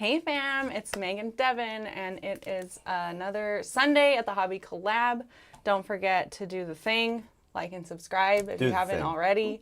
Hey fam, it's Meg and Devin, and it is another Sunday at the Hobby Collab. Don't forget to do the thing, like and subscribe if you haven't already.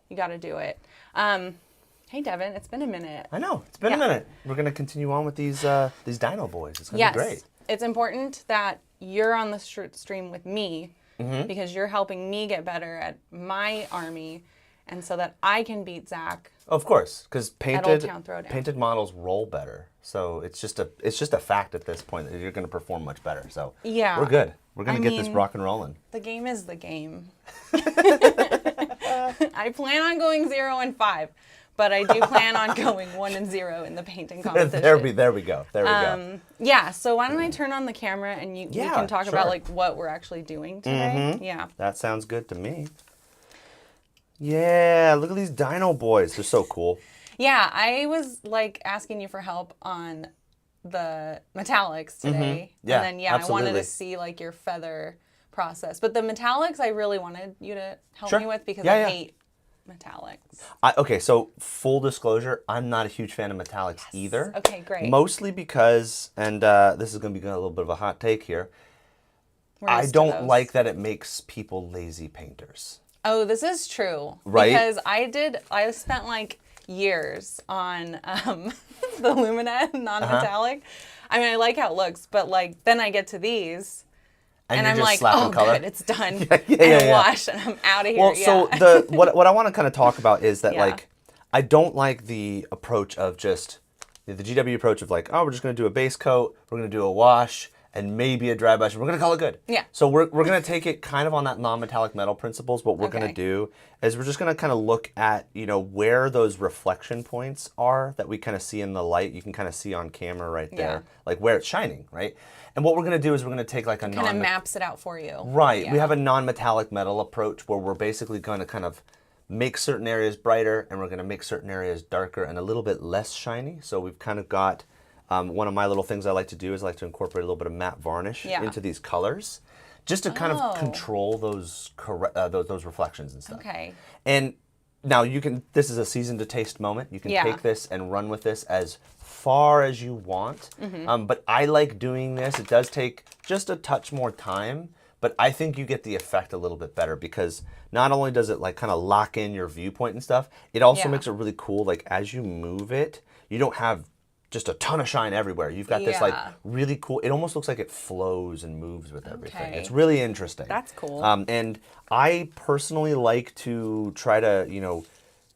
You got to do it. Hey Devin, it's been a minute. I know, it's been a minute. We're going to continue on with these Dino boys. It's going to be great. It's important that you're on the stream with me because you're helping me get better at my army, and so that I can beat Zach. Of course, because painted models roll better. So it's just a fact at this point that you're going to perform much better. So yeah, we're good. We're going to get this rock and rolling. The game is the game. I plan on going 0 and 5, but I do plan on going 1 and 0 in the painting competition. There we go. There we go. Yeah. So why don't I turn on the camera and we can talk about like what we're actually doing today? Yeah. That sounds good to me. Yeah, look at these Dino boys. They're so cool. Yeah, I was like asking you for help on the metallics today. Yeah, and then absolutely. I wanted to see like your feather process. But the metallics I really wanted you to help me with because I hate metallics. Okay, so full disclosure, I'm not a huge fan of metallics either. Okay, great. Mostly because, and this is going to be a little bit of a hot take here, I don't like that it makes people lazy painters. Oh, this is true. Right? Because I spent like years on the Luminette non-metallic. I mean, I like how it looks, but like then I get to these and I'm like, oh, good, it's done. And wash and I'm out of here. Well, so what I want to kind of talk about is that like, I don't like the approach of just, the GW approach of like, oh, we're just going to do a base coat, we're going to do a wash, and maybe a dry brush, and we're going to call it good. Yeah. So we're going to take it kind of on that non-metallic metal principles. What we're going to do is we're just going to kind of look at, you know, where those reflection points are that we kind of see in the light. You can kind of see on camera right there, like where it's shining, right? And what we're going to do is we're going to take like a kind of maps it out for you. Right. Yeah. We have a non-metallic metal approach where we're basically going to kind of make certain areas brighter and we're going to make certain areas darker and a little bit less shiny. So we've kind of got... one of my little things I like to do is I like to incorporate a little bit of matte varnish into these colors, just to kind of control those reflections and stuff. Okay. And now you can. This is a season to taste moment. You can take this and run with this as far as you want. But I like doing this. It does take just a touch more time, but I think you get the effect a little bit better because not only does it like kind of lock in your viewpoint and stuff, it also makes it really cool. Like as you move it, you don't have just a ton of shine everywhere. You've got this like really cool, it almost looks like it flows and moves with everything. Okay. It's really interesting. That's cool. And I personally like to try to, you know,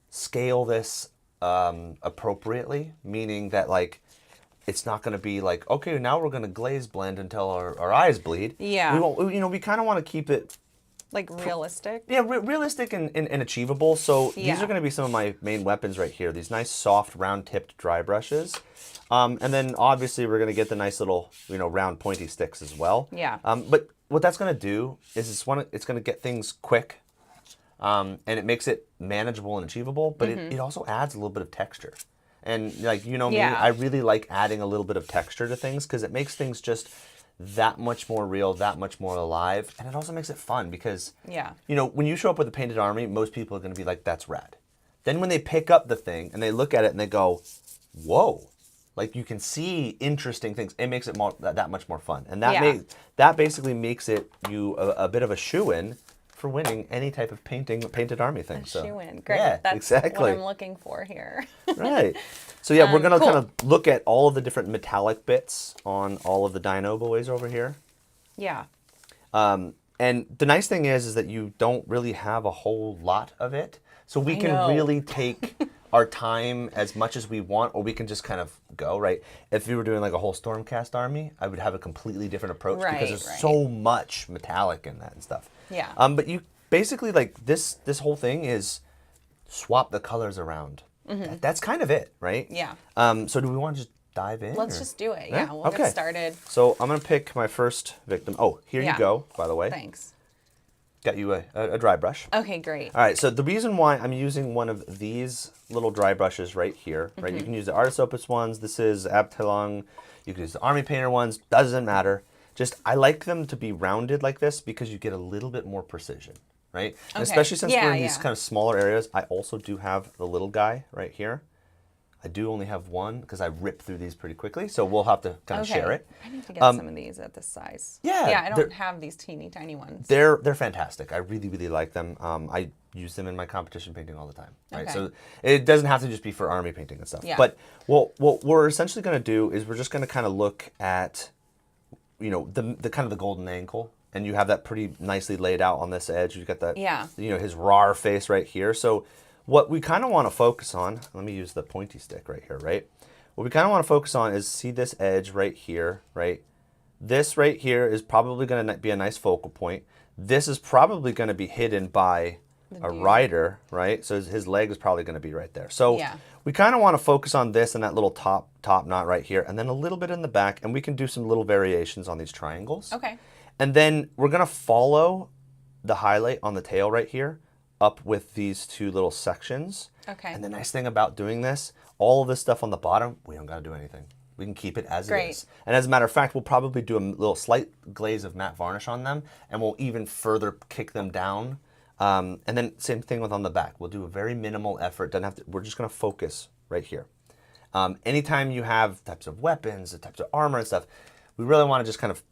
scale this appropriately, meaning that like, it's not going to be like, okay, now we're going to glaze blend until our eyes bleed. Yeah. We won't, you know, we kind of want to keep it like realistic? Yeah, realistic and achievable. So these are going to be some of my main weapons right here. These nice soft round-tipped dry brushes. And then obviously we're going to get the nice little, you know, round pointy sticks as well. Yeah. But what that's going to do is it's going to get things quick and it makes it manageable and achievable, but it also adds a little bit of texture. And like, you know me, I really like adding a little bit of texture to things because it makes things just that much more real, that much more alive, and it also makes it fun because, you know, when you show up with a painted army, most people are going to be like, that's rad. Then when they pick up the thing and they look at it and they go, whoa, like you can see interesting things, it makes it that much more fun. And that basically makes it a bit of a shoo-in for winning any type of painted army thing. Shoo-in, great. Yeah, that's exactly what I'm looking for here. Right. So yeah, we're going to kind of look at all of the different metallic bits on all of the Dino boys over here. Yeah. And the nice thing is that you don't really have a whole lot of it. So we can really take our time as much as we want, or we can just kind of go, right? If we were doing like a whole Stormcast army, I would have a completely different approach because there's so much metallic in that and stuff. Yeah. But you basically like this whole thing is swap the colors around. That's kind of it, right? Yeah. So do we want to just dive in? Let's just do it. Yeah, we'll get started. So I'm going to pick my first victim. Oh, here you go, by the way. Thanks. Got you a dry brush. Okay, great. All right, so the reason why I'm using one of these little dry brushes right here, right? You can use the Artist Opus ones. This is Abteilung. You can use the Army Painter ones. Doesn't matter. Just I like them to be rounded like this because you get a little bit more precision. Right? And especially since we're in these kind of smaller areas, I also do have the little guy right here. I do only have one because I rip through these pretty quickly, so we'll have to kind of share it. I need to get some of these at this size. Yeah, I don't have these teeny tiny ones. They're fantastic. I really, really like them. I use them in my competition painting all the time. Right, so it doesn't have to just be for army painting and stuff. Yeah. But what we're essentially going to do is we're just going to kind of look at, you know, the kind of the golden ankle, and you have that pretty nicely laid out on this edge. You've got that, you know, his rawr face right here. So what we kind of want to focus on, let me use the pointy stick right here, right? What we kind of want to focus on is see this edge right here, right? This right here is probably going to be a nice focal point. This is probably going to be hidden by a rider, right? So his leg is probably going to be right there. So we kind of want to focus on this and that little top knot right here, and then a little bit in the back, and we can do some little variations on these triangles. Okay. And then we're going to follow the highlight on the tail right here up with these two little sections. Okay. And the nice thing about doing this, all of this stuff on the bottom, we don't got to do anything. We can keep it as it is. And as a matter of fact, we'll probably do a little slight glaze of matte varnish on them, and we'll even further kick them down. And then same thing with on the back. We'll do a very minimal effort. Doesn't have to, we're just going to focus right here. Anytime you have types of weapons, the types of armor and stuff, we really want to just kind of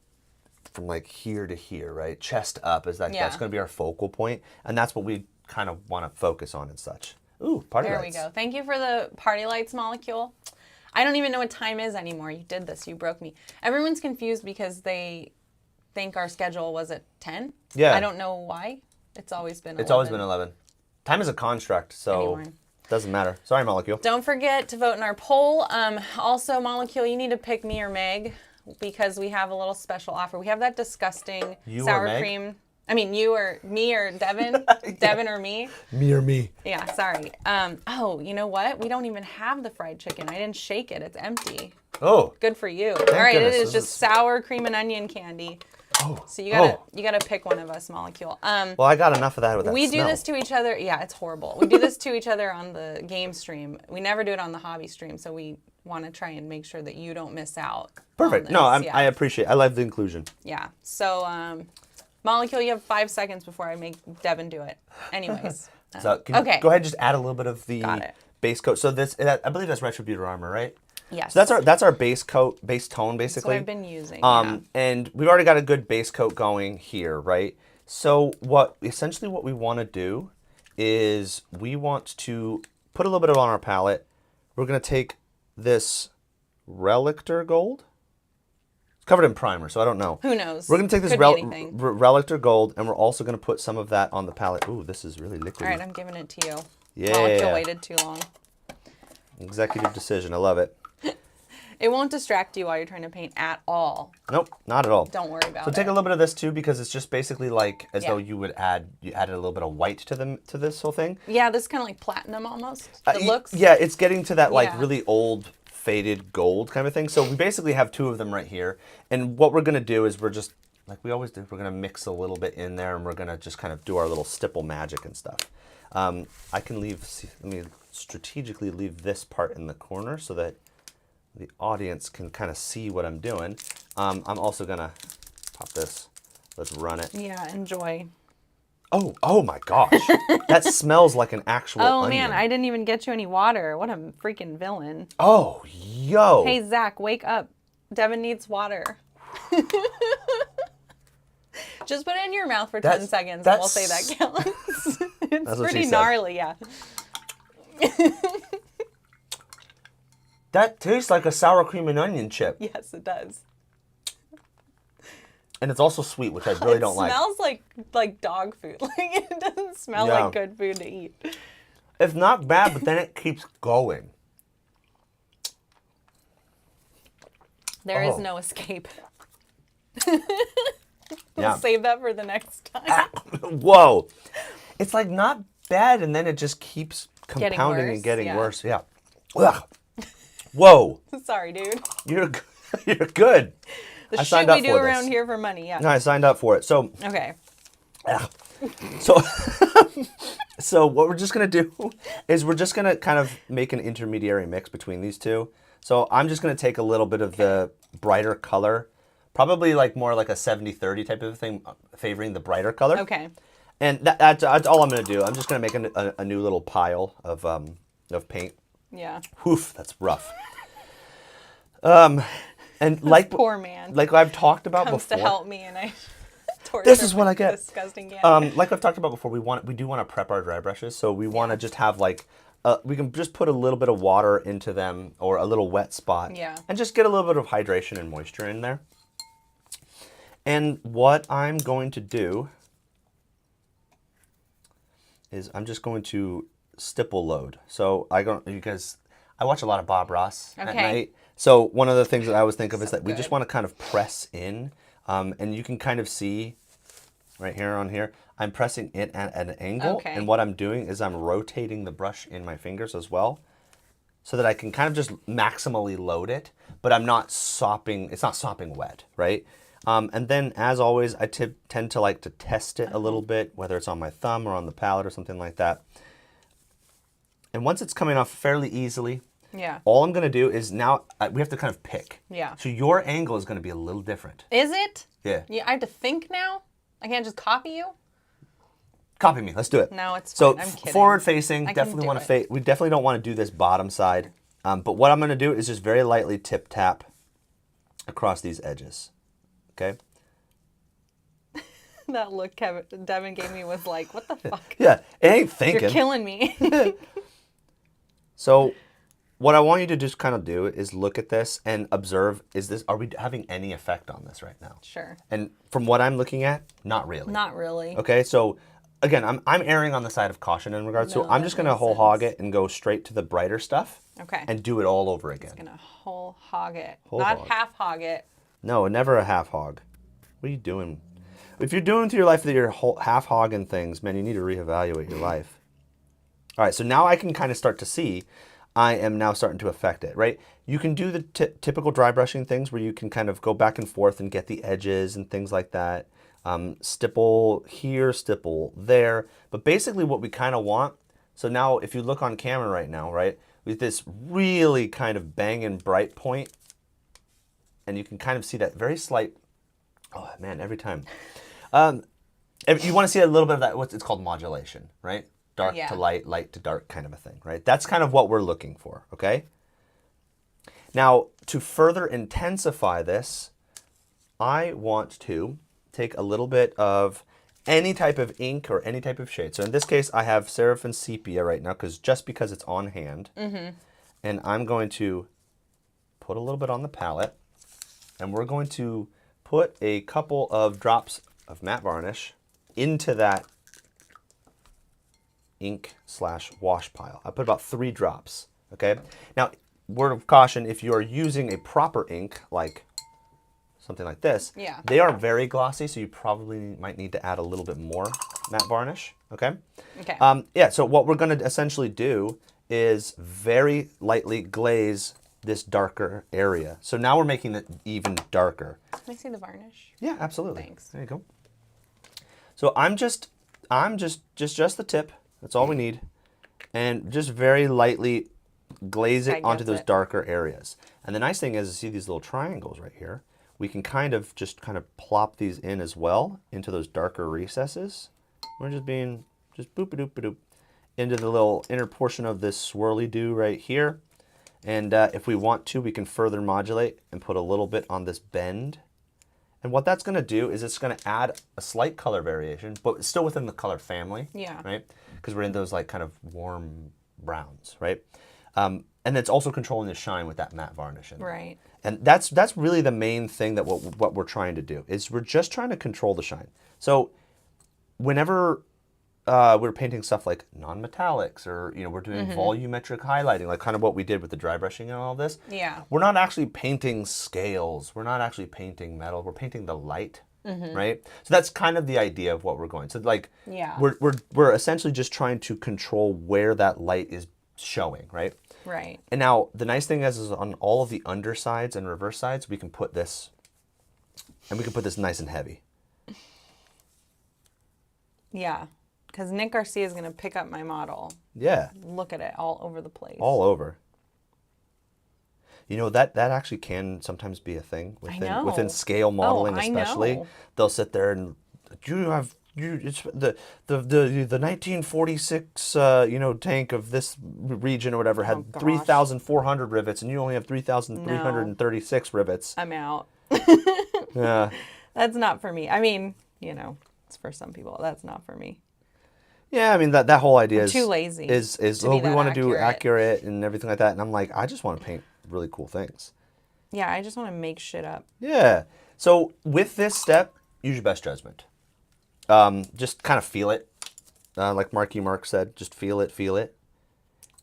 from like here to here, right? Chest up is that that's going to be our focal point, and that's what we kind of want to focus on and such. Ooh, party lights. There we go. Thank you for the party lights, Molecule. I don't even know what time is anymore. You did this. You broke me. Everyone's confused because they think our schedule was at 10. Yeah. I don't know why. It's always been 11. It's always been 11. Time is a construct, so it doesn't matter. Sorry, Molecule. Don't forget to vote in our poll. Also, Molecule, you need to pick me or Meg because we have a little special offer. We have that disgusting sour cream. I mean, you or me or Devin? Devin or me? Me or me. Yeah, sorry. Oh, you know what? We don't even have the fried chicken. I didn't shake it. It's empty. Oh. Good for you. All right, it is just sour cream and onion candy. Oh. So you gotta pick one of us, Molecule. Well, I got enough of that with that We do this to each other. Yeah, it's horrible. We do this to each other on the game stream. We never do it on the hobby stream, so we want to try and make sure that you don't miss out. Perfect. No, I appreciate it. I love the inclusion. Yeah. So, Molecule, you have 5 seconds before I make Devin do it. Anyways. So can you go ahead and just add a little bit of the base coat. So this, I believe that's Retributor armor, right? Yes. So that's our base coat, base tone, basically. That's what I've been using. And we've already got a good base coat going here, right? So essentially what we want to do is we want to put a little bit of on our palette. We're going to take this Relictor Gold. It's covered in primer, so I don't know. Who knows? We're going to take this Relictor Gold, and we're also going to put some of that on the palette. Ooh, this is really liquid. All right, I'm giving it to you. Yeah. Molecule waited too long. Executive decision. I love it. It won't distract you while you're trying to paint at all. Nope, not at all. Don't worry about it. So take a little bit of this too, because it's just basically like as though you added a little bit of white to this whole thing. Yeah, this is kind of like platinum almost. It looks. Yeah, it's getting to that like really old faded gold kind of thing. So we basically have two of them right here, and what we're gonna do is we're just like we always do. We're gonna mix a little bit in there, and we're gonna just kind of do our little stipple magic and stuff. I can let me strategically leave this part in the corner so that the audience can kind of see what I'm doing. I'm also gonna pop this. Let's run it. Yeah, enjoy. Oh my gosh. That smells like an actual onion. Man, I didn't even get you any water. What a freaking villain. Oh, yo. Hey, Zach, wake up. Devin needs water. Just put it in your mouth for 10 seconds and we'll say that counts. It's pretty gnarly, yeah. That tastes like a sour cream and onion chip. Yes, it does. And it's also sweet, which I really don't like. It smells like dog food. Like it doesn't smell like good food to eat. It's not bad, but then it keeps going. There is no escape. We'll save that for the next time. Whoa. It's like not bad, and then it just keeps compounding and getting worse. Yeah. Ugh. Whoa. Sorry, dude. You're good. The shit we do around here for money, yeah. No, I signed up for it. So okay. So what we're just gonna do is we're just gonna kind of make an intermediary mix between these two. So I'm just gonna take a little bit of the brighter color, probably like more like a 70-30 type of thing, favoring the brighter color. Okay. And that's all I'm gonna do. I'm just gonna make a new little pile of paint. Yeah. Woof, that's rough. And like poor man. Like I've talked about comes before. to help me, and I torture this is what I get. Disgusting gas. Like I've talked about before, we do want to prep our dry brushes, so we want to just have like we can just put a little bit of water into them or a little wet spot, and just get a little bit of hydration and moisture in there. And what I'm going to do is I'm just going to stipple load. So I watch a lot of Bob Ross at night. So one of the things that I always think of is that we just want to kind of press in, and you can kind of see right here on here, I'm pressing it at an angle, and what I'm doing is I'm rotating the brush in my fingers as well, so that I can kind of just maximally load it, but I'm not sopping, it's not sopping wet, right? And then, as always, I tend to like to test it a little bit, whether it's on my thumb or on the palette or something like that. And once it's coming off fairly easily, all I'm going to do is now, we have to kind of pick. So your angle is going to be a little different. Is it? Yeah. I have to think now? I can't just copy you? Copy me. Let's do it. No, it's fine. So I'm kidding. Forward facing, definitely want to we definitely don't want to do this bottom side. But what I'm going to do is just very lightly tip tap across these edges. Okay? That look Devin gave me was like, what the fuck? Yeah, it ain't thinking. You're killing me. So what I want you to just kind of do is look at this and observe, are we having any effect on this right now? Sure. And from what I'm looking at, not really. Not really. Okay, so again, I'm erring on the side of caution in regards to, I'm just going to whole hog it and go straight to the brighter stuff. Okay. And do it all over again. Just going to whole hog it. Not half hog it. No, never a half hog. What are you doing? If you're doing to your life that you're half hogging things, man, you need to reevaluate your life. All right, so now I can kind of start to see I am now starting to affect it, right? You can do the typical dry brushing things where you can kind of go back and forth and get the edges and things like that. Stipple here, stipple there. But basically what we kind of want, so now if you look on camera right now, right, with this really kind of banging bright point, and you can kind of see that very slight, oh man, every time. If you want to see a little bit of that, it's called modulation, right? Dark to light, light to dark kind of a thing, right? That's kind of what we're looking for, okay? Now, to further intensify this, I want to take a little bit of any type of ink or any type of shade. So in this case, I have Seraphim Sepia right now, just because it's on hand. And I'm going to put a little bit on the palette, and we're going to put a couple of drops of matte varnish into that ink/wash pile. I put about 3 drops, okay? Now, word of caution, if you are using a proper ink, like something like this, they are very glossy, so you probably might need to add a little bit more matte varnish, okay? Yeah, so what we're gonna essentially do is very lightly glaze this darker area. So now we're making it even darker. Can I see the varnish? Yeah, absolutely. Thanks. There you go. So I'm just the tip. That's all we need. And just very lightly glaze it onto those darker areas. And the nice thing is, see these little triangles right here? We can kind of plop these in as well into those darker recesses. We're just boop-a-doop-a-doop into the little inner portion of this swirly do right here. And if we want to, we can further modulate and put a little bit on this bend. And what that's going to do is it's going to add a slight color variation, but it's still within the color family, right? Because we're in those like kind of warm browns, right? And it's also controlling the shine with that matte varnish in there. Right. And that's really the main thing that what we're trying to do is we're just trying to control the shine. So whenever we're painting stuff like non-metallics, or we're doing volumetric highlighting, like kind of what we did with the dry brushing and all this. We're not actually painting scales. We're not actually painting metal. We're painting the light, right? So that's kind of the idea of what we're going. So like, we're essentially just trying to control where that light is showing, right? Right. And now the nice thing is on all of the undersides and reverse sides, we can put this, and we can put this nice and heavy. Yeah. Because Nick Garcia is going to pick up my model. Yeah. Look at it all over the place. All over. That actually can sometimes be a thing within scale modeling, especially. They'll sit there and, do you have it's the 1946 tank of this region or whatever had 3,400 rivets, and you only have 3,336 rivets. I'm out. Yeah. That's not for me. I mean, it's for some people. That's not for me. Yeah, I mean that whole idea I'm is too lazy. We want to do accurate and everything like that, and I'm like, I just want to paint really cool things. Yeah, I just want to make shit up. Yeah. So with this step, use your best judgment. Just kind of feel it, like Mark said. Just feel it.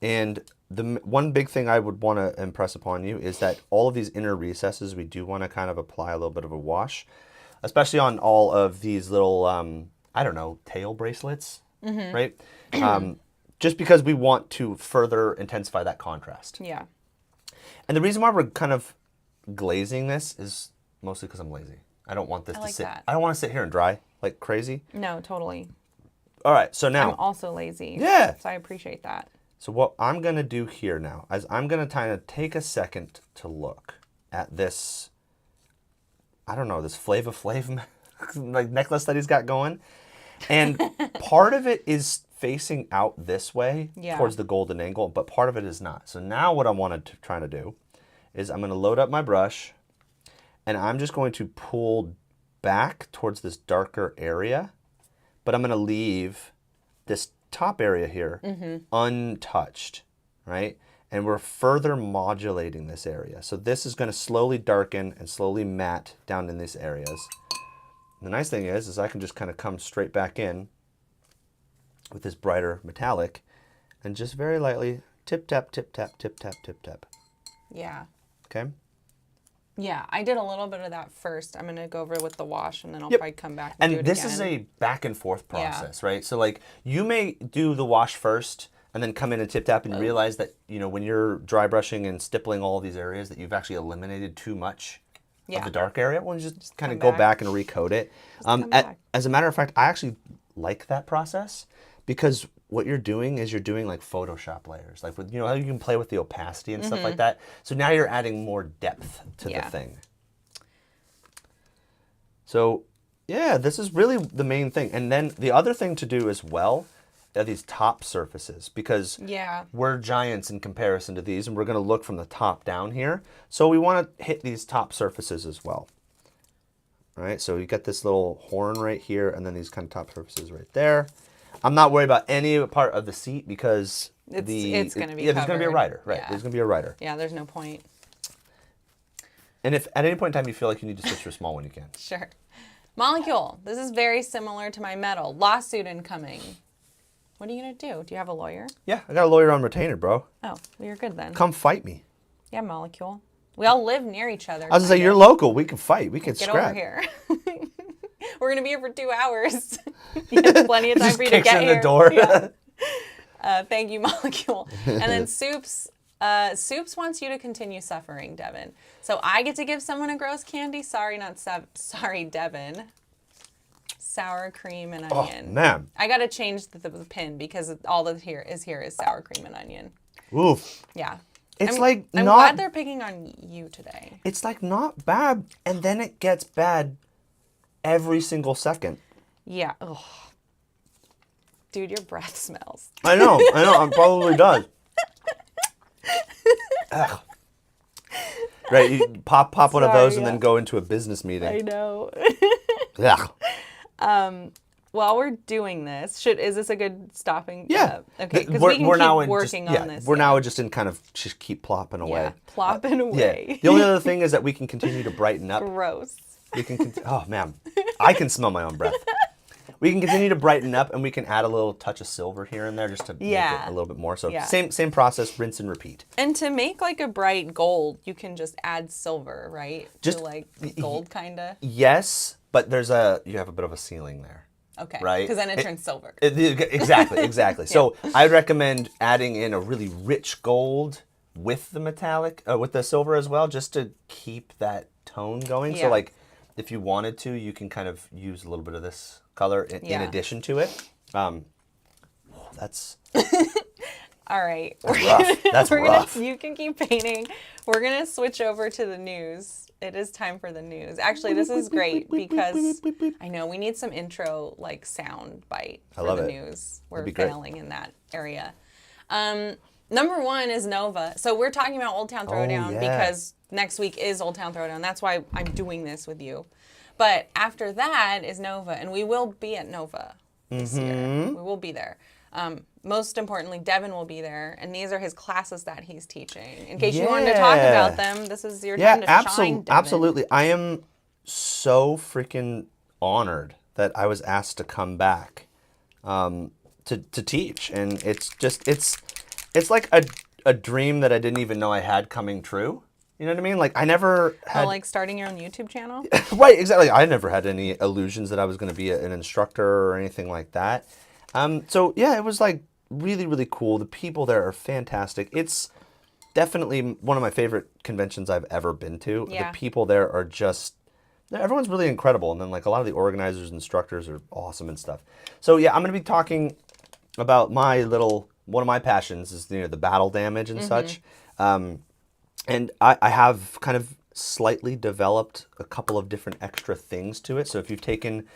And the one big thing I would want to impress upon you is that all of these inner recesses, we do want to kind of apply a little bit of a wash, especially on all of these little, tail bracelets, right? Just because we want to further intensify that contrast. Yeah. And the reason why we're kind of glazing this is mostly because I'm lazy. I don't want this to sit. I don't want to sit here and dry like crazy. No, totally. All right, so now. I'm also lazy. Yeah. So I appreciate that. So what I'm going to do here now is I'm going to kind of take a second to look at this, this Flava Flav like necklace that he's got going. And part of it is facing out this way towards the golden angle, but part of it is not. So now what I wanted to try to do is I'm going to load up my brush, and I'm just going to pull back towards this darker area, but I'm going to leave this top area here untouched, right? And we're further modulating this area. So this is going to slowly darken and slowly matte down in these areas. And the nice thing is I can just kind of come straight back in with this brighter metallic and just very lightly tip tap, tip tap, tip tap, tip tap. Yeah. Okay. Yeah, I did a little bit of that first. I'm going to go over it with the wash, and then I'll probably come back and do it again. And this is a back and forth process, right? So like you may do the wash first and then come in and tip tap and realize that, when you're dry brushing and stippling all of these areas that you've actually eliminated too much of the dark area. Well, you just kind of go back and recoat it. As a matter of fact, I actually like that process because what you're doing is you're doing like Photoshop layers, like with how you can play with the opacity and stuff like that. So now you're adding more depth to the thing. So yeah, this is really the main thing. And then the other thing to do as well are these top surfaces, because we're giants in comparison to these, and we're going to look from the top down here. So we want to hit these top surfaces as well. All right, so you get this little horn right here, and then these kind of top surfaces right there. I'm not worried about any part of the seat because it's going to be there's going to be a rider, right? Yeah. There's going to be a rider. Yeah, there's no point. And if at any point in time you feel like you need to switch to a small one, you can. Sure. Molecule. This is very similar to my metal. Lawsuit incoming. What are you going to do? Do you have a lawyer? Yeah, I got a lawyer on retainer, bro. Oh, well, you're good then. Come fight me. Yeah, Molecule. We all live near each other. I was going to say, you're local. We can fight. We can scrap. Get over here. We're going to be here for 2 hours. You have plenty of time for you to get here. The door. Yeah. Thank you, Molecule. And then Soups wants you to continue suffering, Devin. So I get to give someone a gross candy. Sorry, Devin. Sour cream and onion. Oh, man. I got to change the pin because all that here is sour cream and onion. Oof. Yeah. I'm glad they're picking on you today. It's like not bad, and then it gets bad every single second. Yeah. Ugh. Dude, your breath smells. I know. It probably does. Ugh. Right, you pop one of those and then go into a business meeting. I know. Ugh. While we're doing this, is this a good stopping? Yeah. Okay, because we can keep working on this. We're now just in kind of just keep plopping away. Yeah, plopping away. Yeah. The only other thing is that we can continue to brighten up. Gross. We can. Oh man, I can smell my own breath. We can continue to brighten up, and we can add a little touch of silver here and there just to make it a little bit more. So same process, rinse and repeat. And to make like a bright gold, you can just add silver, right? Just to like gold kind of. Yes, but you have a bit of a ceiling there. Okay. Right? Because then it turns silver. Exactly. So I recommend adding in a really rich gold with the metallic, with the silver as well, just to keep that tone going. Yeah. So like, if you wanted to, you can kind of use a little bit of this color in addition to it. That's... All right. That's rough. You can keep painting. We're going to switch over to the news. It is time for the news. Actually, this is great because I know we need some intro like sound bite for the news. We're failing in that area. Number one is Nova. So we're talking about Old Town Throwdown because next week is Old Town Throwdown. That's why I'm doing this with you. But after that is Nova, and we will be at Nova this year. We will be there. Most importantly, Devin will be there, and these are his classes that he's teaching. In case you wanted to talk about them, this is your time to shine, Devin. Absolutely. I am so freaking honored that I was asked to come back to teach, and it's like a dream that I didn't even know I had coming true. You know what I mean? Like I never had... like starting your own YouTube channel? Right, exactly. I never had any illusions that I was going to be an instructor or anything like that. So yeah, it was like really, really cool. The people there are fantastic. It's definitely one of my favorite conventions I've ever been to. Yeah. The people there are just, everyone's really incredible. And then like a lot of the organizers and instructors are awesome and stuff. So yeah, I'm going to be talking about one of my passions is, the battle damage and such. And I have kind of slightly developed a couple of different extra things to it. So if you've taken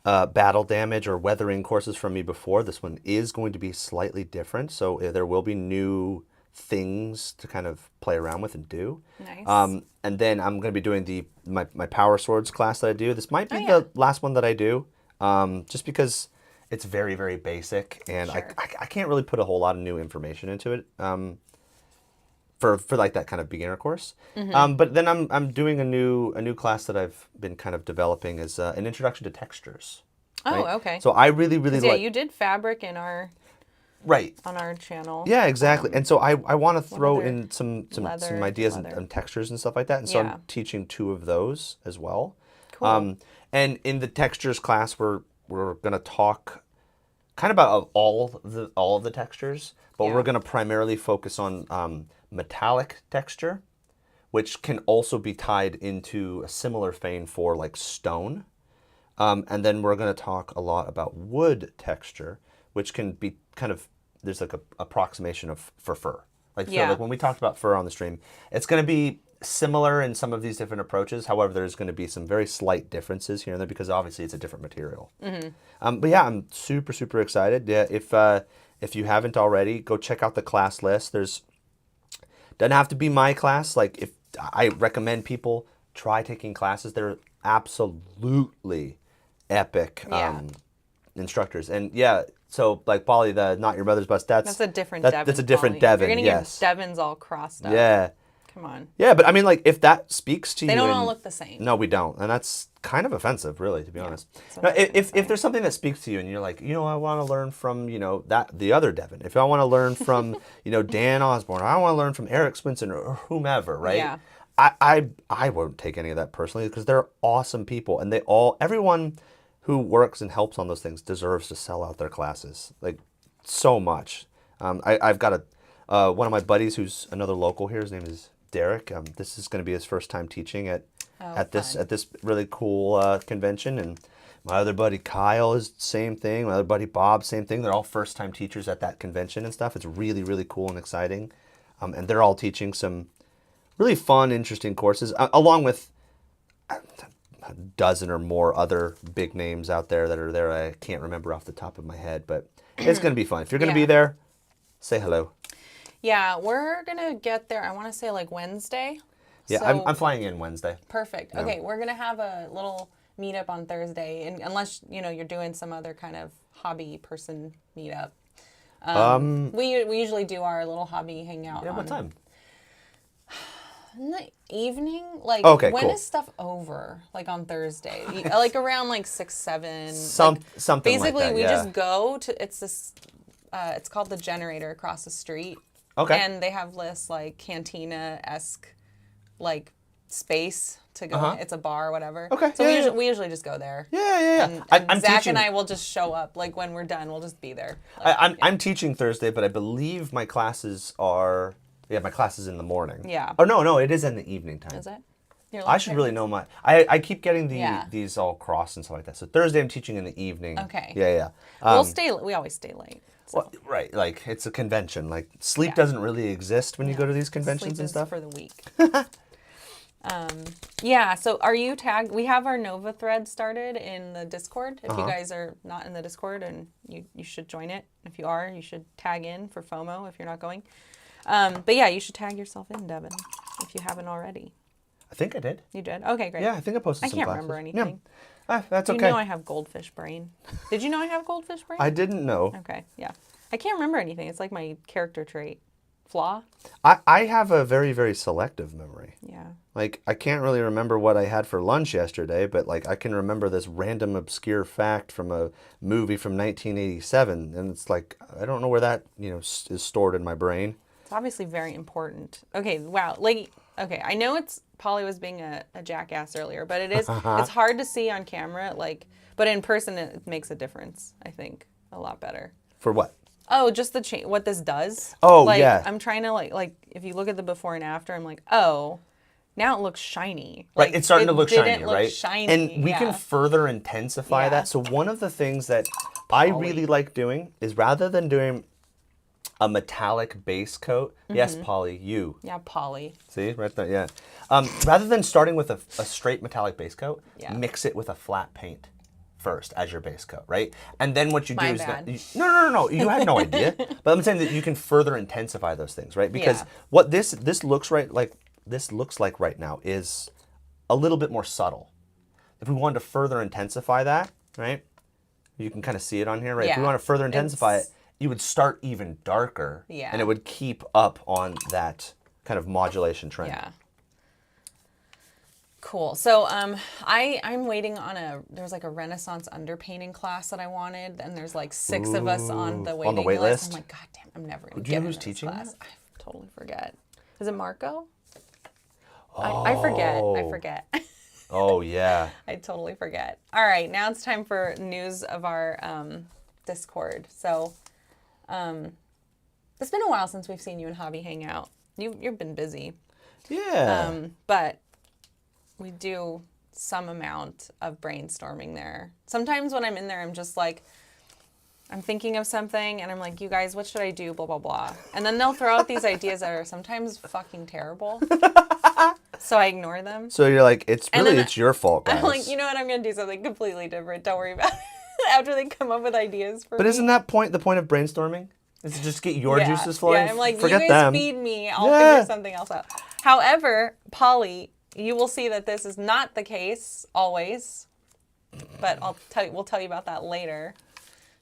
battle damage or weathering courses from me before, this one is going to be slightly different. So there will be new things to kind of play around with and do. Nice. And then I'm going to be doing my power swords class that I do. This might be the last one that I do, just because it's very, very basic, and I can't really put a whole lot of new information into it. For like that kind of beginner course, but then I'm doing a new class that I've been kind of developing as an introduction to textures. Oh, right? okay. So I really like. You did fabric in our on our channel. Yeah, exactly. And so I want to throw in some ideas and textures and stuff like that. And so I'm teaching 2 of those as well. Cool. And in the textures class, we're gonna talk kind of about all of the textures, but we're gonna primarily focus on metallic texture, which can also be tied into a similar vein for like stone. And then we're going to talk a lot about wood texture, which can be kind of, there's like a approximation for fur. So like when we talked about fur on the stream, it's going to be similar in some of these different approaches. However, there's going to be some very slight differences here and there because obviously it's a different material. But yeah, I'm super, super excited. Yeah, if you haven't already, go check out the class list. Doesn't have to be my class. Like if I recommend people try taking classes, they're absolutely epic instructors. And yeah, so like Polly, the Not Your Mother's Bus, that's a different Devin. That's a different Devin. You're gonna get Devins all crossed up. Yeah. Come on. Yeah, but I mean, like if that speaks to you, they don't all look the same. No, we don't, and that's kind of offensive, really, to be honest. Now, if there's something that speaks to you, and you're like, I want to learn from the other Devin. If I want to learn from Dan Osborne, I want to learn from Eric Swinson or whomever, right? Yeah. I won't take any of that personally because they're awesome people, and everyone who works and helps on those things deserves to sell out their classes like so much. I've got one of my buddies who's another local here. His name is Derek. This is going to be his first time teaching at this really cool convention, and my other buddy Kyle is the same thing. My other buddy Bob, same thing. They're all first time teachers at that convention and stuff. It's really, really cool and exciting, and they're all teaching some really fun, interesting courses, along with a dozen or more other big names out there that are there. I can't remember off the top of my head, but it's going to be fun. If you're going to be there, say hello. Yeah, we're going to get there, I want to say like Wednesday. Yeah, so, I'm flying in Wednesday. Perfect. Okay, we're going to have a little meetup on Thursday, and unless, you're doing some other kind of hobby person meetup. We usually do our little hobby hangout. Yeah, what time? In the evening? Like, when is stuff over? Like on Thursday? Like around like 6, 7. Something basically, like that, we just go to, it's called the Generator across the street. Okay. And they have this like cantina-esque like space to go. It's a bar or whatever. Okay. So we usually just go there. Yeah. And Zach and I will just show up. Like when we're done, we'll just be there. Like, I'm teaching Thursday, but I believe my classes are my class is in the morning. Yeah. Oh no, it is in the evening time. Is it? I should really know my. I keep getting these all crossed and stuff like that. So Thursday I'm teaching in the evening. Okay. Yeah. We always stay late. So. Well, right, like it's a convention. Like sleep doesn't really exist when you go to these conventions and stuff. For the week. Yeah, so are you tagged? We have our Nova thread started in the Discord. If you guys are not in the Discord, and you should join it. If you are, you should tag in for FOMO if you're not going. But yeah, you should tag yourself in, Devin, if you haven't already. I think I did. You did? Okay, great. Yeah, I think I posted some I can't classes. remember anything. Yeah. That's okay. You know I have goldfish brain. Did you know I have goldfish brain? I didn't know. Okay, yeah. I can't remember anything. It's like my character trait. Flaw? I have a very, very selective memory. Yeah. Like, I can't really remember what I had for lunch yesterday, but, like, I can remember this random obscure fact from a movie from 1987, and it's like, I don't know where that, is stored in my brain. It's obviously very important. Okay, wow. Like, okay, I know Polly was being a jackass earlier, but it's hard to see on camera, like, but in person it makes a difference, I think, a lot better. For what? Oh, just what this does. Oh, like, yeah. I'm trying to, like, if you look at the before and after, I'm like, oh, now it looks shiny. Right, Like, it's starting to look shiny, look right? Shiny, and we can further intensify that. So one of the things that I really like doing is rather than doing a metallic base coat, yes, Polly, you. Yeah, Polly. See, right there, yeah. Rather than starting with a straight metallic base coat, mix it with a flat paint first as your base coat, right? And then what you do is no, you had no idea. But I'm saying that you can further intensify those things, right? Because what this looks like right now is a little bit more subtle. If we wanted to further intensify that, right? You can kind of see it on here, right? If we want to further intensify it, you would start even darker, and it would keep up on that kind of modulation trend. Yeah. Cool. So I'm waiting on there was like a Renaissance underpainting class that I wanted, and there's like 6 of us on the waiting list. I'm like, God damn, I'm never going to get into this class. I totally forget. Is it Marco? Oh. I forget. Oh, yeah. I totally forget. All right, now it's time for news of our Discord. So it's been a while since we've seen you and Hobby hang out. You've been busy. Yeah. But we do some amount of brainstorming there. Sometimes when I'm in there, I'm just like, I'm thinking of something and I'm like, you guys, what should I do? Blah, blah, blah. And then they'll throw out these ideas that are sometimes fucking terrible. So I ignore them. So you're like, it's your fault, guys. I'm like, you know what? I'm going to do something completely different. Don't worry about it. After they come up with ideas for me. But isn't that the point of brainstorming? Is to just get your juices flowing? Yeah, I'm like, forget you guys them. feed me. I'll figure something else out. However, Polly, you will see that this is not the case always, but we'll tell you about that later.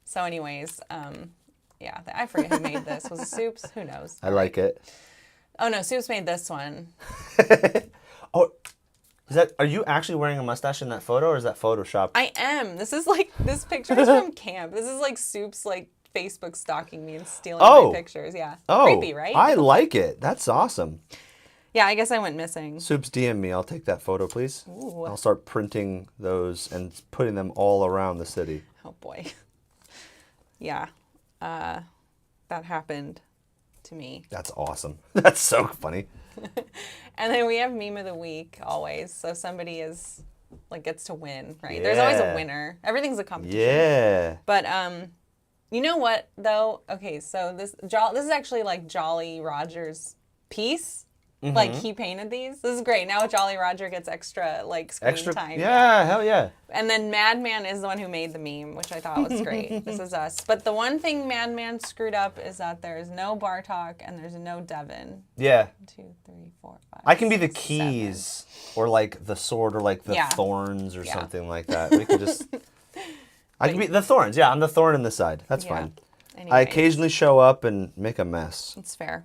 So anyways, I forget who made this. Was it Soups? Who knows? I like it. Oh no, Soups made this one. Oh, are you actually wearing a mustache in that photo, or is that Photoshopped? I am. This picture is from camp. This is like Soups Facebook stalking me and stealing my pictures. Yeah. Oh, creepy, right? I like it. That's awesome. Yeah, I guess I went missing. Soups, DM me. I'll take that photo, please. Ooh. I'll start printing those and putting them all around the city. Oh, boy. Yeah. That happened to me. That's awesome. That's so funny. And then we have Meme of the Week always. So somebody gets to win, right? Yeah. There's always a winner. Everything's a competition. Yeah. But you know what, though? Okay, so this is actually like Jolly Roger's piece. Mm-hmm. Like, he painted these. This is great. Now Jolly Roger gets extra screen time. Yeah, hell yeah. And then Madman is the one who made the meme, which I thought was great. This is us. But the one thing Madman screwed up is that there's no Bartok and there's no Devin. Yeah. 1, 2, 3, 4, 5. I can be the keys, 7. Or like the sword, or like the thorns, or something like that. We could just. I can be the thorns. Yeah, I'm the thorn in the side. That's fine. Anyways. I occasionally show up and make a mess. It's fair.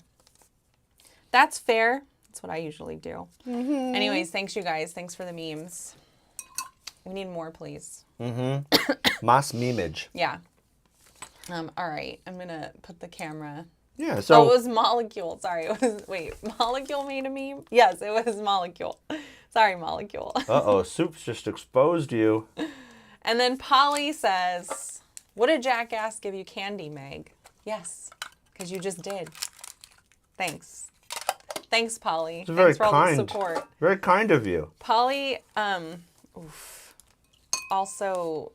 That's fair. That's what I usually do. Mm-hmm. Anyways, thanks, you guys. Thanks for the memes. We need more, please. Mm-hmm. Mass memeage. Yeah. All right. I'm going to put the camera. Yeah, so... Oh, it was Molecule. Sorry. Molecule made a meme? Yes, it was Molecule. Sorry, Molecule. Uh-oh. Soups just exposed you. And then Polly says, would a jackass give you candy, Meg? Yes, because you just did. Thanks. Thanks, Polly. It's very Thanks for all the support. Very kind of you. Polly also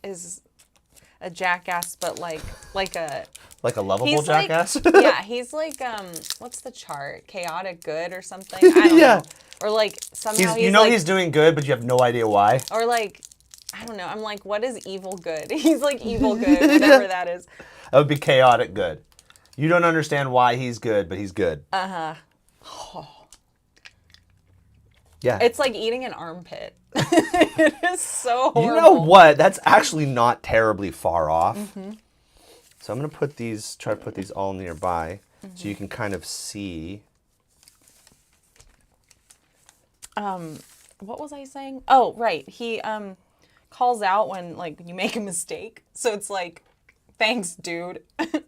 is a jackass, but like a lovable jackass? Yeah, he's like what's the chart? Chaotic good or something? I don't know. Or like somehow you know he's doing good, but you have no idea why. Or like, I don't know. I'm like, what is evil good? He's like evil good, whatever that is. That would be chaotic good. You don't understand why he's good, but he's good. Uh-huh. Oh. Yeah. It's like eating an armpit. It is so horrible. You know what? That's actually not terribly far off. So I'm going to try to put these all nearby so you can kind of see. What was I saying? Oh, right. He calls out when like you make a mistake. So it's like, thanks, dude,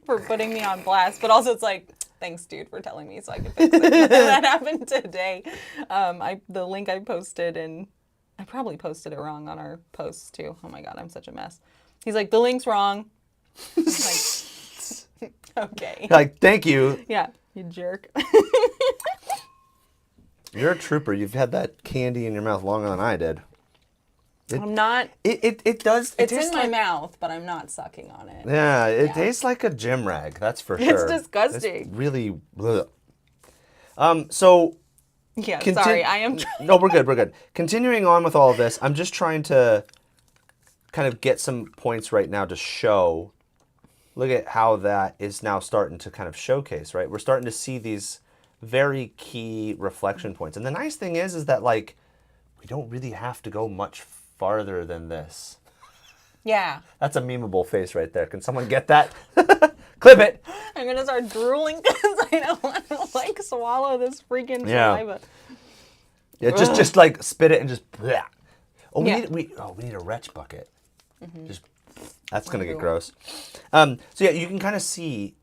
for putting me on blast. But also it's like, thanks, dude, for telling me so I can fix it. That happened today. The link I posted, and I probably posted it wrong on our posts too. Oh my God, I'm such a mess. He's like, the link's wrong. I'm like, okay. Like, thank you. Yeah, you jerk. You're a trooper. You've had that candy in your mouth longer than I did. I'm not. It does. It's in my mouth, but I'm not sucking on it. Yeah, it tastes like a gym rag. That's for sure. It's disgusting. It's really. Bleh. So. Yeah, sorry. I am. No, we're good. We're good. Continuing on with all of this, I'm just trying to kind of get some points right now to show. Look at how that is now starting to kind of showcase, right? We're starting to see these very key reflection points. And the nice thing is that like, we don't really have to go much farther than this. Yeah. That's a memeable face right there. Can someone get that? Clip it. I'm going to start drooling because I don't want to like swallow this freaking saliva. Yeah, just like spit it and just bleh. Oh, we need a retch bucket. Just that's going to get gross. So yeah, you can kind of see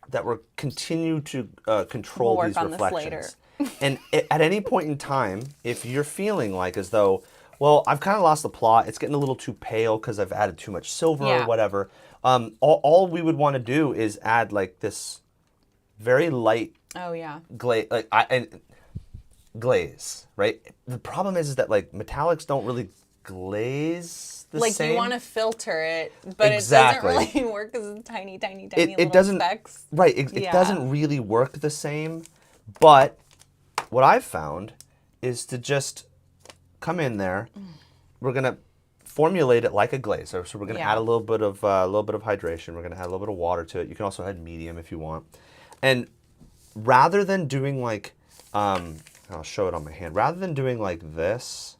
that we're continue to control these reflections. And at any point in time, if you're feeling like as though, well, I've kind of lost the plot, it's getting a little too pale because I've added too much silver or whatever, all we would want to do is add like this very light glaze, glaze, right? The problem is that like metallics don't really glaze the same. Like you want to filter it, but it doesn't really work because it's tiny little specks. Right, it doesn't really work the same, but what I've found is to just come in there. We're gonna formulate it like a glaze. So we're gonna add a little bit of hydration. We're gonna add a little bit of water to it. You can also add medium if you want. And rather than doing like, I'll show it on my hand. Rather than doing like this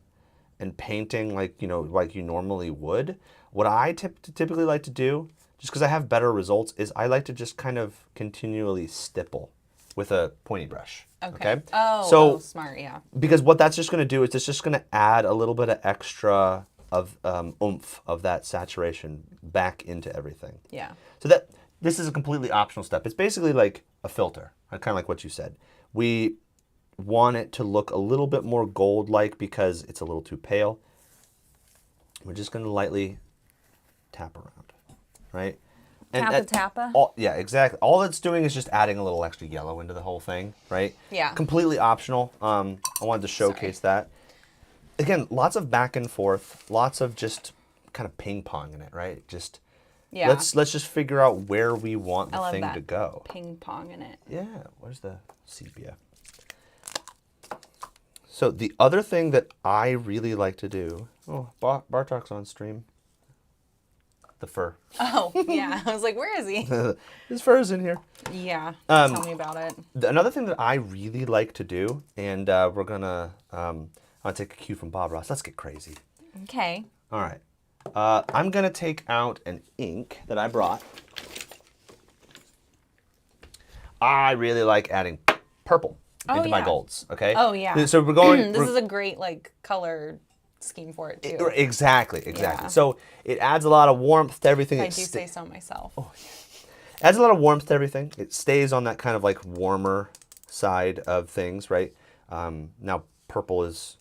and painting like like you normally would, what I typically like to do, just because I have better results, is I like to just kind of continually stipple with a pointy brush. Okay. Oh, smart, yeah. Because what that's just going to do is it's just going to add a little bit of extra of oomph of that saturation back into everything. Yeah. So that this is a completely optional step. It's basically like a filter, kind of like what you said. We want it to look a little bit more gold-like because it's a little too pale. We're just going to lightly tap around, right? Tappa? Yeah, exactly. All it's doing is just adding a little extra yellow into the whole thing, right? Yeah. Completely optional. I wanted to showcase that. Again, lots of back and forth, lots of just kind of ping-pong in it, right? Just let's just figure out where we want the thing to go. Ping-pong in it. Yeah, where's the sepia? So the other thing that I really like to do, Bartok's on stream. The fur. Oh, yeah. I was like, where is he? His fur is in here. Yeah. Tell me about it. Another thing that I really like to do, and we're going to I'm gonna take a cue from Bob Ross. Let's get crazy. Okay. All right. I'm going to take out an ink that I brought. I really like adding purple into my golds. Okay. Oh, yeah. So we're going... This is a great, like, color scheme for it too. Exactly. Yeah. So it adds a lot of warmth to everything. I do say so myself. Oh, yeah. Adds a lot of warmth to everything. It stays on that kind of like warmer side of things, right? Now purple is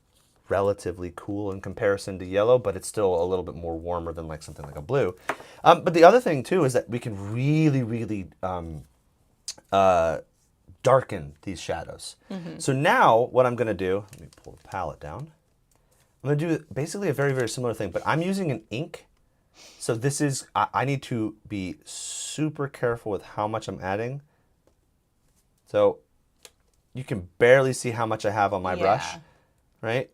relatively cool in comparison to yellow, but it's still a little bit more warmer than like something like a blue. But the other thing too is that we can really darken these shadows. So now what I'm going to do, let me pull the palette down. I'm going to do basically a very similar thing, but I'm using an ink. So this is, I need to be super careful with how much I'm adding. So you can barely see how much I have on my brush, right?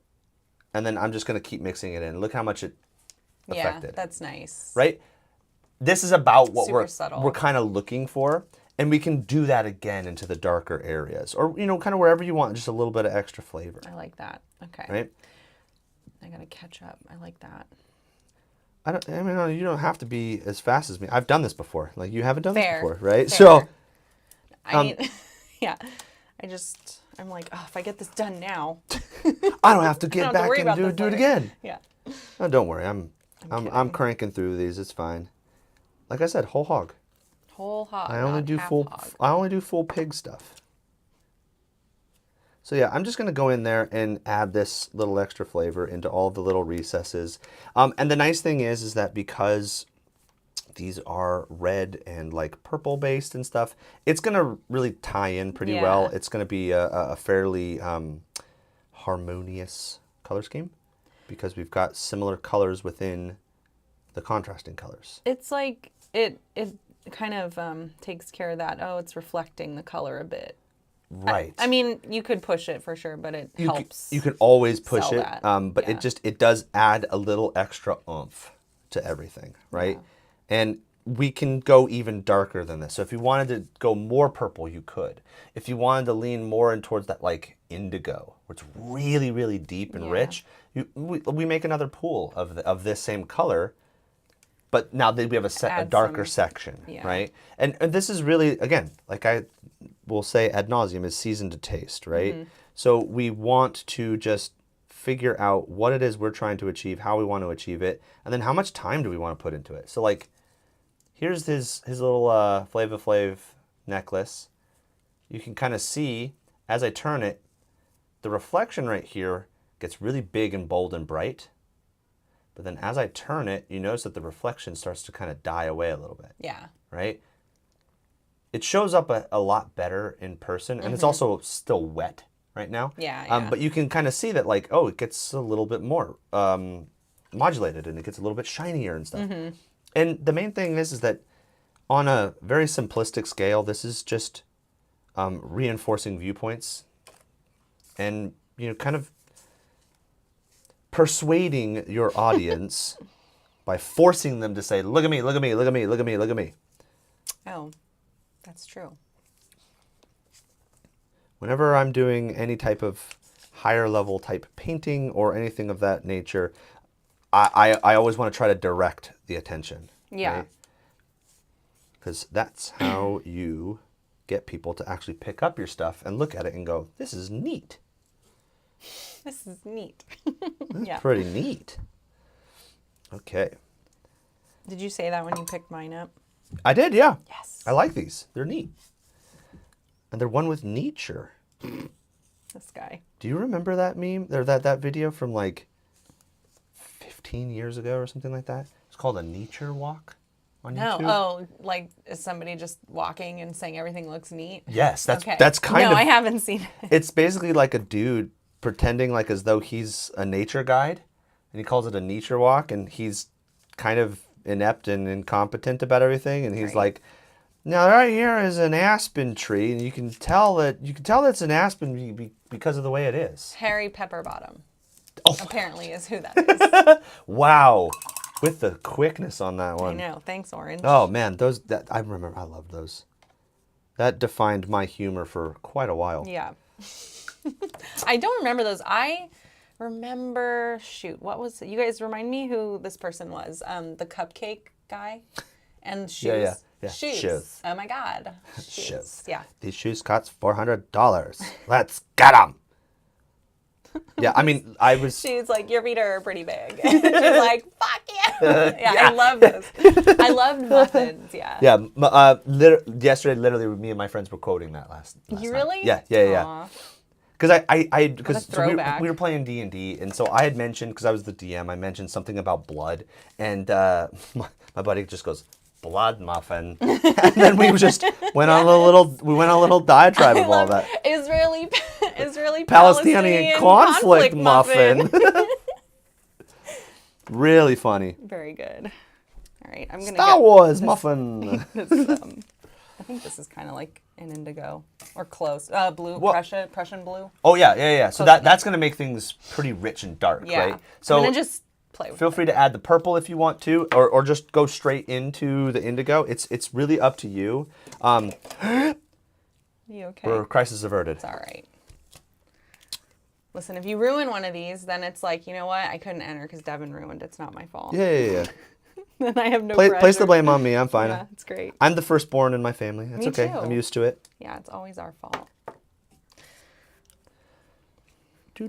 And then I'm just going to keep mixing it in. Look how much it affected. Yeah, that's nice. Right? This is about what subtle. we're kind of looking for. And we can do that again into the darker areas. Or, you know, kind of wherever you want, just a little bit of extra flavor. I like that. Okay. Right? I got to catch up. I like that. I mean, you don't have to be as fast as me. I've done this before. Like, you haven't done this before, right? Fair. So, I mean, yeah. I'm like, oh, if I get this done now, I don't have to get back and do it again. Yeah. No, don't worry. I'm cranking through these. It's fine. Like I said, whole hog. Whole hog. I only do full pig stuff. So yeah, I'm just going to go in there and add this little extra flavor into all the little recesses. And the nice thing is that because these are red and like purple based and stuff, it's going to really tie in pretty well. It's going to be a fairly harmonious color scheme because we've got similar colors within the contrasting colors. It's like it kind of takes care of that. Oh, it's reflecting the color a bit. Right. I mean, you could push it for sure, but it helps. You can always push it, that. But it does add a little extra oomph to everything, right? Yeah. And we can go even darker than this. So if you wanted to go more purple, you could. If you wanted to lean more in towards that like indigo, where it's really, really deep and rich, we make another pool of this same color. But now we have a darker section, right? And this is really, again, like I will say ad nauseum, is seasoned to taste, right? Mm-hmm. So we want to just figure out what it is we're trying to achieve, how we want to achieve it, and then how much time do we want to put into it. So like, here's his little Flava Flav necklace. You can kind of see, as I turn it, the reflection right here gets really big and bold and bright. But then as I turn it, you notice that the reflection starts to kind of die away a little bit. Yeah. Right? It shows up a lot better in person, and it's also still wet right now. Yeah. But you can kind of see that, like, oh, it gets a little bit more modulated, and it gets a little bit shinier and stuff. Mm-hmm. And the main thing is that on a very simplistic scale, this is just reinforcing viewpoints and, you know, kind of persuading your audience by forcing them to say, look at me, look at me, look at me, look at me, look at me. Oh, that's true. Whenever I'm doing any type of higher level type painting or anything of that nature, I always want to try to direct the attention. Yeah. Because that's how you get people to actually pick up your stuff and look at it and go, this is neat. This is neat. That's pretty neat. Okay. Did you say that when you picked mine up? I did, yeah. Yes. I like these. They're neat. And they're one with nature. This guy. Do you remember that meme? Or that video from like 15 years ago or something like that? It's called a nature walk on YouTube. No. Oh, like is somebody just walking and saying everything looks neat? Yes, that's kind of. No, I haven't seen it. It's basically like a dude pretending like as though he's a nature guide, and he calls it a nature walk, and he's kind of inept and incompetent about everything, and he's like, now right here is an aspen tree, and you can tell that it's an aspen because of the way it is. Harry Pepperbottom. Oh. Apparently is who that is. Wow. With the quickness on that one. I know. Thanks, Orange. Oh man, I remember, I loved those. That defined my humor for quite a while. Yeah. I don't remember those. I remember, what was it? You guys remind me who this person was. The cupcake guy and shoes. Yeah. Shoes. Oh my God. Shoes. Yeah. These shoes cost $400. Let's get them. Yeah, I mean, She's like, your feet are pretty big. And she's like, fuck yeah. I love those. I loved muffins, yeah. Yeah, yesterday, literally, me and my friends were quoting that last You night. really? Yeah. Because throwback. we were playing D&D, and so I had mentioned, because I was the DM, I mentioned something about blood, and my buddy just goes, blood muffin, and then we just went on a little diatribe of all that. Israeli Palestinian conflict muffin. Really funny. Very good. All right, I'm gonna Star Wars muffin. I think this is kind of like an indigo or close. Blue, Prussian blue. Oh, yeah. So that's going to make things pretty rich and dark, right? So I'm going to just play with feel free to add the purple if you want to, or just go straight into the indigo. It's really up to you. You okay? Or crisis averted. It's all right. Listen, if you ruin one of these, then it's like, you know what? I couldn't enter because Devin ruined it. It's not my fault. Yeah. Then I have no pressure. Place the blame on me. I'm fine. Yeah, it's great. I'm the firstborn in my family. That's okay. Too. I'm used to it. Yeah, it's always our fault. All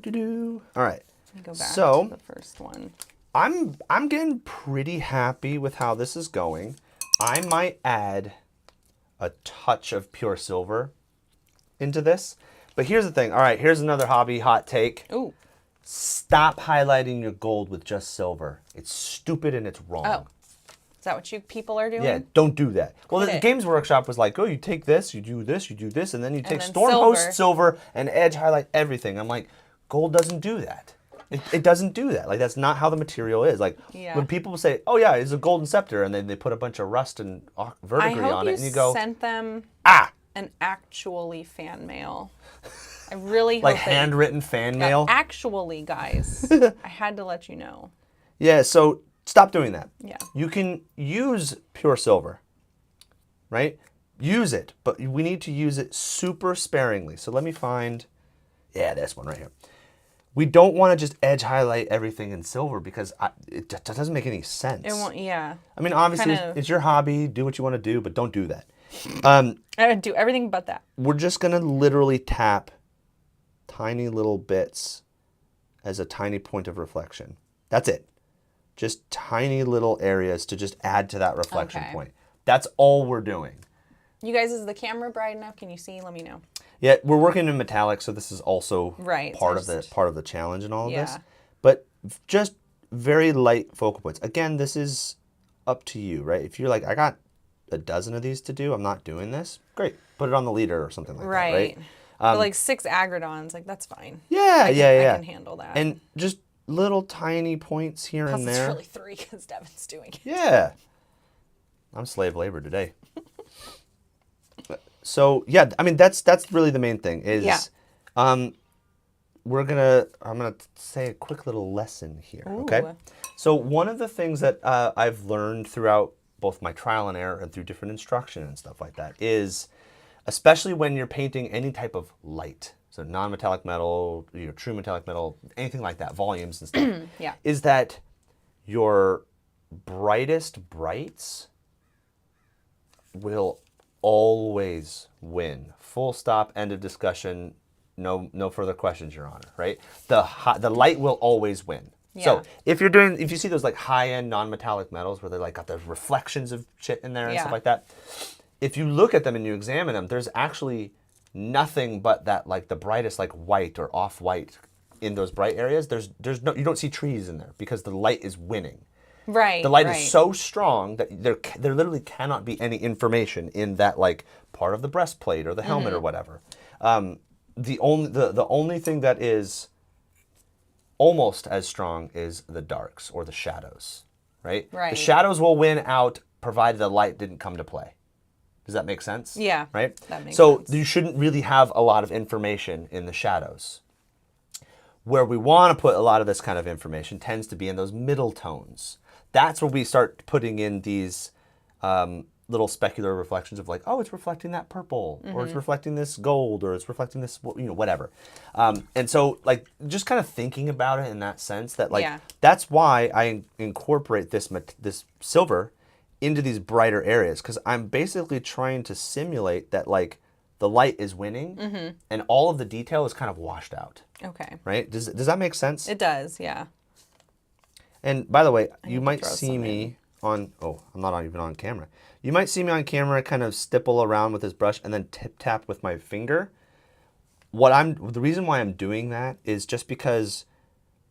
right. Let me go back to the first one. I'm getting pretty happy with how this is going. I might add a touch of pure silver into this. But here's the thing. All right, here's another hobby hot take. Ooh. Stop highlighting your gold with just silver. It's stupid and it's wrong. Oh. Is that what you people are doing? Yeah, don't do that. Well, the Games Workshop was like, oh, you take this, you do this, and then you take Stormhost silver and edge highlight everything. I'm like, gold doesn't do that. It doesn't do that. Like, that's not how the material is. Like, when people say, oh, yeah, it's a golden scepter, and then they put a bunch of rust and verdigris on it, and you go, I hope you sent them an actually fan mail. I really hope like handwritten fan mail? Actually, guys. I had to let you know. Yeah, so stop doing that. Yeah. You can use pure silver, right? Use it, but we need to use it super sparingly. So let me find, this one right here. We don't want to just edge highlight everything in silver because it doesn't make any sense. It won't, yeah. I mean, obviously, it's your hobby. Do what you want to do, but don't do that. I do everything but that. We're just going to literally tap tiny little bits as a tiny point of reflection. That's it. Just tiny little areas to just add to that reflection point. That's all we're doing. You guys, is the camera bright enough? Can you see? Let me know. Yeah, we're working in metallic, so this is also part of the challenge and all of this. But just very light focal points. Again, this is up to you, right? If you're like, I got a dozen of these to do, I'm not doing this. Great, put it on the leader or something like that, right? But like 6 Aggradons, like that's fine. Yeah, I can handle that. And just little tiny points here and there. Plus it's really 3 because Devin's doing it. Yeah. I'm slave labor today. So yeah, I mean that's really the main thing is I'm gonna say a quick little lesson here. Ooh. Okay. So one of the things that I've learned throughout both my trial and error and through different instruction and stuff like that is, especially when you're painting any type of light, so non-metallic metal, true metallic metal, anything like that, volumes and stuff, is that your brightest brights will always win. Full stop, end of discussion, no further questions, Your Honor, right? The light will always win. Yeah. So if you see those like high-end non-metallic metals where they're like got the reflections of shit in there and stuff like that, if you look at them and you examine them, there's actually nothing but that like the brightest like white or off-white in those bright areas. There's no, you don't see trees in there because the light is winning. Right. The light is so strong that there literally cannot be any information in that like part of the breastplate or the helmet or whatever. The only thing that is almost as strong is the darks or the shadows, right? The shadows will win out provided the light didn't come to play. Does that make sense? Yeah. Right? That makes sense. So you shouldn't really have a lot of information in the shadows. Where we want to put a lot of this kind of information tends to be in those middle tones. That's where we start putting in these little specular reflections of like, oh, it's reflecting that purple, or it's reflecting this gold, or it's reflecting this, whatever. And so, like, just kind of thinking about it in that sense that, like, that's why I incorporate this silver into these brighter areas, because I'm basically trying to simulate that, like, the light is winning, and all of the detail is kind of washed out. Okay. Right? Does that make sense? It does, yeah. And by the way, you might see me on, I'm not even on camera. You might see me on camera kind of stipple around with this brush and then tap with my finger. The reason why I'm doing that is just because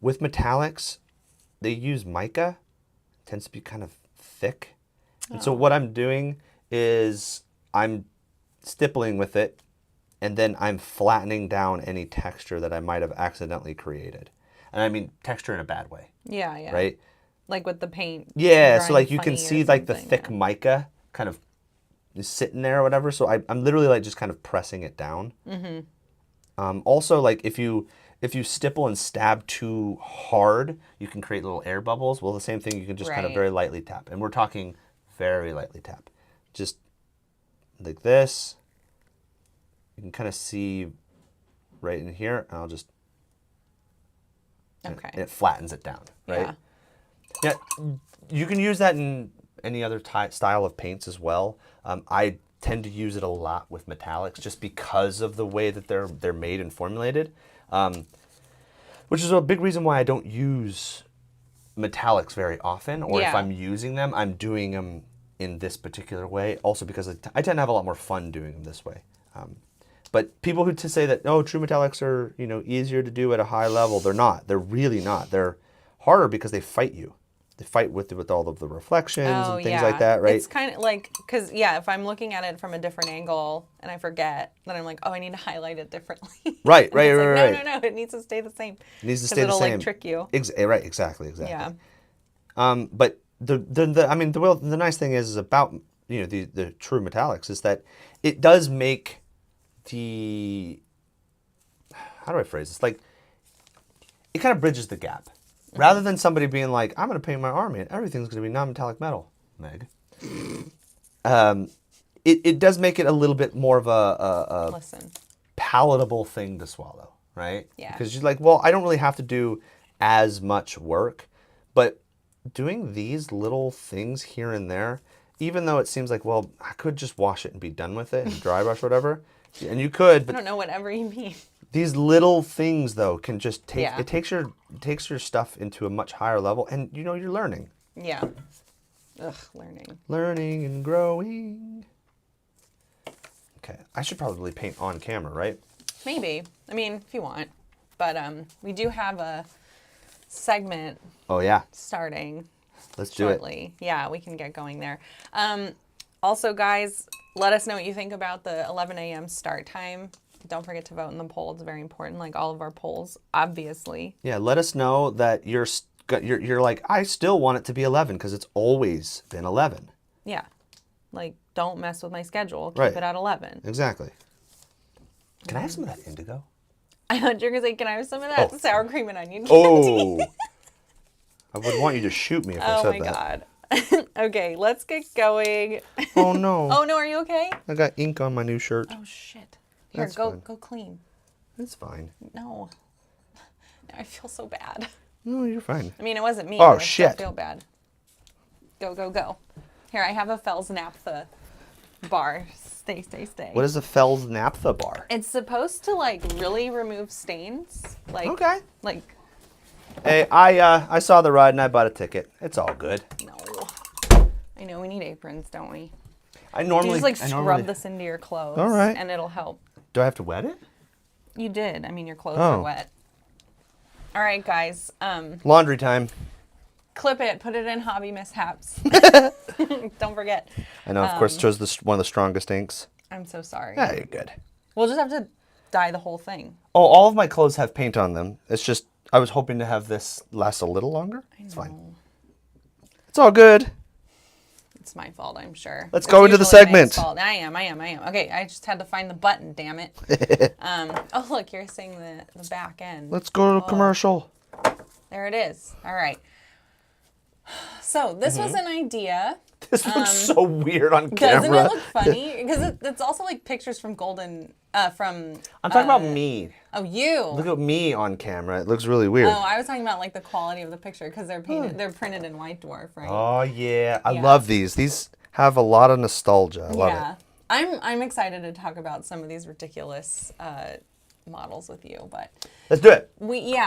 with metallics, they use mica. It tends to be kind of thick. And so what I'm doing is I'm stippling with it, and then I'm flattening down any texture that I might have accidentally created. And I mean texture in a bad way. Yeah, yeah. Right? Like with the paint. Yeah, so like you can see like the thick mica kind of is sitting there or whatever. So I'm literally like just kind of pressing it down. Also, like if you stipple and stab too hard, you can create little air bubbles. Well, the same thing, you can just kind of very lightly tap. And we're talking very lightly tap. Just like this. You can kind of see right in here. And I'll just... Okay. And it flattens it down, right? Yeah. You can use that in any other style of paints as well. I tend to use it a lot with metallics just because of the way that they're made and formulated, which is a big reason why I don't use metallics very often, or if I'm using them, I'm doing them in this particular way. Also because I tend to have a lot more fun doing them this way. But people who say that, oh, true metallics are, you know, easier to do at a high level, they're not. They're really not. They're harder because they fight you. They fight with all of the reflections and things like that, right? It's kind of like, because, if I'm looking at it from a different angle and I forget, then I'm like, oh, I need to highlight it differently. Right. No, it needs to stay the same. It needs to stay the same. Because it'll, like, trick you. Right, exactly. Yeah. But the nice thing is about, you know, the true metallics is that it does make how do I phrase this? Like, it kind of bridges the gap. Rather than somebody being like, I'm going to paint my army and everything's going to be non-metallic metal, Meg. It does make it a little bit more of a palatable thing to swallow, right? Yeah. Because you're like, well, I don't really have to do as much work, but doing these little things here and there, even though it seems like, well, I could just wash it and be done with it and dry brush or whatever. And you could, but I don't know whatever you mean. These little things though can just take it takes your stuff into a much higher level, and you know, you're learning. Yeah. Learning and growing. Okay, I should probably paint on camera, right? Maybe. I mean, if you want. But we do have a segment starting. Let's shortly. Do it. Yeah, we can get going there. Also, guys, let us know what you think about the 11 a.m. start time. Don't forget to vote in the poll. It's very important, like all of our polls, obviously. Yeah, let us know that you're like, I still want it to be 11 because it's always been 11. Yeah. Like, don't mess with my schedule. Keep it at 11. Exactly. Can I have some of that indigo? I thought you were going to say, can I have some of that sour cream and onion candy? I would want you to shoot me if I said that. Oh, my God. Okay, let's get going. Oh, no. Oh, no, are you okay? I got ink on my new shirt. Oh, shit. Here, go clean. It's fine. No. Now I feel so bad. No, you're fine. I mean, it wasn't me. Oh, shit. I feel bad. Go. Here, I have a Fells Naphtha bar. Stay. What is a Fells Naphtha bar? It's supposed to, like, really remove stains. Like, okay. Like... Hey, I saw the ride and I bought a ticket. It's all good. No. I know, we need aprons, don't we? I normally... You just, like, scrub this into your clothes. All right. And it'll help. Do I have to wet it? You did. I mean, your clothes are wet. All right, guys. Laundry time. Clip it. Put it in hobby mishaps. Don't forget. I know. Of course, chose one of the strongest inks. I'm so sorry. Yeah, you're good. We'll just have to dye the whole thing. Oh, all of my clothes have paint on them. It's just I was hoping to have this last a little longer. It's fine. It's all good. It's my fault, I'm sure. Let's go into the segment. I am. Okay, I just had to find the button, damn it. Oh, look, you're seeing the back end. Let's go to commercial. There it is. All right. So this was an idea. This looks so weird on camera. Doesn't it look funny? Because it's also like pictures from Golden, from... I'm talking about me. Oh, you. Look at me on camera. It looks really weird. Oh, I was talking about like the quality of the picture because they're printed in White Dwarf, right? Oh, yeah. I love these. These have a lot of nostalgia. I love it. I'm excited to talk about some of these ridiculous models with you, but... Let's do it.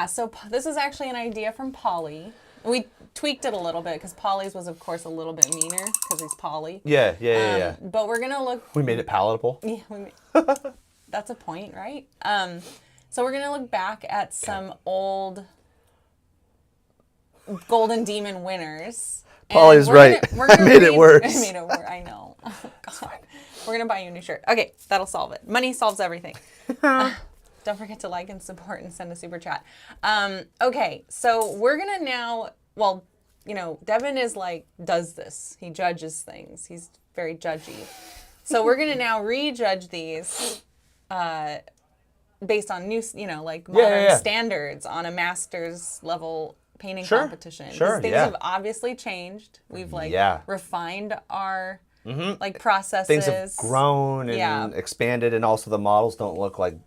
So this is actually an idea from Polly. We tweaked it a little bit because Polly's was, of course, a little bit meaner because he's Polly. Yeah. But we're going to look... We made it palatable. Yeah, that's a point, right? So we're going to look back at some old Golden Demon winners. Polly's right. I made it worse. I made it worse. I know. Oh, God. We're going to buy you a new shirt. Okay, that'll solve it. Money solves everything. Don't forget to like and support and send a super chat. Okay, so we're going to now, well, you know, Devin is like, does this. He judges things. He's very judgy. So we're going to now rejudge these based on new, like modern standards on a master's level painting competition. Sure, things have obviously changed. We've refined our like processes. Things have grown and expanded, and also the models don't look like,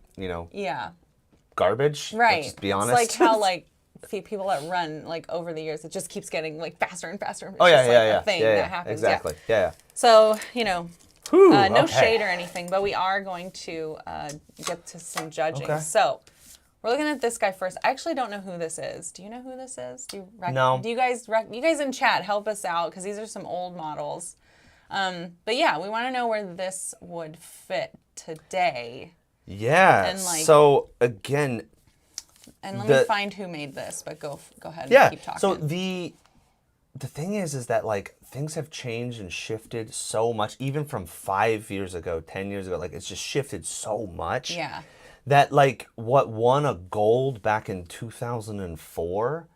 garbage. Right. Let's just be honest. It's like how like people that run like over the years, it just keeps getting like faster and faster. It's a thing that happens. Exactly. Yeah. So, no okay. shade or anything, but we are going to get to some judging. Okay. So we're looking at this guy first. I actually don't know who this is. Do you know who this is? No. Do you guys in chat help us out, because these are some old models. But yeah, we want to know where this would fit today. Yeah. And so again. And let me find who made this, but go ahead and keep talking. So the thing is that like things have changed and shifted so much, even from 5 years ago, 10 years ago. Like it's just shifted so much. Yeah. That like what won a gold back in 2004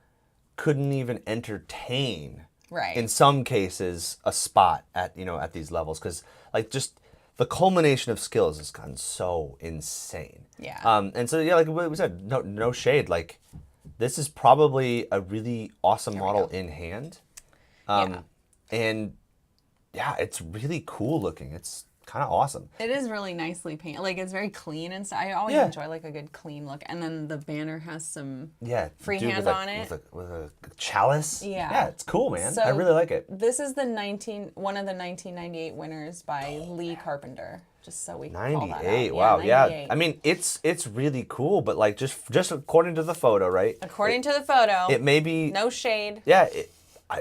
couldn't even entertain. Right. In some cases, a spot at these levels, because like just the culmination of skills has gotten so insane. Yeah. And so like we said, no shade. Like this is probably a really awesome model in hand. And yeah, it's really cool looking. It's kind of awesome. It is really nicely painted. Like it's very clean and stuff. I always enjoy like a good clean look. And then the banner has some freehand on it with a chalice. Yeah, it's cool, man. So I really like it. This is one of the 1998 winners by Lee Carpenter. Just so we can call that out. 98. Wow. Yeah. I mean, it's really cool, but like just according to the photo, right? According to the photo, it may be no shade. Yeah.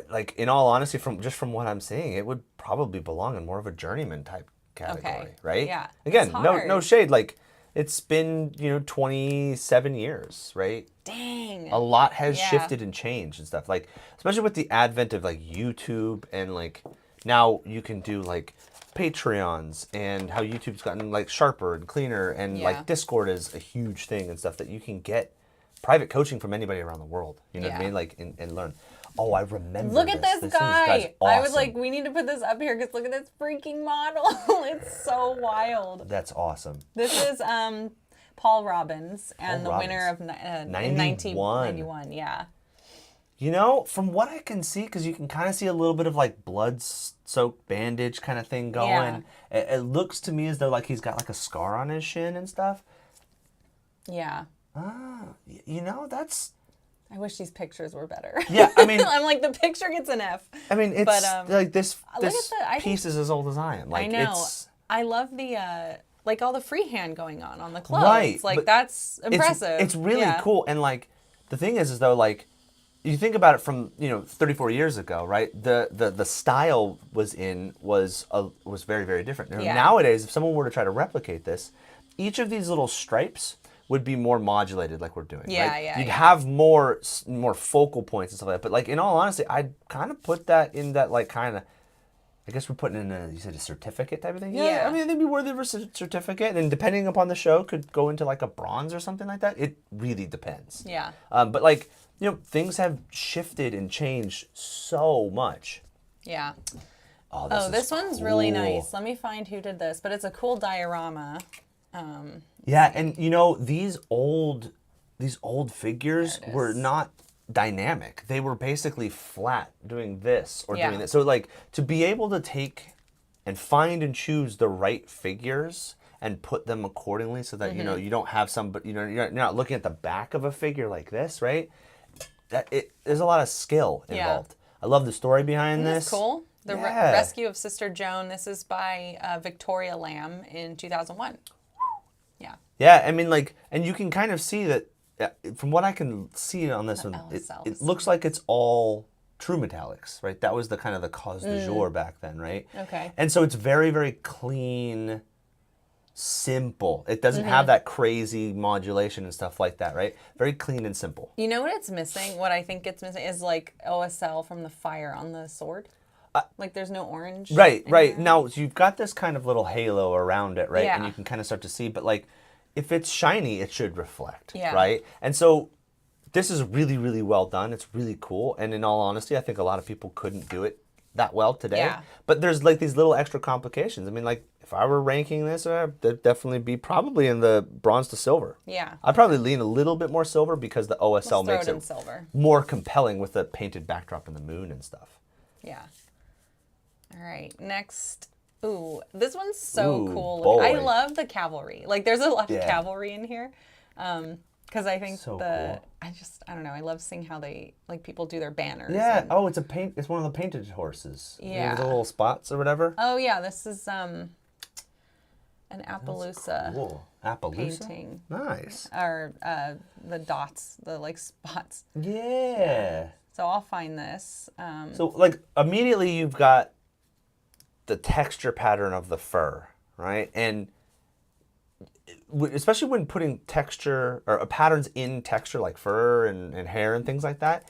Like in all honesty, from what I'm seeing, it would probably belong in more of a journeyman type category, right? Yeah. Again, no shade. Like it's been 27 years, right? Dang. A lot has shifted and changed and stuff. Like especially with the advent of like YouTube, and like now you can do like Patreons, and how YouTube's gotten like sharper and cleaner, and like Discord is a huge thing and stuff, that you can get private coaching from anybody around the world. You know what I mean? Like and learn. Oh, I remember. Look at this guy. Awesome. I was like, we need to put this up here because look at this freaking model. It's so wild. That's awesome. This is Paul Robbins, and the winner of 1991. Yeah. From what I can see, because you can kind of see a little bit of like blood-soaked bandage kind of thing going. Yeah. It looks to me as though like he's got like a scar on his shin and stuff. Yeah. That's... I wish these pictures were better. Yeah, I mean... I'm like, the picture gets an F. I mean, it's like this piece is as old as I am. Like, I know. I love the, like all the freehand going on the clothes. Right. Like, that's impressive. It's really cool. And like, the thing is though, like, you think about it from 34 years ago, right? The style was very, very different. Nowadays, if someone were to try to replicate this, each of these little stripes would be more modulated, like we're doing. Right? You'd have more focal points and stuff like that. But like in all honesty, I'd kind of put that in that like kind of. I guess we're putting in you said a certificate type of thing. Yeah. I mean, they'd be worthy of a certificate, and depending upon the show, could go into like a bronze or something like that. It really depends. Yeah. But like. Things have shifted and changed so much. Yeah. Oh, this one's cool. Really nice. Let me find who did this, but it's a cool diorama. Yeah, and these old figures were not dynamic. They were basically flat, doing this or doing this. So like to be able to take and find and choose the right figures and put them accordingly, so that you don't have somebody you're not looking at the back of a figure like this, right? There's a lot of skill involved. I love the story behind this. That's cool. The Rescue of Sister Joan. This is by Victoria Lamb in 2001. Yeah. Yeah, I mean, like, and you can kind of see that, from what I can see on this one, it looks like it's all true metallics, right? That was the kind of the cause du jour back then, right? Okay. And so it's very, very clean, simple. It doesn't have that crazy modulation and stuff like that, right? Very clean and simple. You know what it's missing? What I think it's missing is like OSL from the fire on the sword. Like there's no orange. Right. Now you've got this kind of little halo around it, right? Yeah. And you can kind of start to see, but like if it's shiny, it should reflect, right? And so this is really, really well done. It's really cool. And in all honesty, I think a lot of people couldn't do it that well today. Yeah. But there's like these little extra complications. I mean, like if I were ranking this, it'd definitely be probably in the bronze to silver. Yeah. I'd probably lean a little bit more silver because the OSL makes it silver. more compelling with the painted backdrop and the moon and stuff. Yeah. All right. Next. Ooh, this one's so cool. Boy. I love the cavalry. Like, there's a lot of cavalry in here. Because I think cool. I don't know. I love seeing how they, like, people do their banners. Yeah. It's one of the painted horses. Yeah. The little spots or whatever. Oh, yeah. This is an Appaloosa cool. Appaloosa? painting. Nice. Or the dots, the, like, spots. Yeah. So I'll find this. So, like, immediately you've got the texture pattern of the fur, right? And especially when putting texture or patterns in texture like fur and hair and things like that,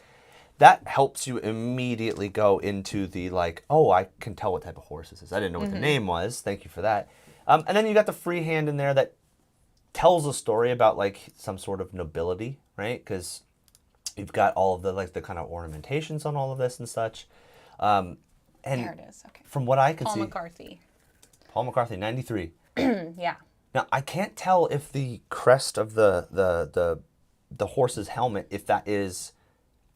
that helps you immediately go into the like, oh, I can tell what type of horse this is. I didn't know what the name was. Thank you for that. And then you got the freehand in there that tells a story about like some sort of nobility, right? Because you've got all of the like the kind of ornamentations on all of this and such. And there it is. Okay. From what I can Paul see, McCarthy, 93. Yeah. Now I can't tell if the crest of the horse's helmet, if that is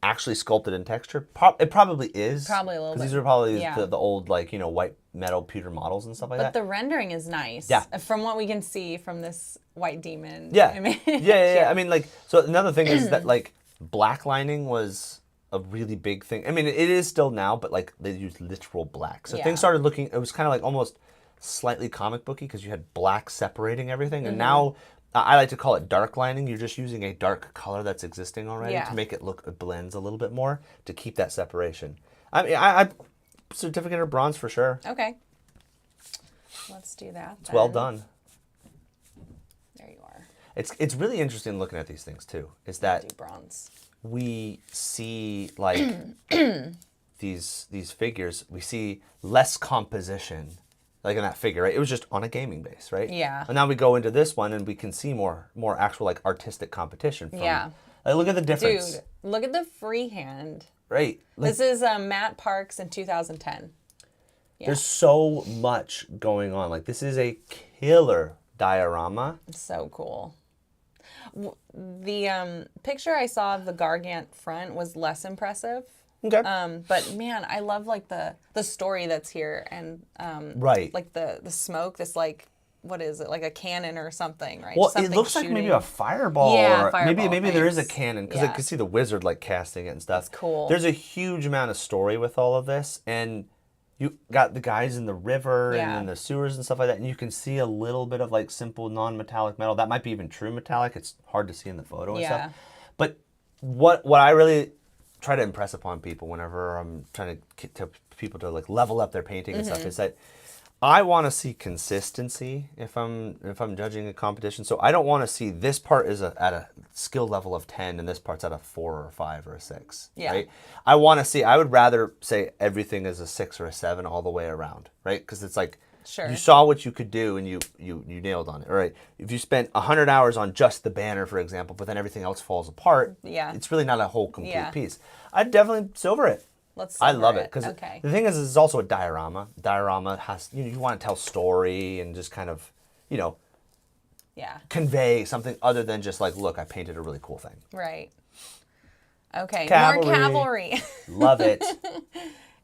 actually sculpted in texture. It probably is. Probably a little bit. Because these are probably the old like white metal pewter models and stuff like that. But the rendering is nice. Yeah. From what we can see from this white demon. Yeah. image. Yeah. I mean, like, so another thing is that like black lining was a really big thing. I mean, it is still now, but like they use literal black. So things started looking, it was kind of like almost slightly comic booky because you had black separating everything. And now I like to call it dark lining. You're just using a dark color that's existing already to make it look, it blends a little bit more to keep that separation. I mean, I certificate of bronze for sure. Okay. Let's do that. It's well done. There you are. It's really interesting looking at these things too. Is that do bronze. We see like these figures, we see less composition like in that figure, right? It was just on a gaming base, right? Yeah. And now we go into this one and we can see more actual like artistic competition from, like, look at the difference. Dude, look at the freehand. Right. Like, this is Matt Parks in 2010. Yeah. There's so much going on. Like this is a killer diorama. So cool. The picture I saw of the Gargant front was less impressive. Okay. But man, I love like the story that's here and like the smoke, this like what is it, like a cannon or something, right? Well, something it looks like maybe a fireball. Yeah, or fireball, maybe there is a cannon because I could see the wizard like casting it and stuff. That's cool. There's a huge amount of story with all of this, and you got the guys in the river and in the sewers and stuff like that, and you can see a little bit of like simple non-metallic metal. That might be even true metallic. It's hard to see in the photo and stuff. But what I really try to impress upon people whenever I'm trying to get people to like level up their painting and stuff is that I want to see consistency if I'm judging a competition. So I don't want to see this part is at a skill level of 10 and this part's at a 4 or a 5 or a 6. Yeah. Right? I would rather say everything is a 6 or a 7 all the way around, right? Because it's like you saw what you could do and you nailed on it. All right. If you spent 100 hours on just the banner, for example, but then everything else falls apart, it's really not a whole complete piece. I'd definitely silver it. I love it because the thing is, it's also a diorama. Diorama has you want to tell story and just kind of convey something other than just like, look, I painted a really cool thing. Right. Okay. Cavalry. More cavalry. Love it.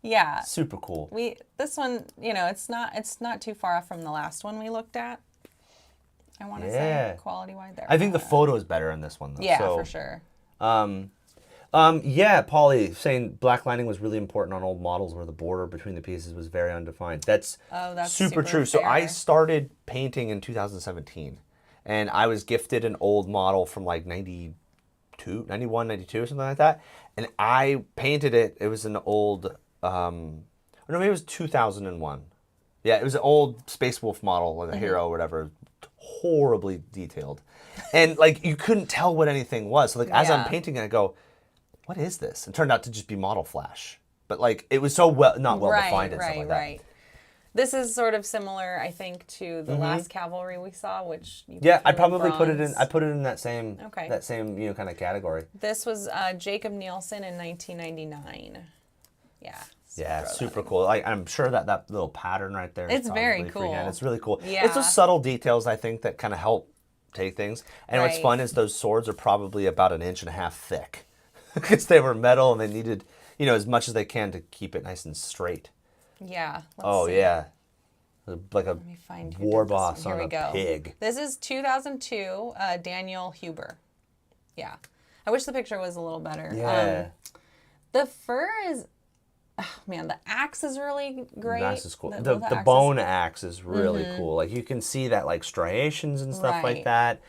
Yeah. Super cool. This one, it's not too far off from the last one we looked at. I want to say quality-wise there. I think the photo is better in this one though. Yeah, for sure. Paulie saying black lining was really important on old models where the border between the pieces was very undefined. That's super true. Fair. So I started painting in 2017 and I was gifted an old model from like 91, 92 or something like that. And I painted it. It was an old, maybe it was 2001. Yeah, it was an old Space Wolf model with a hero or whatever, horribly detailed. And like you couldn't tell what anything was. So like as I'm painting it, I go, what is this? And it turned out to just be model flash. But like it was so not well defined and stuff like that. Right. This is sort of similar, I think, to the last cavalry we saw, which I probably put it in. I put it in that same kind of category. This was Jacob Nielsen in 1999. Yeah, Yeah, super cool. Like, I'm sure that little pattern right there. It's very cool. Freehand. It's really cool. Yeah. It's those subtle details, I think, that kind of help take things. And what's fun is those swords are probably about 1.5 inches thick because they were metal and they needed, you know, as much as they can to keep it nice and straight. Yeah. Let's see. Yeah. Like a war boss on a pig. This is 2002, Daniel Huber. Yeah. I wish the picture was a little better. Yeah. The fur is, oh man, the axe is really great. The axe is cool. The bone axe is really cool. Like you can see that like striations and stuff like that.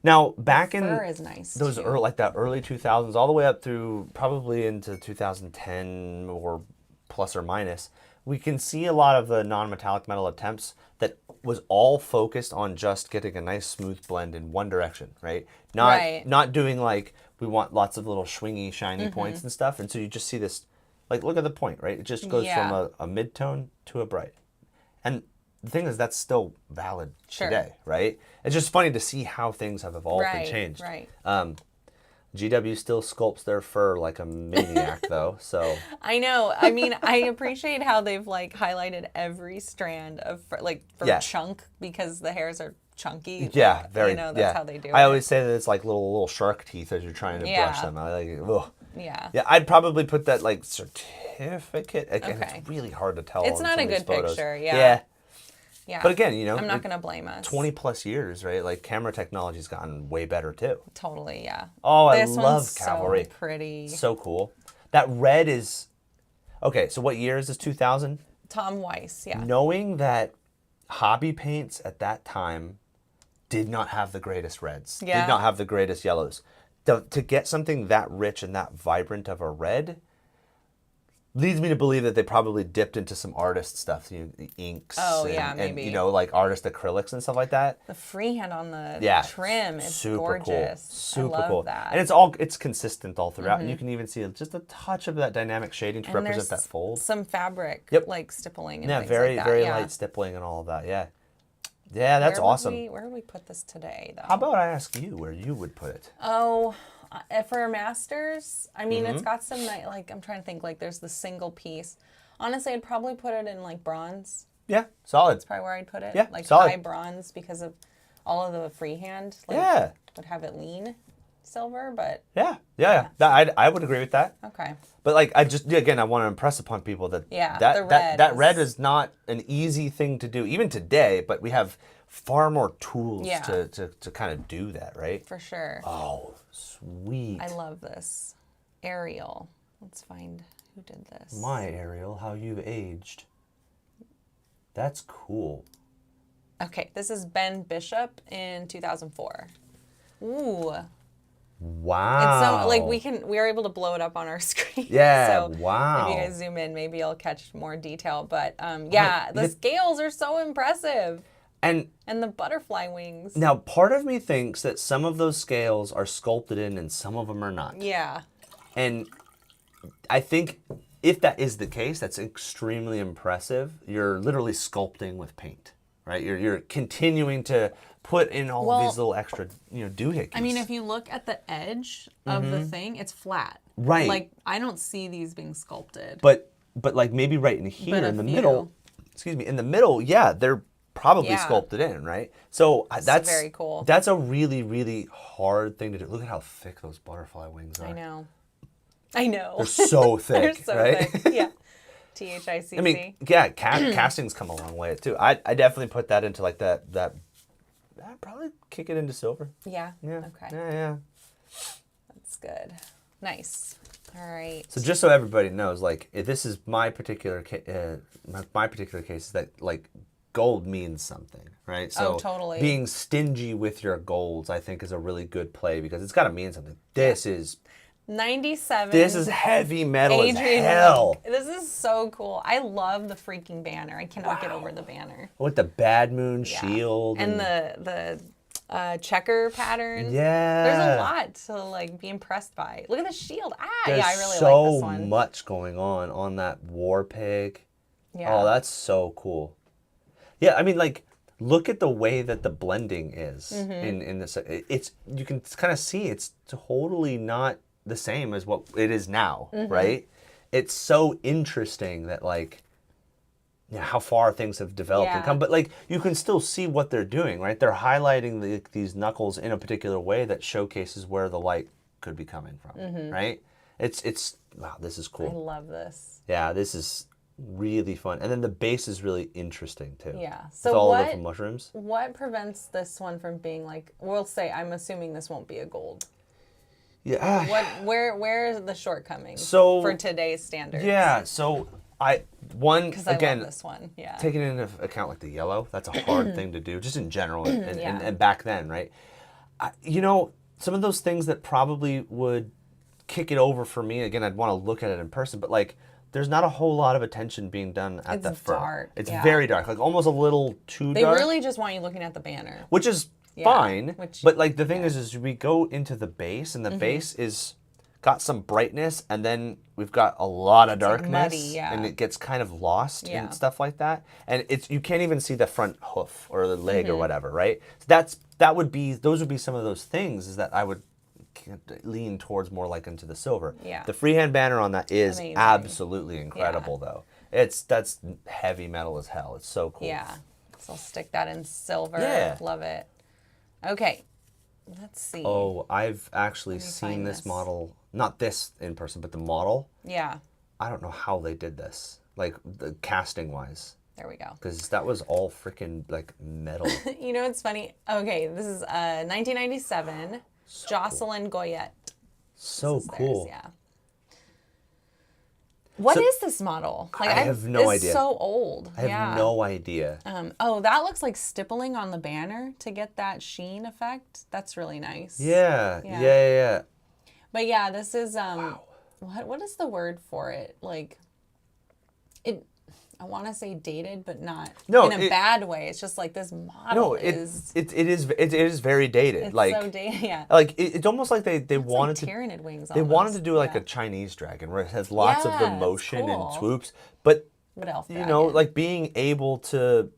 Now back in fur is nice those early, like that early 2000s, all the way up through probably into 2010 or plus or minus, we can see a lot of the non-metallic metal attempts that was all focused on just getting a nice smooth blend in one direction, right? Not doing like we want lots of little swingy, shiny points and stuff. And so you just see this, like look at the point, right? It just goes from a mid-tone to a bright. And the thing is, that's still valid today, right? It's just funny to see how things have evolved and changed. Right. GW still sculpts their fur like a maniac, though. So I know. I mean, I appreciate how they've like highlighted every strand of fur, like for chunk, because the hairs are chunky. Yeah, like, very. You know, that's how they do it. I always say that it's like little shark teeth as you're trying to brush them. I like it. Ugh. Yeah. Yeah, I'd probably put that like certificate. Again, it's really hard to tell. It's not a good picture. Yeah. But again, you know, I'm not going to blame us. 20 plus years, right? Like camera technology's gotten way better too. Totally, yeah. Oh, I love cavalry. So pretty. So cool. That red is, okay, so what year is this, 2000? Tom Weiss, yeah. Knowing that hobby paints at that time did not have the greatest reds, did not have the greatest yellows. To get something that rich and that vibrant of a red leads me to believe that they probably dipped into some artist stuff, you know, the inks and you know, like artist acrylics and stuff like that. The freehand on the trim is super gorgeous. Cool. Super I love cool. that. And it's consistent all throughout, and you can even see just a touch of that dynamic shading to represent that fold. Some fabric, like stippling and things very, like that. very light stippling and all of that. Yeah. Yeah, that's awesome. Where would we put this today, though? How about I ask you where you would put it? Oh, for Masters, I mean, it's got some, like, I'm trying to think, like, there's the single piece. Honestly, I'd probably put it in, like, bronze. Yeah, solid. That's probably where I'd put it. Yeah, like, solid. high bronze because of all of the freehand. Like, would have it lean silver, but... Yeah. I would agree with that. Okay. But, like, I want to impress upon people that that red is not an easy thing to do, even today, but we have far more tools to kind of do that, right? For sure. Oh, sweet. I love this. Ariel. Let's find who did this. My Ariel, how you've aged. That's cool. Okay, this is Ben Bishop in 2004. Ooh. Wow. It's so, like, we are able to blow it up on our screen. Yeah, so wow. If you guys zoom in, maybe you'll catch more detail. But the scales are so impressive. And the butterfly wings. Now, part of me thinks that some of those scales are sculpted in and some of them are not. Yeah. And I think if that is the case, that's extremely impressive. You're literally sculpting with paint, right? You're continuing to put in all of these little extra, doohickeys. I mean, if you look at the edge of the thing, it's flat. Right. Like, I don't see these being sculpted. But like maybe right in here in the middle, they're probably sculpted in, right? So that's very cool. That's a really, really hard thing to do. Look at how thick those butterfly wings are. I know. They're so thick, They're so right? thick. Yeah. THICC. I mean, yeah, casting's come a long way too. I definitely put that into like that. I'd probably kick it into silver. Yeah. Yeah. Okay. Yeah. That's good. Nice. All right. So just so everybody knows, like, if this is my particular case, is that like gold means something, right? So totally. Being stingy with your golds, I think, is a really good play because it's got to mean something. This is 97. This is heavy metal as hell. This is so cool. I love the freaking banner. I cannot get over the banner. With the Bad Moon shield. And the checker pattern. Yeah. There's a lot to like be impressed by. Look at the shield. There's I really so like this one. So much going on that war pig. Yeah. Oh, that's so cool. Yeah, I mean, like, look at the way that the blending is in this. You can kind of see it's totally not the same as what it is now, right? it's so interesting that like, how far things have developed and come. But like, you can still see what they're doing, right? They're highlighting these knuckles in a particular way that showcases where the light could be coming from, right? It's wow, this is cool. I love this. Yeah, this is really fun. And then the base is really interesting too. Yeah. So with all the different mushrooms. What prevents this one from being like, we'll say, I'm assuming this won't be a gold. Yeah. Where are the shortcomings for today's standards? Yeah, so because I again, love this one. Yeah. taking into account like the yellow, that's a hard thing to do, just in general, and back then, right? Some of those things that probably would kick it over for me. Again, I'd want to look at it in person, but like, there's not a whole lot of attention being done at the fur. Dark. It's very dark, like almost a little too dark. They really just want you looking at the banner, which is fine. But like the thing is we go into the base, and the base is got some brightness, and then we've got a lot of darkness, like muddy, and it gets kind of lost and stuff like that. And you can't even see the front hoof or the leg or whatever, right? So those would be some of those things is that I would lean towards more like into the silver. Yeah. The freehand banner on that is amazing. absolutely incredible though. That's heavy metal as hell. It's so cool. Yeah. So I'll stick that in silver. Yeah. Love it. Okay. Let's see. Oh, I've actually seen this model, not this in person, but the model. Yeah. I don't know how they did this, like the casting wise. There we go. Because that was all freaking like metal. You know, it's funny. Okay, this is 1997. So Jocelyn cool. Goyette. So cool. Theirs, yeah. What is this model? Like, I have no idea. It's so old. I have no idea. Oh, that looks like stippling on the banner to get that sheen effect. That's really nice. Yeah. But yeah, this is what is the word for it? Like, I want to say dated, but not in a bad way. It's just like this model it is very dated. It's like so dated, yeah. Like it's almost like they wanted like Tyranid wings. They wanted to do like a Chinese dragon where it has lots of the motion and swoops, but like being able to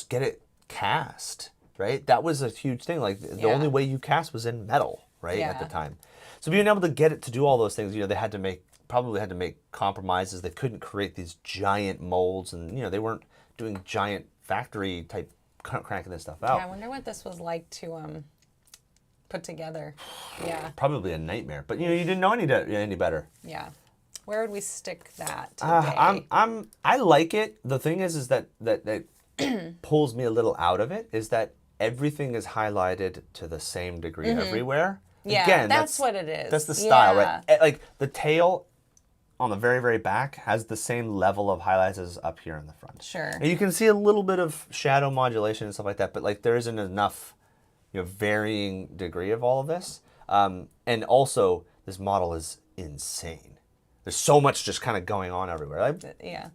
get it cast, right? That was a huge thing. Like the only way you cast was in metal, right, at the time. So being able to get it to do all those things, they had to probably had to make compromises. They couldn't create these giant molds, and they weren't doing giant factory type cranking this stuff out. Yeah, I wonder what this was like to put together. Yeah, probably a nightmare. But you didn't know any better. Yeah, where would we stick that today? I like it. The thing is that pulls me a little out of it is that everything is highlighted to the same degree everywhere. Yeah, again, that's what it is. That's the style, right? Like the tail on the very, very back has the same level of highlights as up here in the front. Sure. And you can see a little bit of shadow modulation and stuff like that, but like there isn't enough, varying degree of all of this. And also, this model is insane. There's so much just kind of going on everywhere. Yeah.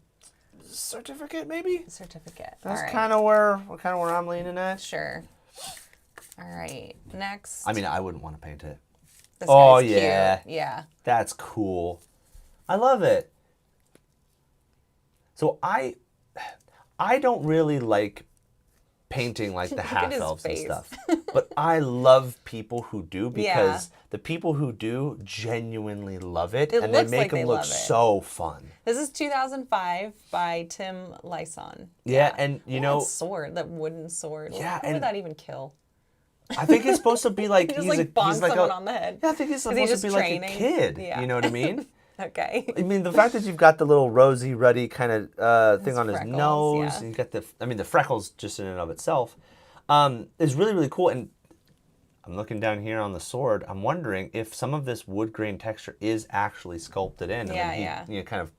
Certificate, maybe? Certificate. That's kind of where I'm leaning at. Sure. All right. Next. I mean, I wouldn't want to paint it. This guy's cute. Yeah. Yeah. That's cool. I love it. So I don't really like painting like the half elves and stuff. But I love people who do because the people who do genuinely love it and they make them look so fun. This is 2005 by Tim Lyson. Yeah, and that sword, that wooden sword. Yeah, Who would that even kill? I think it's supposed to be like he's like someone on the head. Yeah, I think he's supposed to be like a kid. Yeah. You know what I mean? Okay. I mean, the fact that you've got the little rosy, ruddy kind of thing on his nose, and you've got the freckles just in and of itself, is really, really cool. And I'm looking down here on the sword. I'm wondering if some of this wood grain texture is actually sculpted in. And then kind of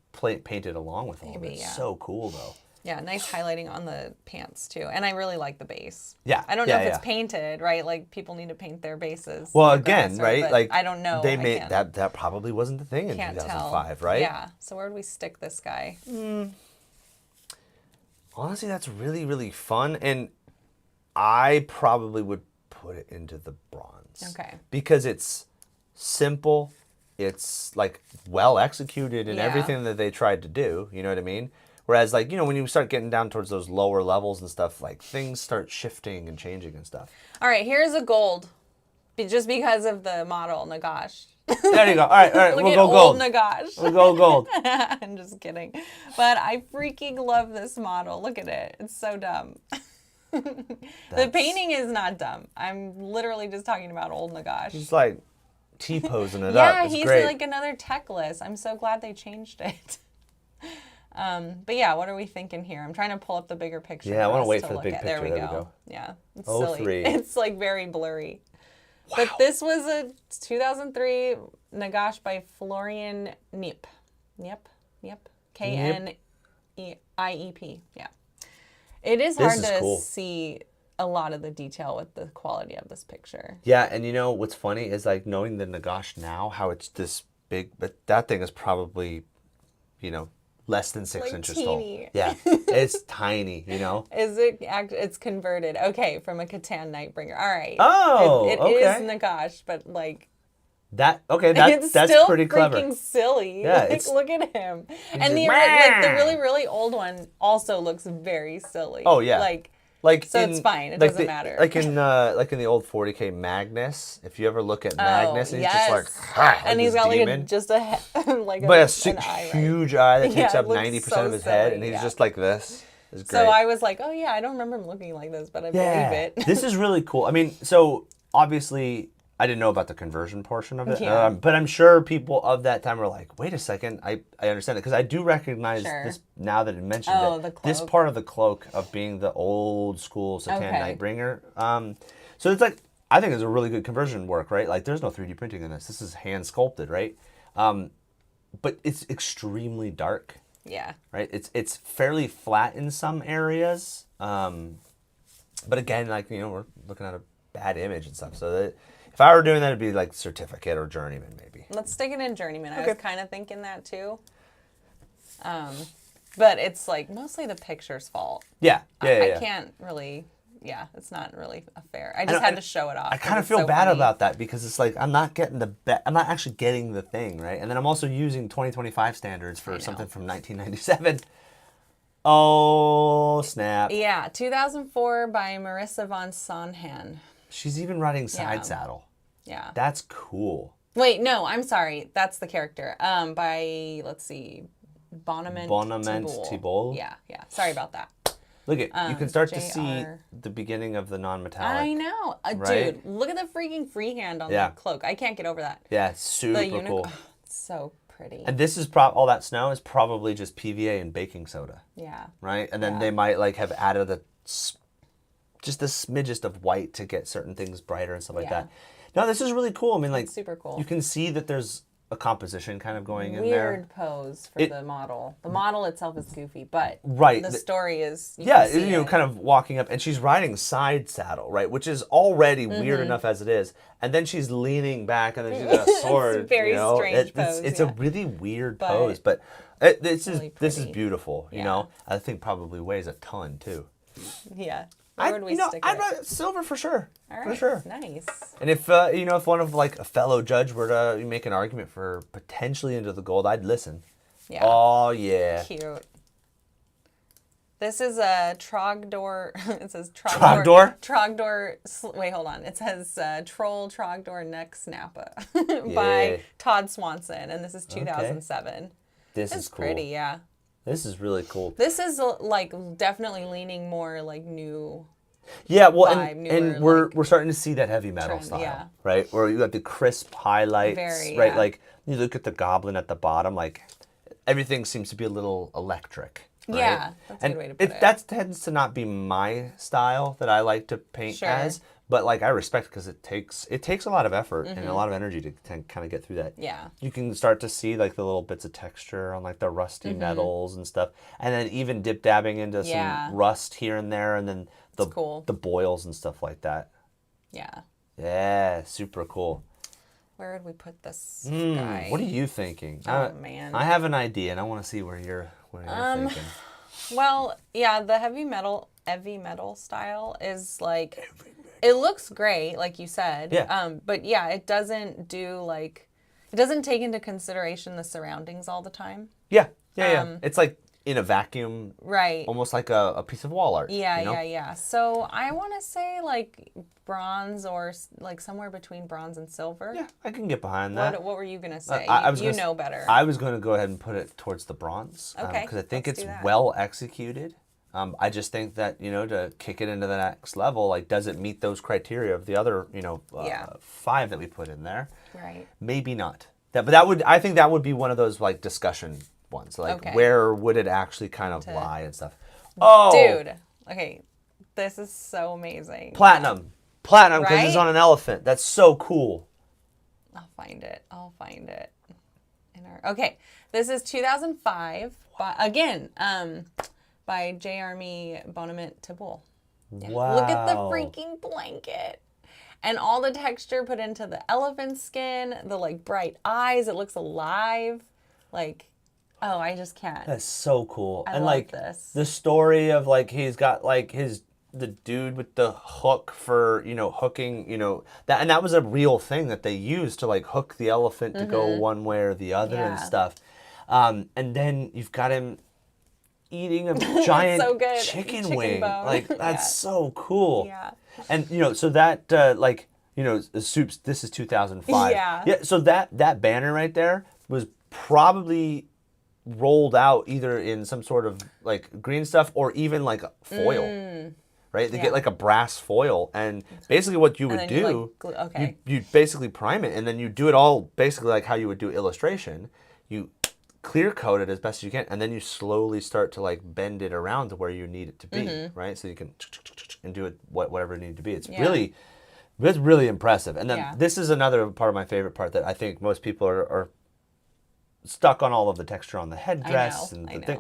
painted along with all of it. It's so cool, though. Yeah, nice highlighting on the pants, too. And I really like the base. Yeah. I don't know if it's painted, right? Like, people need to paint their bases. Well, again, right? Like, I don't know. They made that probably wasn't the thing in 2005, right? Yeah. So where do we stick this guy? Honestly, that's really, really fun. And I probably would put it into the bronze. Okay. Because it's simple. It's, like, well executed in everything that they tried to do. You know what I mean? Whereas, like, when you start getting down towards those lower levels and stuff, like, things start shifting and changing and stuff. All right, here's a gold. Just because of the model, Nagash. There you go. All right. Look We'll at go old gold. Nagash. We'll go gold. I'm just kidding. But I freaking love this model. Look at it. It's so dumb. The painting is not dumb. I'm literally just talking about old Nagash. He's like T-posing it up. Yeah, it's he's great. like another techless. I'm so glad they changed it. But yeah, what are we thinking here? I'm trying to pull up the bigger picture. Yeah, I want to wait for the look big at. picture. There we go. Yeah, it's silly. 03. It's like very blurry. Wow. But this was a 2003 Nagash by Florian Kniep. Kniep. K-N-I-E-P. Yeah. It is hard to see a lot of the detail with the quality of this picture. Yeah, and you know what's funny is like knowing the Nagash now, how it's this big, but that thing is probably, you know, less than 6 inches teeny. tall. Yeah, it's tiny, you know. Is it? It's converted. Okay, from a Catan Nightbringer. All right. Oh, it okay. is Nagash, but like that. Okay, it's that's still pretty clever. Freaking silly. Yeah, like, look at him. And just, the really old one also looks very silly. Oh yeah. So it's fine. It doesn't matter. Like in the old 40K Magnus, if you ever look at Magnus, and he's just like, and he's got demon. like an eye, huge eye that takes up it looks 90% of his head, and he's just like this. It's great. So I was like, oh yeah, I don't remember him looking like this, but I believe it. This is really cool. I mean, so obviously I didn't know about the conversion portion of it, but I'm sure people of that time were like, wait a second, I understand it, because I do recognize this now that it mentioned it. This part of the cloak of being the old school Catan Nightbringer. So it's like, I think it's a really good conversion work, right? Like there's no 3D printing in this. This is hand sculpted, right? But it's extremely dark. Yeah. Right? It's fairly flat in some areas. But again, like, you know, we're looking at a bad image and stuff. So that if I were doing that, it'd be like Certificate or Journeyman, maybe. Let's stick it in Journeyman. I was kind of thinking that too. But it's like mostly the picture's fault. Yeah. I can't really. Yeah, it's not really fair. I just had to show it off. I kind of feel bad about that because it's like I'm not getting I'm not actually getting the thing, right? And then I'm also using 2025 standards for something from 1997. Oh, snap. Yeah, 2004 by Marissa von Sonhan. She's even riding side saddle. Yeah. That's cool. Wait, no, I'm sorry. That's the character. By, let's see, Bonament Thibault. Yeah. Sorry about that. Look at you can start to see the beginning of the non-metallic. I know. Right? Dude, look at the freaking freehand on the cloak. I can't get over that. Yeah, super cool. Oh, it's so pretty. And this is all that snow is probably just PVA and baking soda. Yeah. Right? And then they might like have added just the smidgest of white to get certain things brighter and stuff like that. No, this is really cool. I mean, like, it's super cool. You can see that there's a composition kind of going in there. Weird pose for the model. The model itself is goofy, but the story is you know, kind of walking up, and she's riding side saddle, right, which is already weird enough as it is, and then she's leaning back, and then she's got a sword. It's a very strange pose. It's a really weird pose, but this is beautiful. You know, I think probably weighs a ton too. Yeah. Where would we stick it? I'd ride silver for sure. All right, for sure. Nice. And if if one of like a fellow judge were to make an argument for potentially into the gold, I'd listen. Yeah. Oh yeah. Cute. This is a Trogdor. It says Trogdor. Wait, hold on. It says Troll Trogdor Neck Snappa by Todd Swanson, and this is 2007. Okay. This is cool. Pretty, yeah. This is really cool. This is like definitely leaning more like new. Yeah, well, and we're starting to see that heavy metal style, right? Where you got the crisp highlights, right? Like you look at the goblin at the bottom, like everything seems to be a little electric. Right? Yeah, that's a good way to put it. That tends to not be my style that I like to paint as. But like I respect because it takes a lot of effort and a lot of energy to kind of get through that. Yeah. You can start to see like the little bits of texture on like the rusty metals and stuff, and then even dip dabbing into some rust here and there, and then the boils and stuff like that. Yeah. Yeah, super cool. Where would we put this guy? What are you thinking? Oh man. I have an idea, and I want to see where you're thinking. Well, yeah, the heavy metal style is like. It looks great, like you said. Yeah. But yeah, it doesn't take into consideration the surroundings all the time. Yeah. Yeah. It's like in a vacuum. Right. Almost like a piece of wall art. Yeah, you know? yeah. So I want to say like bronze or like somewhere between bronze and silver. Yeah, I can get behind that. What were you going to say? You know better. I was going to go ahead and put it towards the bronze. Okay. Because I think it's well executed. I just think that, to kick it into the next level, like, does it meet those criteria of the other, 5 that we put in there? Right. Maybe not. I think that would be one of those, like, discussion ones. Like, where would it actually kind of lie and stuff? Oh! Dude. Okay. This is so amazing. Platinum. Platinum, because it's on an elephant. That's so cool. I'll find it. Okay. This is 2005. Again, by J. Army Bonament Tibble. Yeah. Wow. Look at the freaking blanket. And all the texture put into the elephant skin, the like bright eyes, it looks alive. Like, oh, I just can't. That's so cool. I and love like this. The story of like he's got like the dude with the hook for, hooking, that was a real thing that they used to like hook the elephant to go one way or the other and stuff. And then you've got him eating a giant chicken wing. Bone. Like, that's so cool. Yeah. And, so that, Soups, this is 2005. Yeah. Yeah, so that banner right there was probably rolled out either in some sort of, like, green stuff or even, like, foil. Right? They get, like, a brass foil. And basically what you would do, you basically prime it, and then you do it all basically like how you would do illustration. You clear coat it as best as you can, and then you slowly start to like bend it around to where you need it to be, right? So you can and do it whatever it needed to be. It's really impressive. And then this is another part of my favorite part that I think most people are stuck on all of the texture on the headdress and the thing.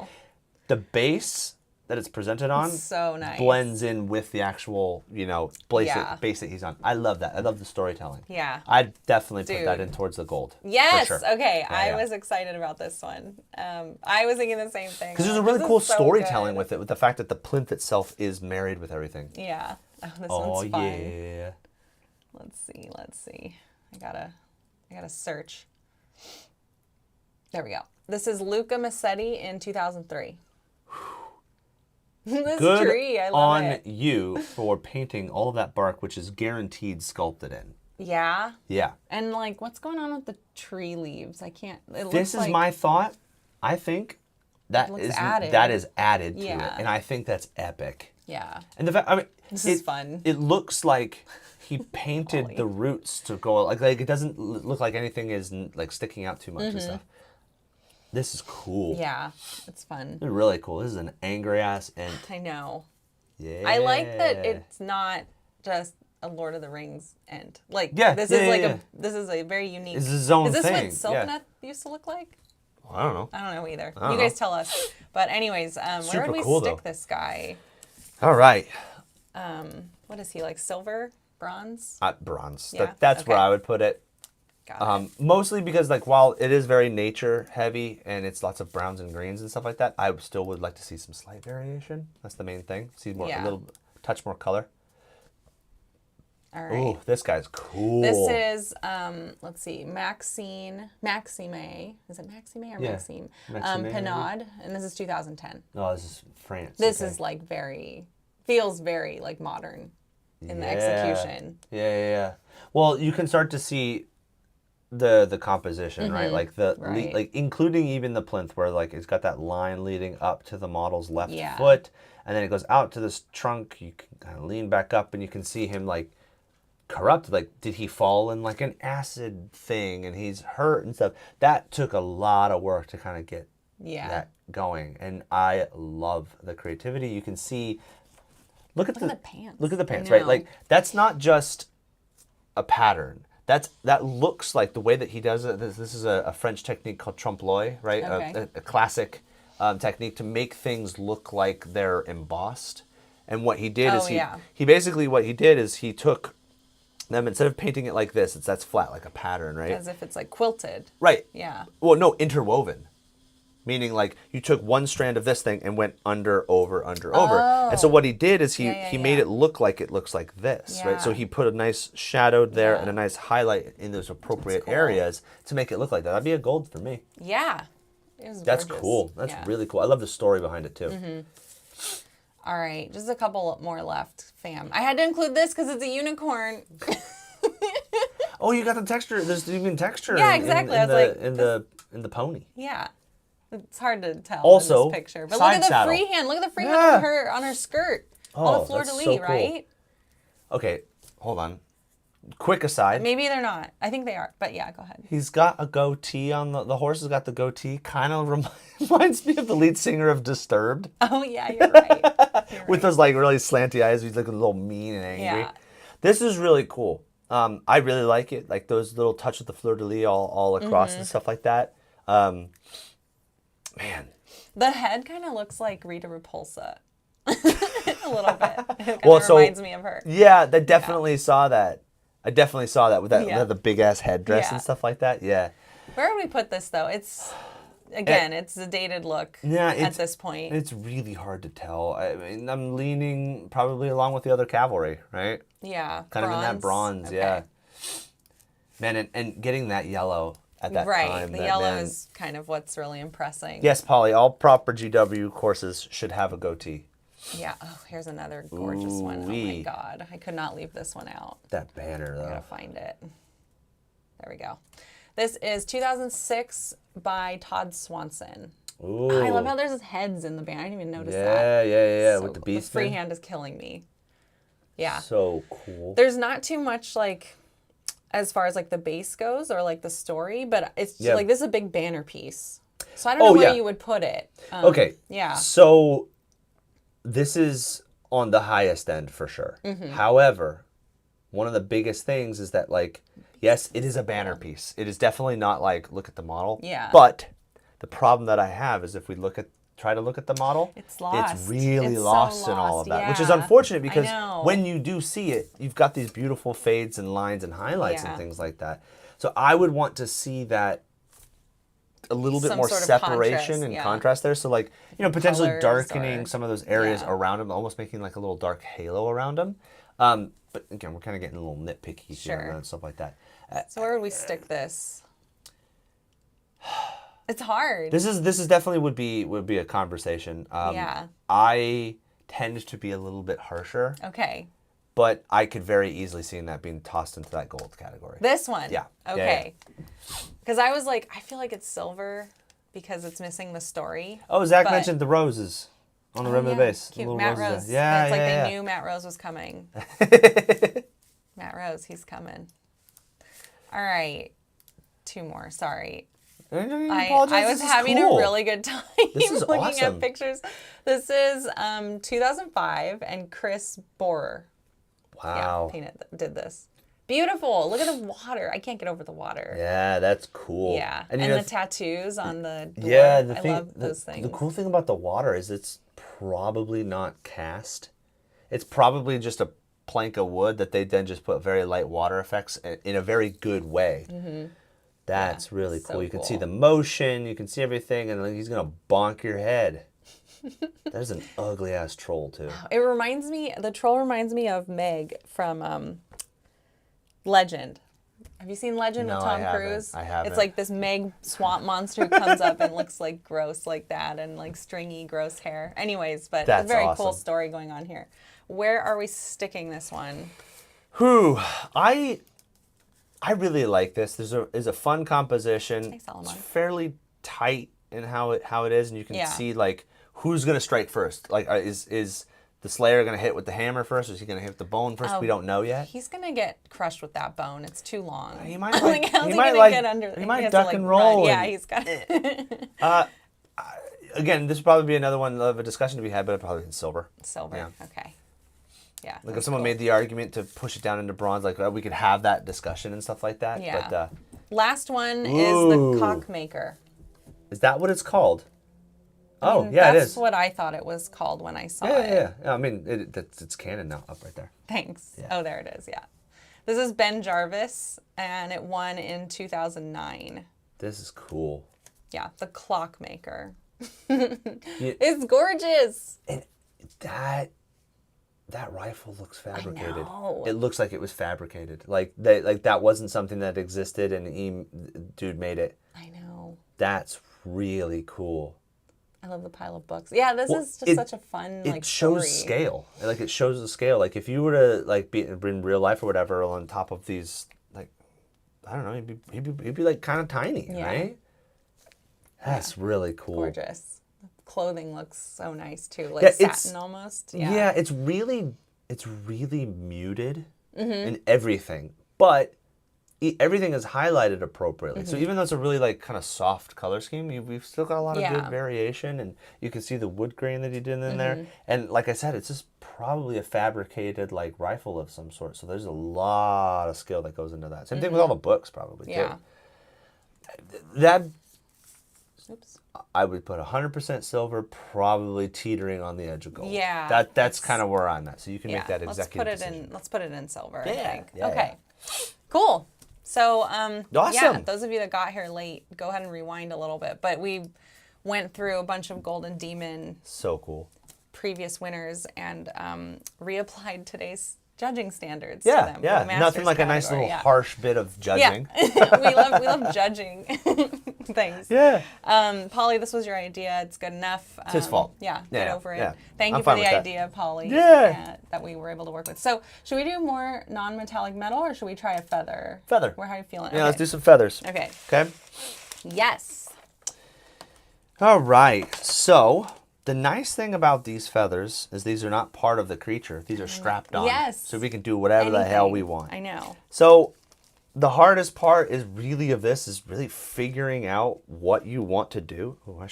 The base that it's presented on so nice. Blends in with the actual, base that he's on. I love that. I love the storytelling. Yeah. I'd definitely put that in towards the gold. Yes. For sure. Okay. I was excited about this one. I was thinking the same thing. Because there's a really cool storytelling with it, with the fact that the plinth itself is married with everything. Yeah. Oh, this one's fun. Yeah. Let's see. I gotta search. There we go. This is Luca Massetti in 2003. This Good tree, I love it. on you for painting all of that bark, which is guaranteed sculpted in. Yeah. Yeah. And like, what's going on with the tree leaves? I can't. This is my thought. I think that is added to it, and I think that's epic. Yeah. And the fact, this is fun. It looks like he painted the roots to go like it doesn't look like anything is like sticking out too much and stuff. This is cool. Yeah, it's fun. It's really cool. This is an angry ass ent. I know. Yeah. I like that it's not just a Lord of the Rings ent. Like this is a very unique. It's his own thing. Is this what Sylvaneth used to look like? I don't know. I don't know either. You guys tell us. But anyways, where would we stick this guy? All right. What is he like? Silver, bronze? Bronze. Yeah. That's where I would put it. Mostly because like while it is very nature heavy and it's lots of browns and greens and stuff like that, I still would like to see some slight variation. That's the main thing. See more a little touch more color. All right. Ooh, this guy's cool. This is let's see, Maxime. Is it Maxime or Maxime? Pinard, and this is 2010. Oh, this is France. This is like feels very like modern in the execution. Yeah. Well, you can start to see the composition, right? Like like including even the plinth where like it's got that line leading up to the model's left foot, and then it goes out to this trunk. You can kind of lean back up and you can see him like corrupt. Like, did he fall in like an acid thing and he's hurt and stuff? That took a lot of work to kind of get that going, and I love the creativity. You can see. Look at the pants. Look at the pants, right? Like that's not just a pattern. That looks like the way that he does it. This is a French technique called trompe-l'oeil, right? Okay. A classic technique to make things look like they're embossed. And what he did is he basically what he did is he took them, instead of painting it like this, that's flat like a pattern, right? As if it's like quilted. Right. Yeah. Well, no, interwoven. Meaning like you took one strand of this thing and went under, over. And so what he did is he made it look like it looks like this, right? So he put a nice shadow there and a nice highlight in those appropriate areas to make it look like that. That'd be a gold for me. Yeah. It was That's gorgeous. cool. That's really cool. I love the story behind it too. Mm-hmm. All right, just a couple more left, fam. I had to include this because it's a unicorn. Oh, you got the texture. There's even texture. Yeah, exactly. In the pony. Yeah, it's hard to tell Also, in this picture. But side look at the saddle. freehand. Look at the freehand on her skirt. Oh, the fleur de that's lis, so cool. right? Okay, hold on. Quick aside. Maybe they're not. I think they are. But yeah, go ahead. He's got a goatee on the horse has got the goatee. Kind of reminds me of the lead singer of Disturbed. Oh yeah, you're right. With those like really slanty eyes. He's looking a little mean and angry. Yeah. This is really cool. I really like it. Like those little touch of the fleur de lis all across and stuff like that. Man. The head kind of looks like Rita Repulsa. A little bit. It kind of reminds me of her. Yeah, I definitely saw that. I definitely saw that with that the big ass headdress and stuff like that. Yeah. Where would we put this though? It's it's a dated look at this point. It's really hard to tell. I mean, I'm leaning probably along with the other cavalry, right? Yeah. Kind of in that bronze, yeah. Man, and getting that yellow at that time. Right. The yellow is kind of what's really impressing. Yes, Polly, all proper GW courses should have a goatee. Yeah. Oh, here's another gorgeous one. Oh my God. I could not leave this one out. That banner, though. I gotta find it. There we go. This is 2006 by Todd Swanson. Ooh. I love how there's heads in the banner. I didn't even notice that. Yeah. So with the beast. The freehand is killing me. Yeah. So cool. There's not too much like, as far as like the base goes or like the story, but it's like this is a big banner piece. So I don't know where you would put it. Okay. Yeah. So this is on the highest end for sure. Mm-hmm. However, one of the biggest things is that like, yes, it is a banner piece. It is definitely not like, look at the model. Yeah. But the problem that I have is if we try to look at the model, it's lost. It's really lost in all of that, yeah. which is unfortunate because when you do see it, you've got these beautiful fades and lines and highlights and things like that. So I would want to see that a little bit more separation and contrast there. So like, potentially darkening some of those areas around them, almost making like a little dark halo around them. But again, we're kind of getting a little nitpicky here and stuff like that. So where would we stick this? It's hard. This is definitely would be a conversation. I tend to be a little bit harsher. Okay. But I could very easily see that being tossed into that gold category. This one? Yeah. Okay. Because I was like, I feel like it's silver because it's missing the story. Oh, Zach mentioned the roses on the rim of the base. Cute. Matt Rose. Yeah, it's like they knew Matt Rose was coming. Matt Rose, he's coming. All right. 2 more. Sorry. I was having a really good time looking at pictures. This is 2005 and Chris Borer. Wow. Yeah, did this. Beautiful. Look at the water. I can't get over the water. Yeah, that's cool. Yeah. And the tattoos on the door. Yeah, I love those things. The cool thing about the water is it's probably not cast. It's probably just a plank of wood that they then just put very light water effects in a very good way. Mm-hmm. That's really cool. You can see the motion, you can see everything, and he's going to bonk your head. There's an ugly ass troll too. The troll reminds me of Meg from Legend. Have you seen Legend with Tom Cruise? I haven't. It's like this Meg swamp monster who comes up and looks like gross like that and like stringy, gross hair. Anyways, but it's a very cool story going on here. Where are we sticking this one? I really like this. There's a fun composition. Thanks, it's fairly tight in how it is, and you can see like who's gonna strike first. Like is the Slayer gonna hit with the hammer first, or is he gonna hit with the bone first? We don't know yet. He's gonna get crushed with that bone. It's too long. He might duck and roll. Yeah, he's got. Again, this would probably be another one of a discussion to be had, but it'd probably be silver. Silver. Yeah. Okay. Yeah. Like if someone made the argument to push it down into bronze, like we could have that discussion and stuff like that. Yeah. But, last one is the Cockmaker. Is that what it's called? It is. That's what I thought it was called when I saw it. Yeah. I mean, it's canon now, up right there. Thanks. Yeah. Oh, there it is. Yeah. This is Ben Jarvis, and it won in 2009. This is cool. Yeah, the Clockmaker. It's gorgeous. And that rifle looks fabricated. I know. It looks like it was fabricated. Like that wasn't something that existed, and dude made it. I know. Wow. That's really cool. I love the pile of books. Yeah, this is just such a fun it shows story. Scale. Like it shows the scale. Like if you were to like be in real life or whatever on top of these, like I don't know, he'd be like kind of tiny, right? That's really cool. Gorgeous. The clothing looks so nice too, like satin almost. Yeah, it's really muted in everything, but everything is highlighted appropriately. So even though it's a really like kind of soft color scheme, we've still got a lot of good variation, and you can see the wood grain that he did in there. And like I said, it's just probably a fabricated like rifle of some sort. So there's a lot of skill that goes into that. Same thing with all the books probably too. That I would put 100% silver, probably teetering on the edge of gold. Yeah. That's kind of where I'm at. So you can make that executive decision. Let's put it in silver, Yeah. I think. Yeah, okay. Cool. So, awesome. yeah, those of you that got here late, go ahead and rewind a little bit. But we went through a bunch of Golden Demon so cool previous winners and reapplied today's judging standards to them. Yeah, nothing like a nice little harsh bit of judging. Yeah. we love judging things. Yeah. Polly, this was your idea. It's good enough. It's his fault. Yeah, get over it. Yeah. Thank I'm you for fine the with that. idea, Polly. Yeah. That we were able to work with. So, should we do more non-metallic metal or should we try a feather? Feather. How are you feeling? Yeah, let's do some feathers. Okay. Okay. Yes. All right. So the nice thing about these feathers is these are not part of the creature. These are strapped on. Yes. So we can do whatever the hell we want. I know. So the hardest part is really figuring out what you want to do. Oh,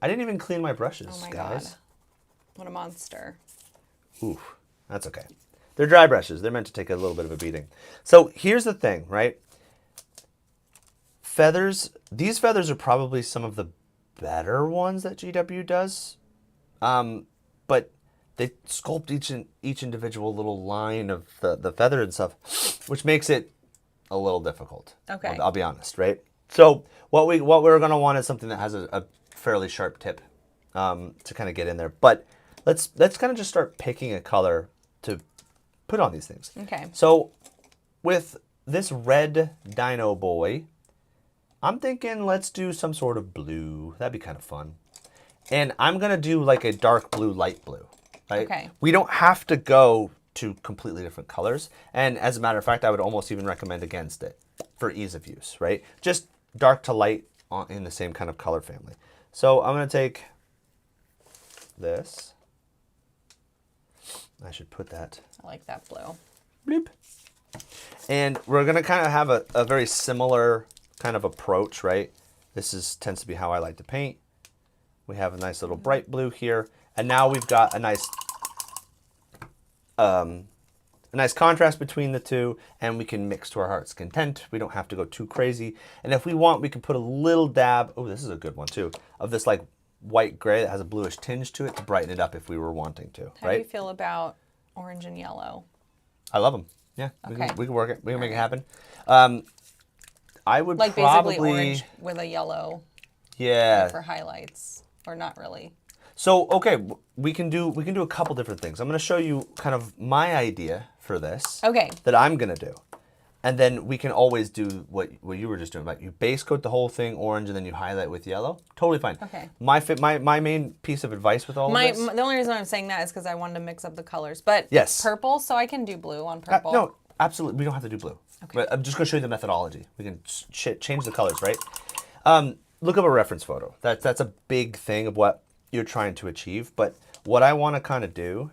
I didn't even clean my brushes, Oh my guys. God. What a monster. Oof, that's okay. They're dry brushes. They're meant to take a little bit of a beating. So here's the thing, right? These feathers are probably some of the better ones that GW does. But they sculpt each individual little line of the feather and stuff, which makes it a little difficult. Okay. I'll be honest, right? So what we're gonna want is something that has a fairly sharp tip to kind of get in there. But let's kind of just start picking a color to put on these things. Okay. So with this red dino boy, I'm thinking let's do some sort of blue. That'd be kind of fun. And I'm going to do like a dark blue, light blue. Right? Okay. We don't have to go to completely different colors. And as a matter of fact, I would almost even recommend against it for ease of use, right? Just dark to light in the same kind of color family. So I'm going to take this. I should put that. I like that blue. Bloop. And we're going to kind of have a very similar kind of approach, right? This tends to be how I like to paint. We have a nice little bright blue here. And now we've got a nice contrast between the two, and we can mix to our heart's content. We don't have to go too crazy. And if we want, we can put a little dab, oh, this is a good one too, of this like white gray that has a bluish tinge to it to brighten it up if we were wanting to, right? How do you feel about orange and yellow? I love them. Yeah, Okay. we can work it. We can make it happen. I would Like probably basically orange with a yellow yeah for highlights, or not really. So okay, we can do a couple different things. I'm going to show you kind of my idea for this. Okay. That I'm going to do, and then we can always do what you were just doing. Like you base coat the whole thing orange, and then you highlight with yellow. Totally fine. Okay. My main piece of advice with all of this. The only reason I'm saying that is because I wanted to mix up the colors. But Yes. it's purple, so I can do blue on purple. No, absolutely. We don't have to do blue. Okay. But I'm just going to show you the methodology. We can change the colors, right? Look up a reference photo. That's a big thing of what you're trying to achieve. But what I want to kind of do,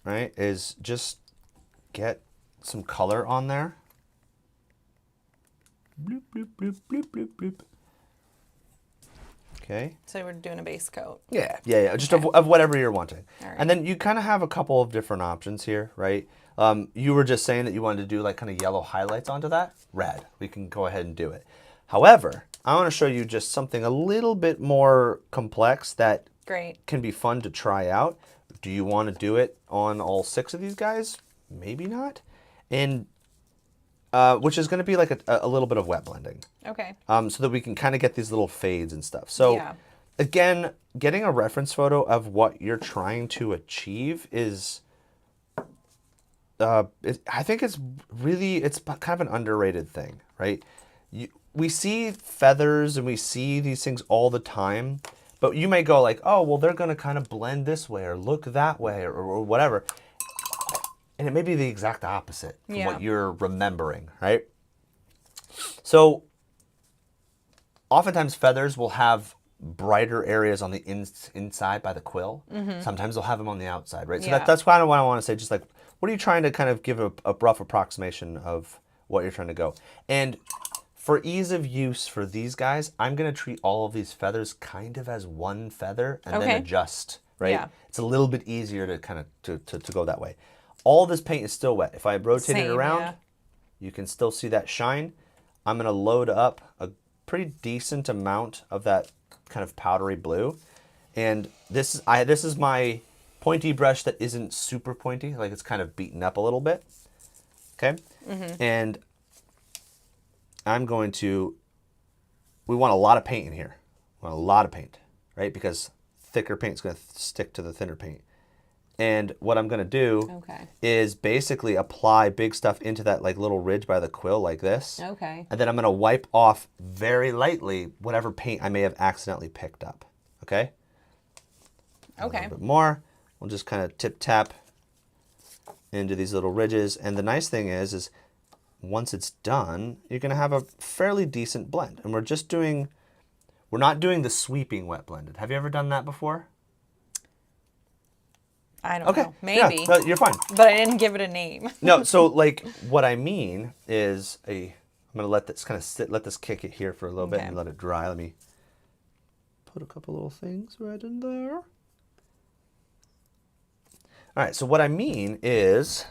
right, is just get some color on there. Bloop, bloop, bloop, bloop, bloop, bloop. Okay. So we're doing a base coat. Yeah. Just of whatever you're wanting. All right. And then you kind of have a couple of different options here, right? You were just saying that you wanted to do like kind of yellow highlights onto that. Red. We can go ahead and do it. However, I want to show you just something a little bit more complex that Great. can be fun to try out. Do you want to do it on all 6 of these guys? Maybe not. And which is going to be like a little bit of wet blending. Okay. So that we can kind of get these little fades and stuff. So Yeah. again, getting a reference photo of what you're trying to achieve is, I think it's kind of an underrated thing, right? we see feathers and we see these things all the time, but you may go like, oh, well, they're going to kind of blend this way or look that way or whatever. And it may be the exact opposite from what you're remembering, right? So oftentimes feathers will have brighter areas on the inside by the quill. Sometimes they'll have them on the outside, right? So that's kind of what I want to say. Just like, what are you trying to kind of give a rough approximation of what you're trying to go? And for ease of use for these guys, I'm going to treat all of these feathers kind of as one feather and then adjust, right? Yeah. It's a little bit easier to kind of to go that way. All this paint is still wet. If I rotate it around, you can still see that shine. I'm going to load up a pretty decent amount of that kind of powdery blue. And this is my pointy brush that isn't super pointy, like it's kind of beaten up a little bit. Okay? And I'm going to, we want a lot of paint in here. We want a lot of paint, right? Because thicker paint is going to stick to the thinner paint. And what I'm going to do is basically apply big stuff into that like little ridge by the quill like this. And then I'm going to wipe off very lightly whatever paint I may have accidentally picked up. Okay? A little bit more. We'll just kind of tip tap into these little ridges. And the nice thing is once it's done, you're going to have a fairly decent blend. And we're not doing the sweeping wet blended. Have you ever done that before? I don't know. Maybe. Yeah, no, you're fine. But I didn't give it a name. No, so like what I mean is I'm going to let this kind of sit, let this kick it here for a little bit and let it dry. Let me put a couple little things right in there. All right, so what I mean is...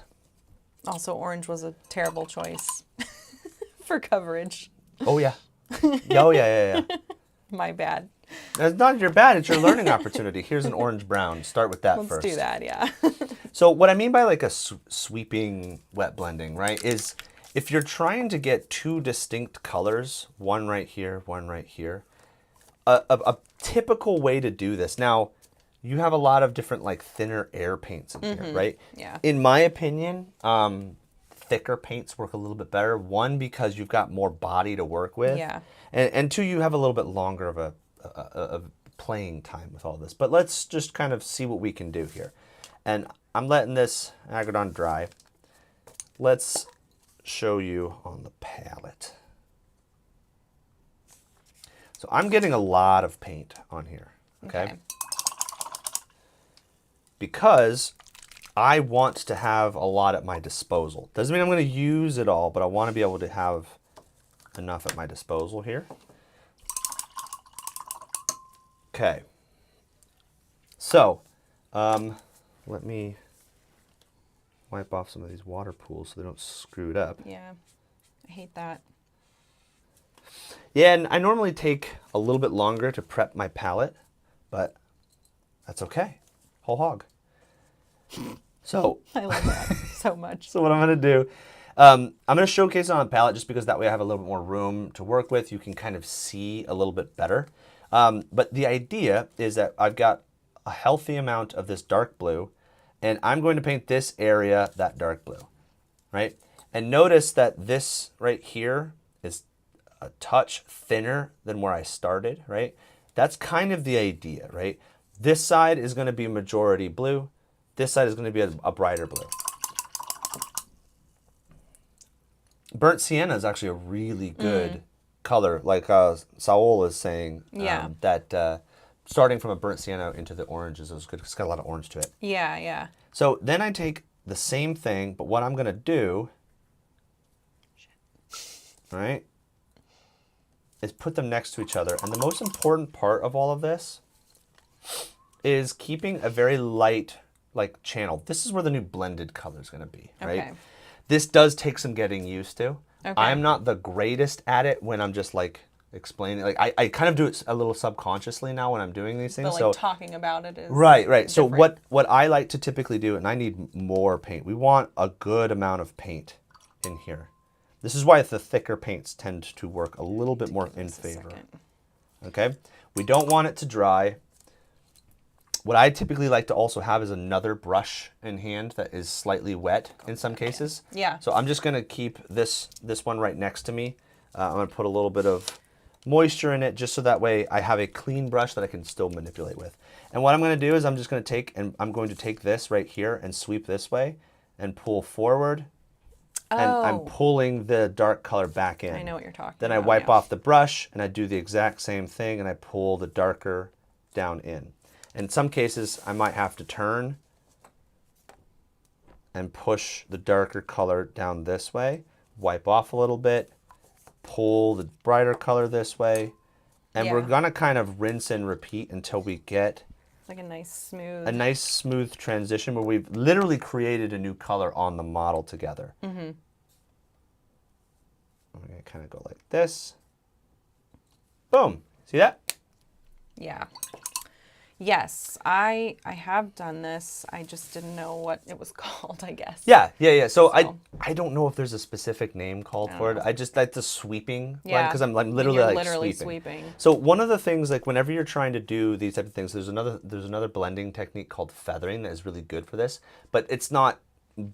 Also, orange was a terrible choice for coverage. Oh, yeah. Oh, yeah. My bad. It's not your bad, it's your learning opportunity. Here's an orange-brown. Start with that first. Let's do that, yeah. So what I mean by like a sweeping wet blending, right, is if you're trying to get two distinct colors, one right here, one right here, a typical way to do this. Now, you have a lot of different like thinner air paints in here, right? Yeah. In my opinion, thicker paints work a little bit better. One, because you've got more body to work with. Yeah. And two, you have a little bit longer of a playing time with all this. But let's just kind of see what we can do here. And I'm letting this Aggradon dry. Let's show you on the palette. So I'm getting a lot of paint on here, okay? Because I want to have a lot at my disposal. Doesn't mean I'm going to use it all, but I want to be able to have enough at my disposal here. Okay. So, let me wipe off some of these water pools so they don't screw it up. Yeah, I hate that. Yeah, and I normally take a little bit longer to prep my palette, but that's okay. Whole hog. So I love that so much. So what I'm going to do, I'm going to showcase it on the palette just because that way I have a little bit more room to work with. You can kind of see a little bit better. But the idea is that I've got a healthy amount of this dark blue, and I'm going to paint this area that dark blue, right? And notice that this right here is a touch thinner than where I started, right? That's kind of the idea, right? This side is going to be majority blue. This side is going to be a brighter blue. Burnt sienna is actually a really good color, like Saul is saying, that starting from a burnt sienna into the oranges is good. It's got a lot of orange to it. Yeah, yeah. So then I take the same thing, but what I'm going to do, right, is put them next to each other. And the most important part of all of this is keeping a very light like channel. This is where the new blended color is going to be, right? Okay. This does take some getting used to. Okay. I'm not the greatest at it when I'm just like explaining. Like I kind of do it a little subconsciously now when I'm doing these things. But like talking about it is right. different. So what I like to typically do, and I need more paint. We want a good amount of paint in here. This is why the thicker paints tend to work a little bit more in favor. Okay? We don't want it to dry. What I typically like to also have is another brush in hand that is slightly wet in some cases. Yeah. So I'm just going to keep this one right next to me. I'm going to put a little bit of moisture in it just so that way I have a clean brush that I can still manipulate with. And what I'm going to do is I'm just going to take this right here and sweep this way and pull forward. And I'm pulling the dark color back in. I know what you're talking about. Then I wipe off the brush and I do the exact same thing and I pull the darker down in. In some cases, I might have to turn and push the darker color down this way, wipe off a little bit, pull the brighter color this way, and we're gonna kind of rinse and repeat until we get like a nice smooth transition where we've literally created a new color on the model together. I'm gonna kind of go like this. Boom. See that? Yeah. Yes, I have done this. I just didn't know what it was called, I guess. Yeah. So I don't know if there's a specific name called for it. I just like the sweeping blend because I'm literally sweeping. So one of the things, like whenever you're trying to do these type of things, there's another blending technique called feathering that is really good for this, but it's not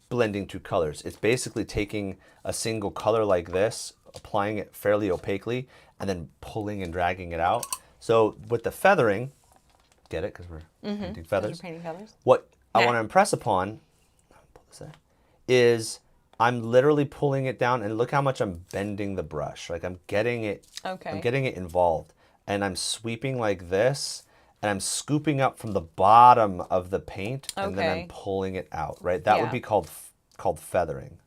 blending two colors. It's basically taking a single color like this, applying it fairly opaquely, and then pulling and dragging it out. So with the feathering, get it? Because we're painting feathers. What I want to impress upon is I'm literally pulling it down, and look how much I'm bending the brush. Like I'm getting it. Okay. I'm getting it involved, and I'm sweeping like this, and I'm scooping up from the bottom of the paint, and then I'm pulling it out. Right. That would be called feathering.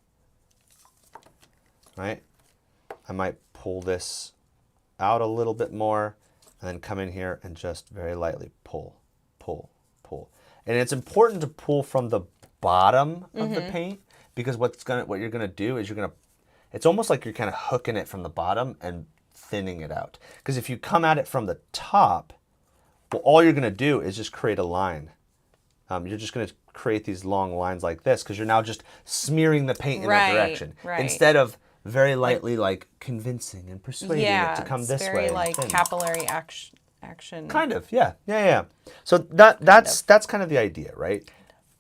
Right. I might pull this out a little bit more. And then come in here and just very lightly pull, pull, pull. And it's important to pull from the bottom of the paint because what you're gonna do is it's almost like you're kind of hooking it from the bottom and thinning it out. Because if you come at it from the top, well, all you're gonna do is just create a line. You're just gonna create these long lines like this because you're now just smearing the paint in that direction instead of very lightly, like convincing and persuading it to come this way. Very like capillary action. Kind of, yeah. So that's kind of the idea, right?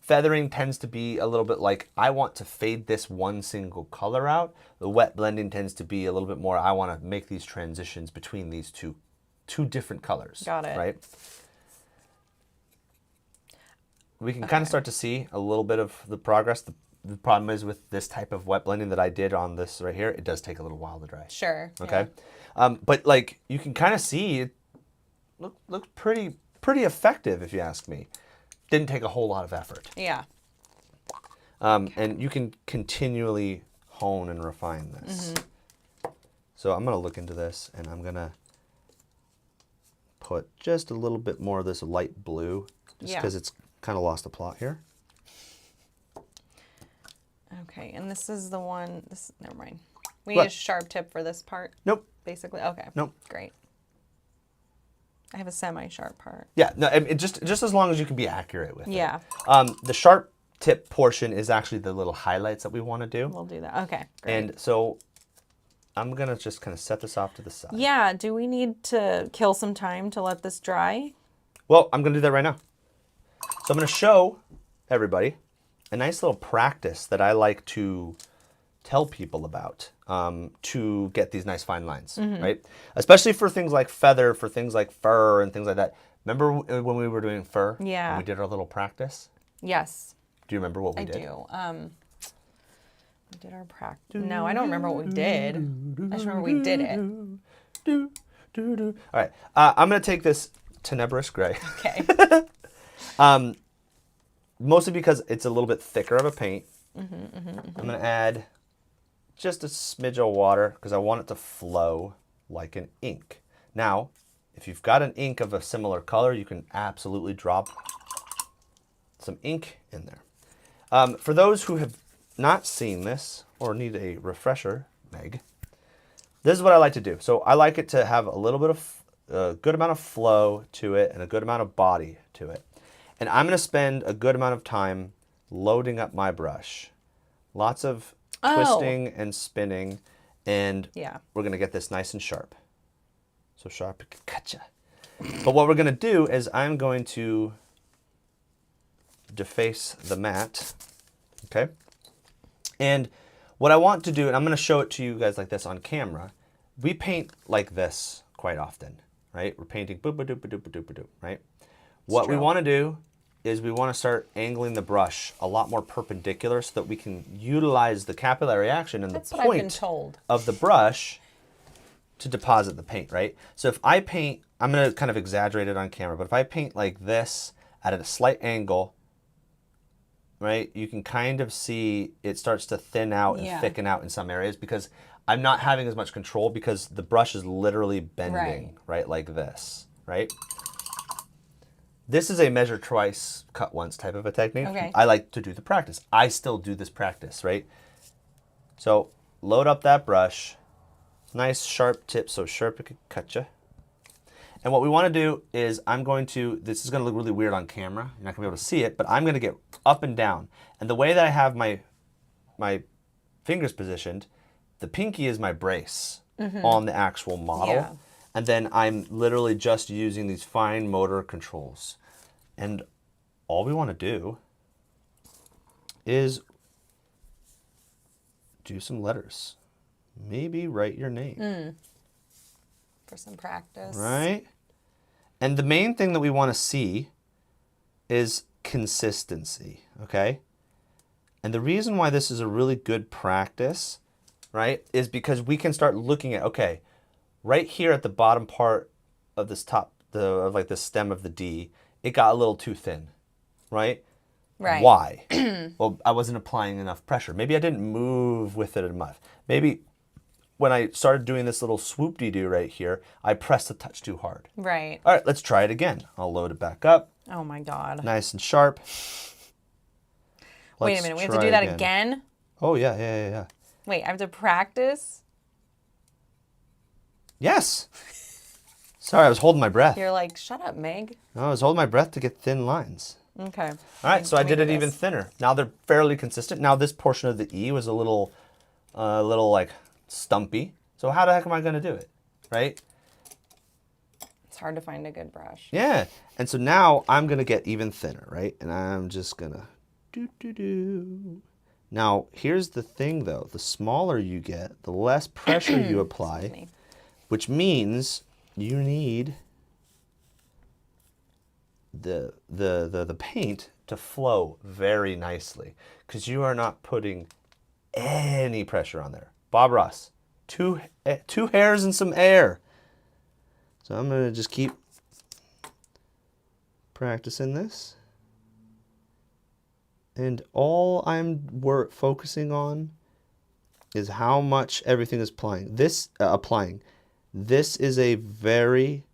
Feathering tends to be a little bit like I want to fade this one single color out. The wet blending tends to be a little bit more I want to make these transitions between these two different colors. Got it. Right? We can kind of start to see a little bit of the progress. The problem is with this type of wet blending that I did on this right here, it does take a little while to dry. Sure. Okay. Yeah. But like you can kind of see it looks pretty effective if you ask me. Didn't take a whole lot of effort. Yeah. And you can continually hone and refine this. So I'm going to look into this and I'm going to put just a little bit more of this light blue just because it's kind of lost the plot here. Okay, and this is the one, never mind. We need a sharp tip for this part? Nope. Basically, okay. Nope. Great. I have a semi-sharp part. Yeah, no, just as long as you can be accurate with it. Yeah. The sharp tip portion is actually the little highlights that we want to do. We'll do that, okay, great. And so I'm going to just kind of set this off to the side. Yeah, do we need to kill some time to let this dry? Well, I'm going to do that right now. So I'm going to show everybody a nice little practice that I like to tell people about to get these nice fine lines, right? Especially for things like feather, for things like fur and things like that. Remember when we were doing fur? Yeah. And we did our little practice? Yes. Do you remember what we did? I do. We did our practice. No, I don't remember what we did. I just remember we did it. All right. I'm going to take this Tenebrous Gray. Okay. Mostly because it's a little bit thicker of a paint. I'm going to add just a smidge of water because I want it to flow like an ink. Now, if you've got an ink of a similar color, you can absolutely drop some ink in there. For those who have not seen this or need a refresher, Meg, this is what I like to do. So I like it to have a little bit of a good amount of flow to it and a good amount of body to it. And I'm going to spend a good amount of time loading up my brush. Lots of twisting and spinning, and we're going to get this nice and sharp. So sharp it can cut ya. But what we're going to do is I'm going to deface the mat, okay? And what I want to do, and I'm going to show it to you guys like this on camera, we paint like this quite often, right? We're painting boop, boop, doop, boop, doop, boop, doop, right? What we want to do is we want to start angling the brush a lot more perpendicular so that we can utilize the capillary action and the point of the brush to deposit the paint, right? So if I paint, I'm going to kind of exaggerate it on camera, but if I paint like this at a slight angle, right, you can kind of see it starts to thin out and thicken out in some areas because I'm not having as much control because the brush is literally bending, right, like this, right? This is a measure twice, cut once type of a technique. Okay. I like to do the practice. I still do this practice, right? So load up that brush. Nice sharp tip, so sharp it could cut you. And what we want to do is this is going to look really weird on camera. You're not going to be able to see it, but I'm going to get up and down. And the way that I have my fingers positioned, the pinky is my brace on the actual model. Yeah. And then I'm literally just using these fine motor controls. And all we want to do is do some letters. Maybe write your name. For some practice. Right? And the main thing that we want to see is consistency, okay? And the reason why this is a really good practice, right, is because we can start looking at, okay, right here at the bottom part of this like the stem of the D, it got a little too thin, right? Right. Why? Well, I wasn't applying enough pressure. Maybe I didn't move with it enough. Maybe when I started doing this little swoop-de-doo right here, I pressed the touch too hard. Right. All right, let's try it again. I'll load it back up. Oh my God. Nice and sharp. Wait a minute, we have to do that again? Oh, yeah. Wait, I have to practice? Yes. Sorry, I was holding my breath. You're like, shut up, Meg. No, I was holding my breath to get thin lines. Okay. All right, so I did it even thinner. Now they're fairly consistent. Now this portion of the E was a little like stumpy. So how the heck am I going to do it, right? It's hard to find a good brush. Yeah, and so now I'm going to get even thinner, right? And I'm just going to do. Now, here's the thing, though. The smaller you get, the less pressure you apply, which means you need the paint to flow very nicely because you are not putting any pressure on there. Bob Ross, two hairs and some air. So I'm going to just keep practicing this. And all I'm focusing on is how much everything is applying. This is a very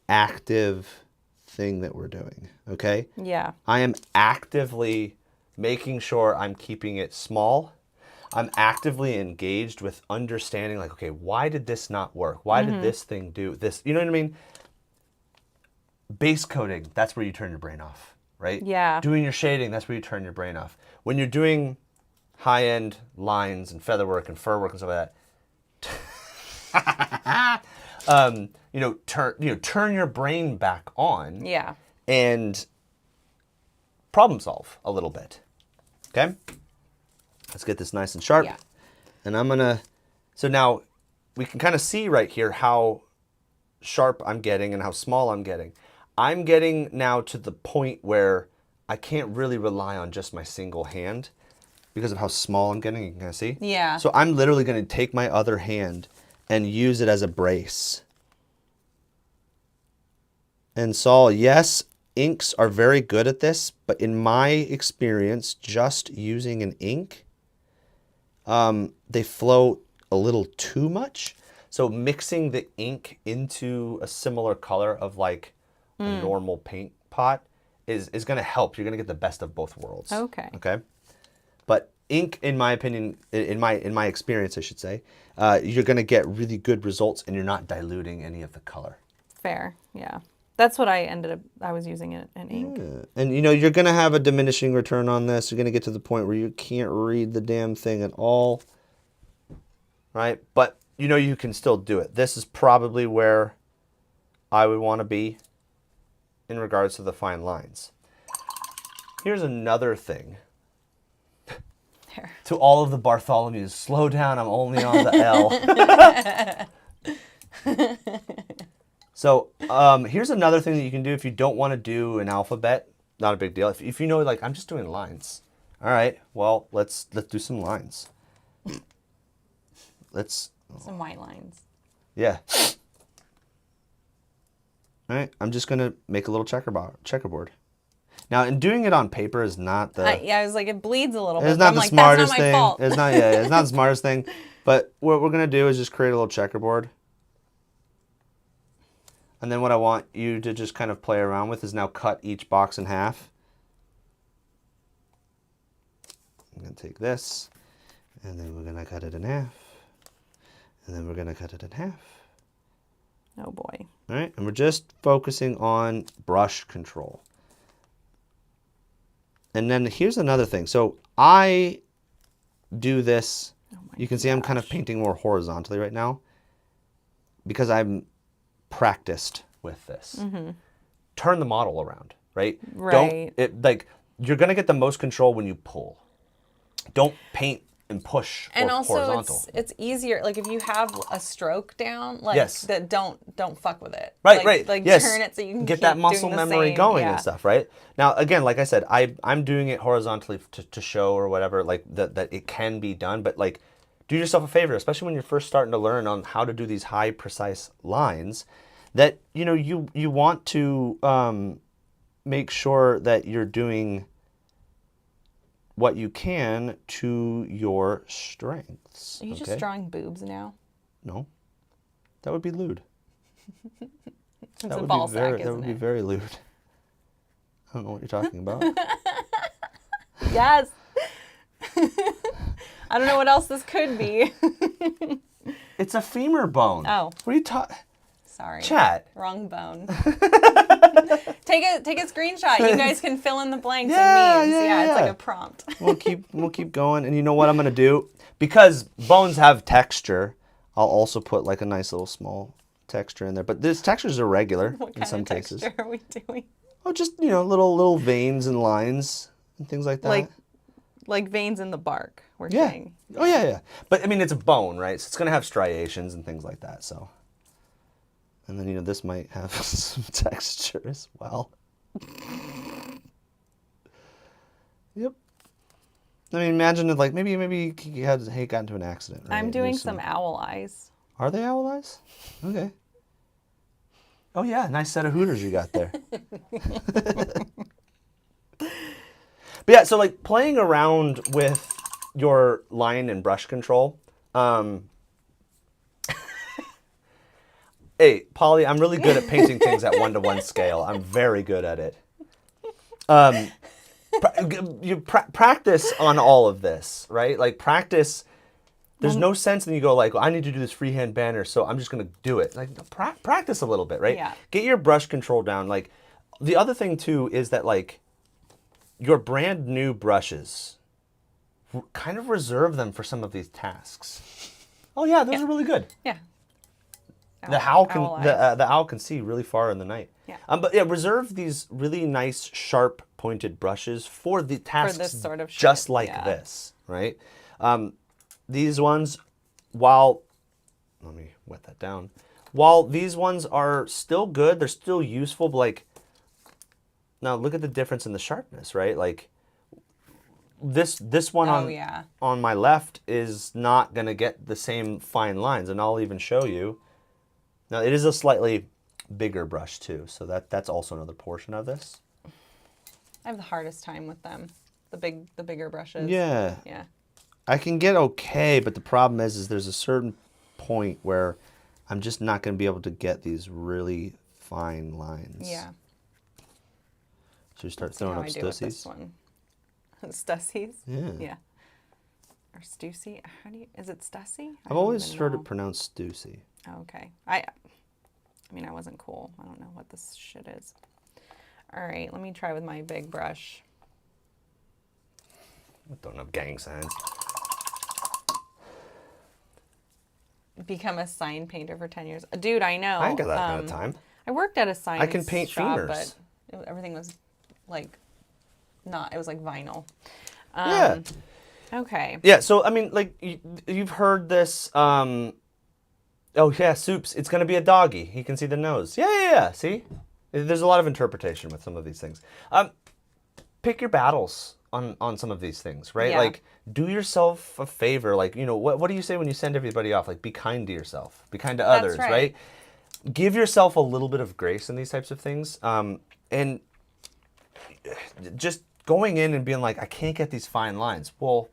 active thing that we're doing, okay? Yeah. I am actively making sure I'm keeping it small. I'm actively engaged with understanding, like, okay, why did this not work? Why did this thing do this? You know what I mean? Base coating, that's where you turn your brain off, right? Yeah. Doing your shading, that's where you turn your brain off. When you're doing high-end lines and feather work and fur work and stuff like that, turn your brain back on. Yeah. And problem solve a little bit. Okay? Let's get this nice and sharp. Yeah. And I'm gonna, so now we can kind of see right here how sharp I'm getting and how small I'm getting. I'm getting now to the point where I can't really rely on just my single hand because of how small I'm getting. You can kind of see? Yeah. So I'm literally going to take my other hand and use it as a brace. And Saul, yes, inks are very good at this, but in my experience, just using an ink, they flow a little too much. So mixing the ink into a similar color of like a normal paint pot is going to help. You're going to get the best of both worlds. Okay. Okay. But ink, in my opinion, in my experience, I should say, you're going to get really good results, and you're not diluting any of the color. Fair. Yeah. That's what I was using an ink. Yeah. And you're going to have a diminishing return on this. You're going to get to the point where you can't read the damn thing at all. Right? But you can still do it. This is probably where I would want to be in regards to the fine lines. Here's another thing. There. To all of the Bartholomews, slow down, I'm only on the L. So here's another thing that you can do if you don't want to do an alphabet. Not a big deal. If you know, like, I'm just doing lines. All right, well, let's do some lines. Some white lines. Yeah. All right, I'm just going to make a little checkerboard. Now, in doing it on paper is not the... yeah, I was like, it bleeds a little bit. It's not the smartest thing. Fault. It's not the smartest thing. But what we're going to do is just create a little checkerboard. And then what I want you to just kind of play around with is now cut each box in half. I'm going to take this, and then we're going to cut it in half. And then we're going to cut it in half. Oh, boy. All right, and we're just focusing on brush control. And then here's another thing. So I do this. You can see I'm kind of painting more horizontally right now because I'm practiced with this. Mm-hmm. Turn the model around, right? Right. You're going to get the most control when you pull. Don't paint and push and also horizontal. It's easier, like if you have a stroke down, like yes. that don't fuck with it. Right. Like yes. turn it so you can get keep that muscle memory going yeah. and stuff, right? Now, again, like I said, I'm doing it horizontally to show or whatever, like that it can be done, but like do yourself a favor, especially when you're first starting to learn on how to do these high precise lines, that you want to make sure that you're doing what you can to your strengths. Are you just drawing boobs now? No. That would be lewd. It's a ball sack, isn't it? That would be very lewd. I don't know what you're talking about. Yes. I don't know what else this could be. It's a femur bone. Oh. What are you talking? Sorry. Chat. Wrong bone. Take a screenshot. You guys can fill in the blanks Yeah, and memes. yeah. It's like a prompt. We'll keep going. And you know what I'm gonna do? Because bones have texture, I'll also put like a nice little small texture in there. But this texture's irregular in some cases. What kind of texture are we doing? Oh, just little veins and lines and things like that. Like veins in the bark. We're saying. Oh yeah. But I mean, it's a bone, right? So it's gonna have striations and things like that. So. And then, this might have some texture as well. Yep. I mean, imagine if, like, maybe he got into an accident. Right? I'm doing some owl eyes. Are they owl eyes? Okay. Oh, yeah. Nice set of hooters you got there. But yeah, so, like, playing around with your line and brush control, hey, Polly, I'm really good at painting things at 1-to-1 scale. I'm very good at it. Practice on all of this, right? Like practice. There's no sense in you go like, well, I need to do this freehand banner, so I'm just going to do it. Like practice a little bit, right? Yeah. Get your brush control down. Like the other thing too is that like your brand new brushes, kind of reserve them for some of these tasks. Oh yeah, those are really good. Yeah. The owl can see really far in the night. Yeah. But yeah, reserve these really nice, sharp, pointed brushes for the tasks for this sort of just like this, right? These ones, let me wet that down. While these ones are still good, they're still useful. But like, now look at the difference in the sharpness, right? Like this one on my left is not gonna get the same fine lines, and I'll even show you. Now, it is a slightly bigger brush, too, so that's also another portion of this. I have the hardest time with them, the bigger brushes. Yeah. Yeah. I can get okay, but the problem is there's a certain point where I'm just not going to be able to get these really fine lines. Yeah. So you start throwing up Stussies? Stussies? Yeah. Yeah. Or Stussy? Is it Stussy? I've always heard it pronounced Stussy. Oh, okay. I mean, I wasn't cool. I don't know what this shit is. All right, let me try with my big brush. I don't have gang signs. Become a sign painter for 10 years. Dude, I know. I ain't got that kind of time. I worked at a sign I can paint shop, femurs. but everything was like it was like vinyl. Yeah. Okay. Yeah, so, I mean, like, you've heard this, oh, yeah, Soups, it's going to be a doggy. He can see the nose. Yeah, see? There's a lot of interpretation with some of these things. Pick your battles on some of these things, right? Yeah. Like, do yourself a favor. Like, you know, what do you say when you send everybody off? Like, be kind to yourself. Be kind to others, right? Give yourself a little bit of grace in these types of things. And just going in and being like, I can't get these fine lines. Well,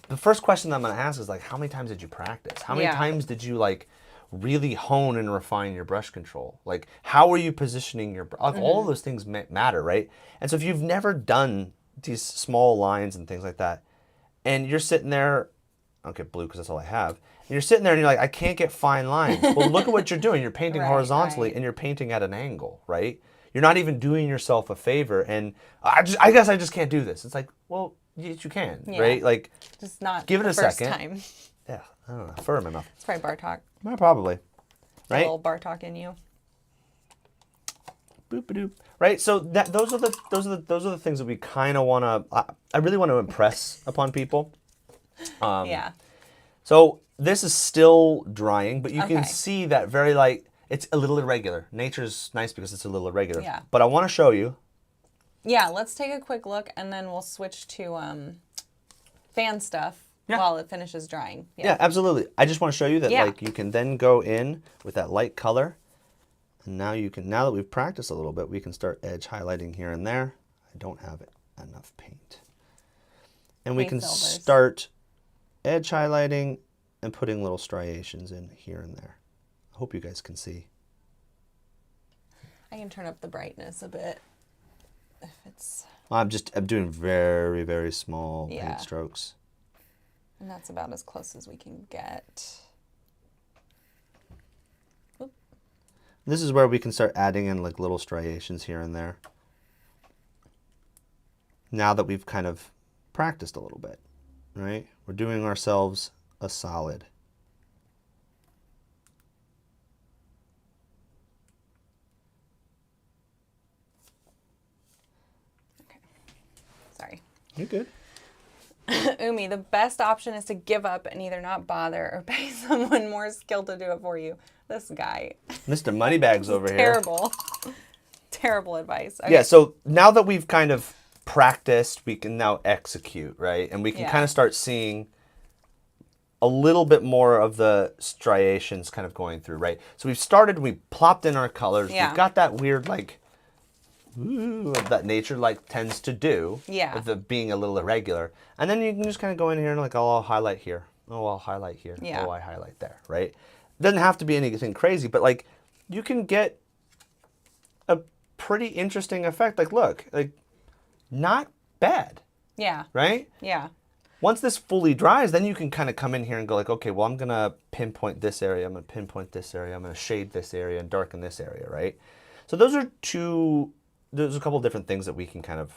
the first question that I'm going to ask is like, how many times did you practice? How many times did you like really hone and refine your brush control? Like, how are you positioning your brush? All of those things matter, right? And so if you've never done these small lines and things like that, and you're sitting there, I don't get blue because that's all I have. And you're sitting there and you're like, I can't get fine lines. Well, look at what you're doing. You're painting horizontally and you're painting at an angle, right? You're not even doing yourself a favor. And I guess I just can't do this. It's like, well, yes, you can, right? Like, just not give it a first second. Time. Yeah, I don't know. Fur in my mouth. It's probably Bartok. Probably, right? A little Bartok in you. Boop-a-doop. Right. So those are the things that we kind of want to. I really want to impress upon people. Yeah. So this is still drying, but you can see that very light. It's a little irregular. Nature's nice because it's a little irregular. Yeah. But I want to show you. Yeah. Let's take a quick look, and then we'll switch to fan stuff while it finishes drying. Yeah, absolutely. I just want to show you that like you can then go in with that light color. And now now that we've practiced a little bit, we can start edge highlighting here and there. I don't have enough paint. And we can start edge highlighting and putting little striations in here and there. I hope you guys can see. I can turn up the brightness a bit if it's... I'm doing very, very small paint strokes. And that's about as close as we can get. This is where we can start adding in like little striations here and there. Now that we've kind of practiced a little bit, right? We're doing ourselves a solid. Okay. Sorry. You're good. Umi, the best option is to give up and either not bother or pay someone more skilled to do it for you. This guy. Mr. Moneybags over here. Terrible. Terrible advice. Okay. Yeah, so now that we've kind of practiced, we can now execute, right? And we can kind of start seeing a little bit more of the striations kind of going through, right? So we've started, we plopped in our colors. We've got that weird, like, ooh, that nature like tends to do. Yeah. With the being a little irregular. And then you can just kind of go in here and like, oh, I'll highlight here. Oh, I'll highlight here. Yeah. Oh, I highlight there, right? Doesn't have to be anything crazy, but like you can get a pretty interesting effect. Like, look, like not bad. Yeah. Right? Yeah. Once this fully dries, then you can kind of come in here and go like, okay, well, I'm going to pinpoint this area. I'm going to pinpoint this area. I'm going to shade this area and darken this area, right? So those are there's a couple different things that we can kind of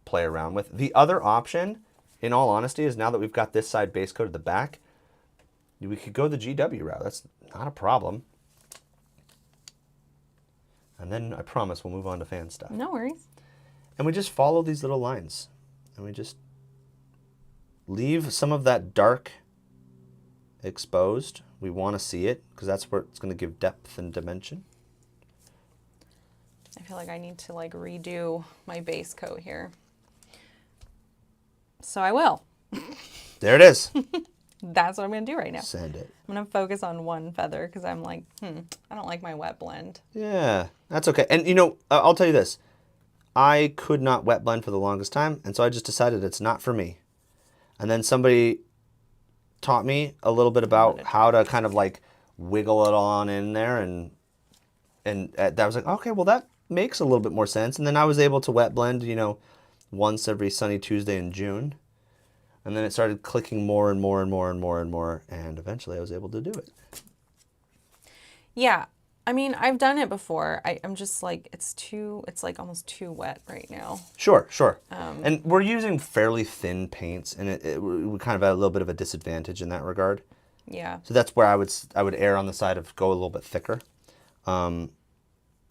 play around with. The other option, in all honesty, is now that we've got this side base coat at the back, we could go the GW route. That's not a problem. And then I promise we'll move on to fan stuff. No worries. And we just follow these little lines. And we just leave some of that dark exposed. We want to see it because that's where it's going to give depth and dimension. I feel like I need to like redo my base coat here. So I will. There it is. That's what I'm going to do right now. Send it. I'm going to focus on one feather because I'm like, I don't like my wet blend. Yeah, that's okay. And you know, I'll tell you this. I could not wet blend for the longest time, and so I just decided it's not for me. And then somebody taught me a little bit about how to kind of like wiggle it on in there, and that was like, okay, well that makes a little bit more sense. And then I was able to wet blend, you know, once every sunny Tuesday in June. And then it started clicking more and more and more and more and more, and eventually I was able to do it. Yeah. I mean, I've done it before. I'm just like, it's like almost too wet right now. Sure. And we're using fairly thin paints, and we kind of at a little bit of a disadvantage in that regard. Yeah. So that's where I would err on the side of go a little bit thicker. I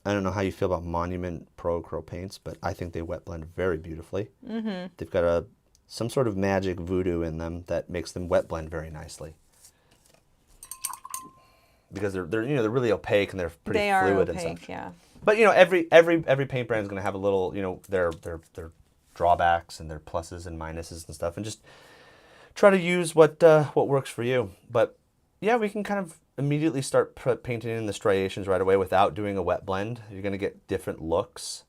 don't know how you feel about Monument Pro Acrylic paints, but I think they wet blend very beautifully. Mm-hmm. They've got a some sort of magic voodoo in them that makes them wet blend very nicely. Because they're they're really opaque and they're pretty fluid and stuff. Yeah. But every paint brand is going to have a little their drawbacks and their pluses and minuses and stuff, and just try to use what works for you. But yeah, we can kind of immediately start painting in the striations right away without doing a wet blend. You're going to get different looks.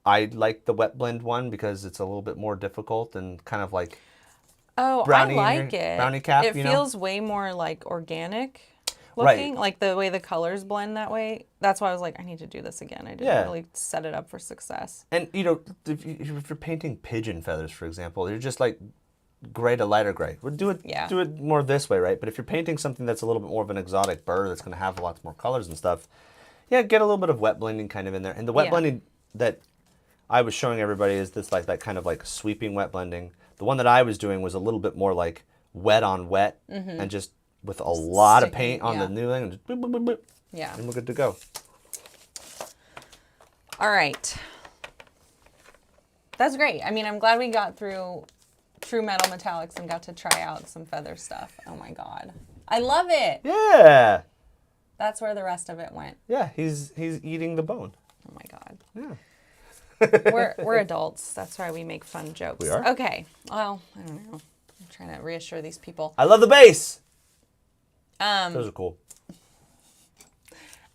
I like the wet blend one because it's a little bit more difficult and kind of like brownie, I like it. Brownie cap. It feels way more like organic looking, right. Like the way the colors blend that way. That's why I was like, I need to do this again. I didn't really set it up for success. And if you're painting pigeon feathers, for example, you're just like gray to lighter gray. We'll do it more this way, right? But if you're painting something that's a little bit more of an exotic bird that's going to have lots more colors and stuff, yeah, get a little bit of wet blending kind of in there. And the wet blending that I was showing everybody is this like that kind of like sweeping wet blending. The one that I was doing was a little bit more like wet on wet and just with a lot of paint on the new thing. And just boop, boop, boop, boop, and we're good to go. All right. That's great. I mean, I'm glad we got through True Metal Metallics and got to try out some feather stuff. Oh my God. I love it. Yeah. That's where the rest of it went. Yeah, he's eating the bone. Oh my God. Yeah. We're adults. That's why we make fun jokes. We are? Okay. Well, I don't know. I'm trying to reassure these people. I love the base. Those are cool.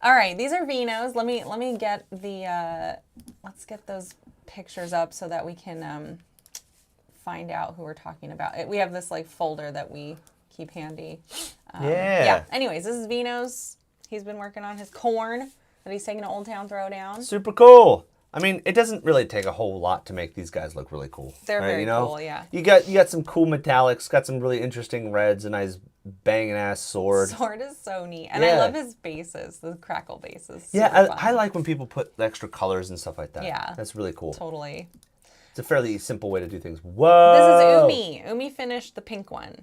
All right, these are Vinos. Let me get the let's get those pictures up so that we can find out who we're talking about. We have this like folder that we keep handy. Yeah. Anyways, this is Vinos. He's been working on his corn that he's taking to Old Town Throwdown. Super cool. I mean, it doesn't really take a whole lot to make these guys look really cool. They're very cool, yeah. You got some cool metallics, got some really interesting reds, a nice banging ass sword. Sword is so neat. And I love his bases, the crackle bases. Yeah, I like when people put extra colors and stuff like that. Yeah. That's really cool. Totally. It's a fairly simple way to do things. Whoa! This is Umi. Umi finished the pink one.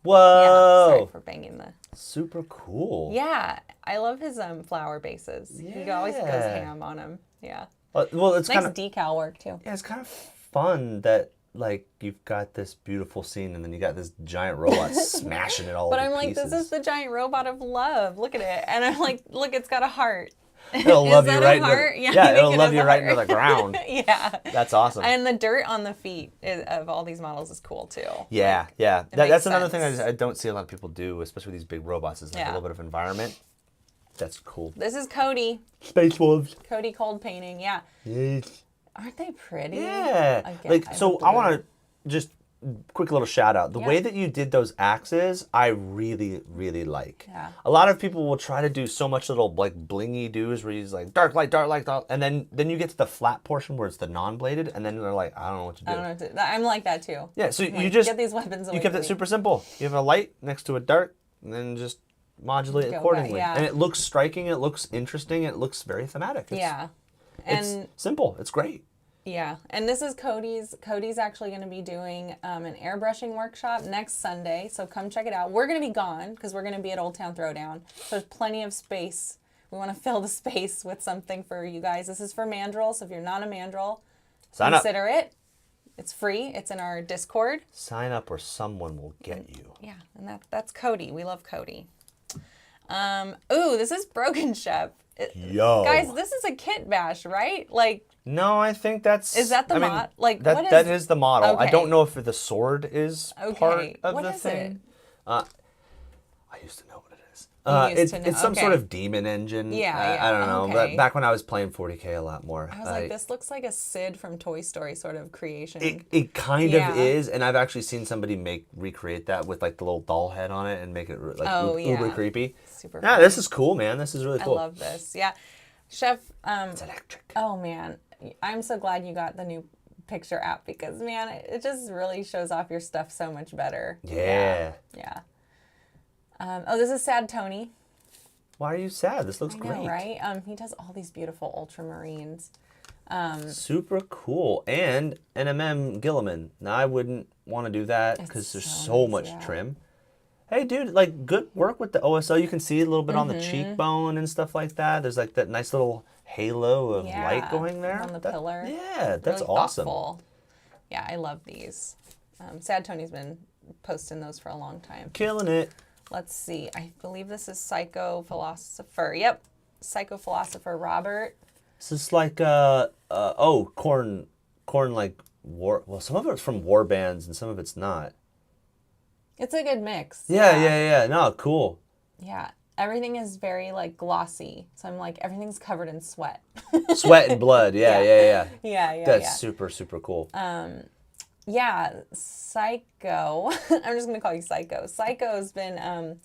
Whoa! Yeah, sorry for banging the... Super cool. Yeah, I love his flower bases. Yeah. He always goes ham on them. Yeah. Well, it's nice kind of decal work too. Yeah, it's kind of fun that like you've got this beautiful scene and then you got this giant robot smashing it all. But I'm like, this is the giant robot of love. Look at it, and I'm like, look, it's got a heart. It'll love you right. It'll love you right into the ground. Yeah. That's awesome. And the dirt on the feet of all these models is cool too. Yeah, yeah. That's another thing I don't see a lot of people do, especially with these big robots. Is like a little bit of environment. That's cool. This is Cody. Space Wolves. Cody cold painting, yeah. Yes. Aren't they pretty? Yeah. Again, I want to just quick little shout out. The way that you did those axes, I really, really like. Yeah. A lot of people will try to do so much little like blingy do's where he's like dark light, and then you get to the flat portion where it's the non-bladed, and then they're like, I don't know what to do. I don't know what to, I'm like that too. Yeah. So I'm you like, just get these weapons away. You kept it super simple. You have a light next to a dark, and then just modulate accordingly. And it looks striking, it looks interesting, it looks very thematic. It's simple. It's great. Yeah. And this is Cody's. Cody's actually going to be doing an airbrushing workshop next Sunday, so come check it out. We're going to be gone because we're going to be at Old Town Throwdown. So there's plenty of space. We want to fill the space with something for you guys. This is for Mandrill, so if you're not a Mandrill, consider it. It's free. It's in our Discord. Sign up or someone will get you. Yeah, and that's Cody. We love Cody. Ooh, this is Broken Chef. Yo. Guys, this is a kit bash, right? Like, no, I think that's... Is that the model? Like, that is the model. Okay. I don't know if the sword is part of what the is thing. I used to know what it is. It's some okay. sort of demon engine. Yeah, I don't know. But back when I was playing 40K a lot more. I was like, this looks like a Sid from Toy Story sort of creation. It kind of is, and I've actually seen somebody recreate that with like the little doll head on it and make it like uber creepy. Super fun. This is cool, man. This is really cool. I love this. Yeah. Chef, it's electric. Oh man, I'm so glad you got the new picture app because man, it just really shows off your stuff so much better. Yeah. Yeah. This is Sad Tony. Why are you sad? This looks great. Right? He does all these beautiful ultramarines. Super cool. And NMM Gilliman. Now, I wouldn't want to do that because there's so much trim. Hey, dude, like, good work with the OSO. You can see a little bit on the cheekbone and stuff like that. There's, like, that nice little halo of light going there. On the pillar. Yeah, that's really awesome. Thoughtful. Yeah, I love these. Sad Tony's been posting those for a long time. Killing it. Let's see. I believe this is Psycho Philosopher. Yep. Psycho Philosopher Robert. This is like corn like war. Well, some of it's from war bands and some of it's not. It's a good mix. Yeah. No, cool. Yeah. Everything is very like glossy. So I'm like, everything's covered in sweat. Sweat and blood. Yeah. That's super, super cool. Yeah, Psycho. I'm just gonna call you Psycho. Psycho's been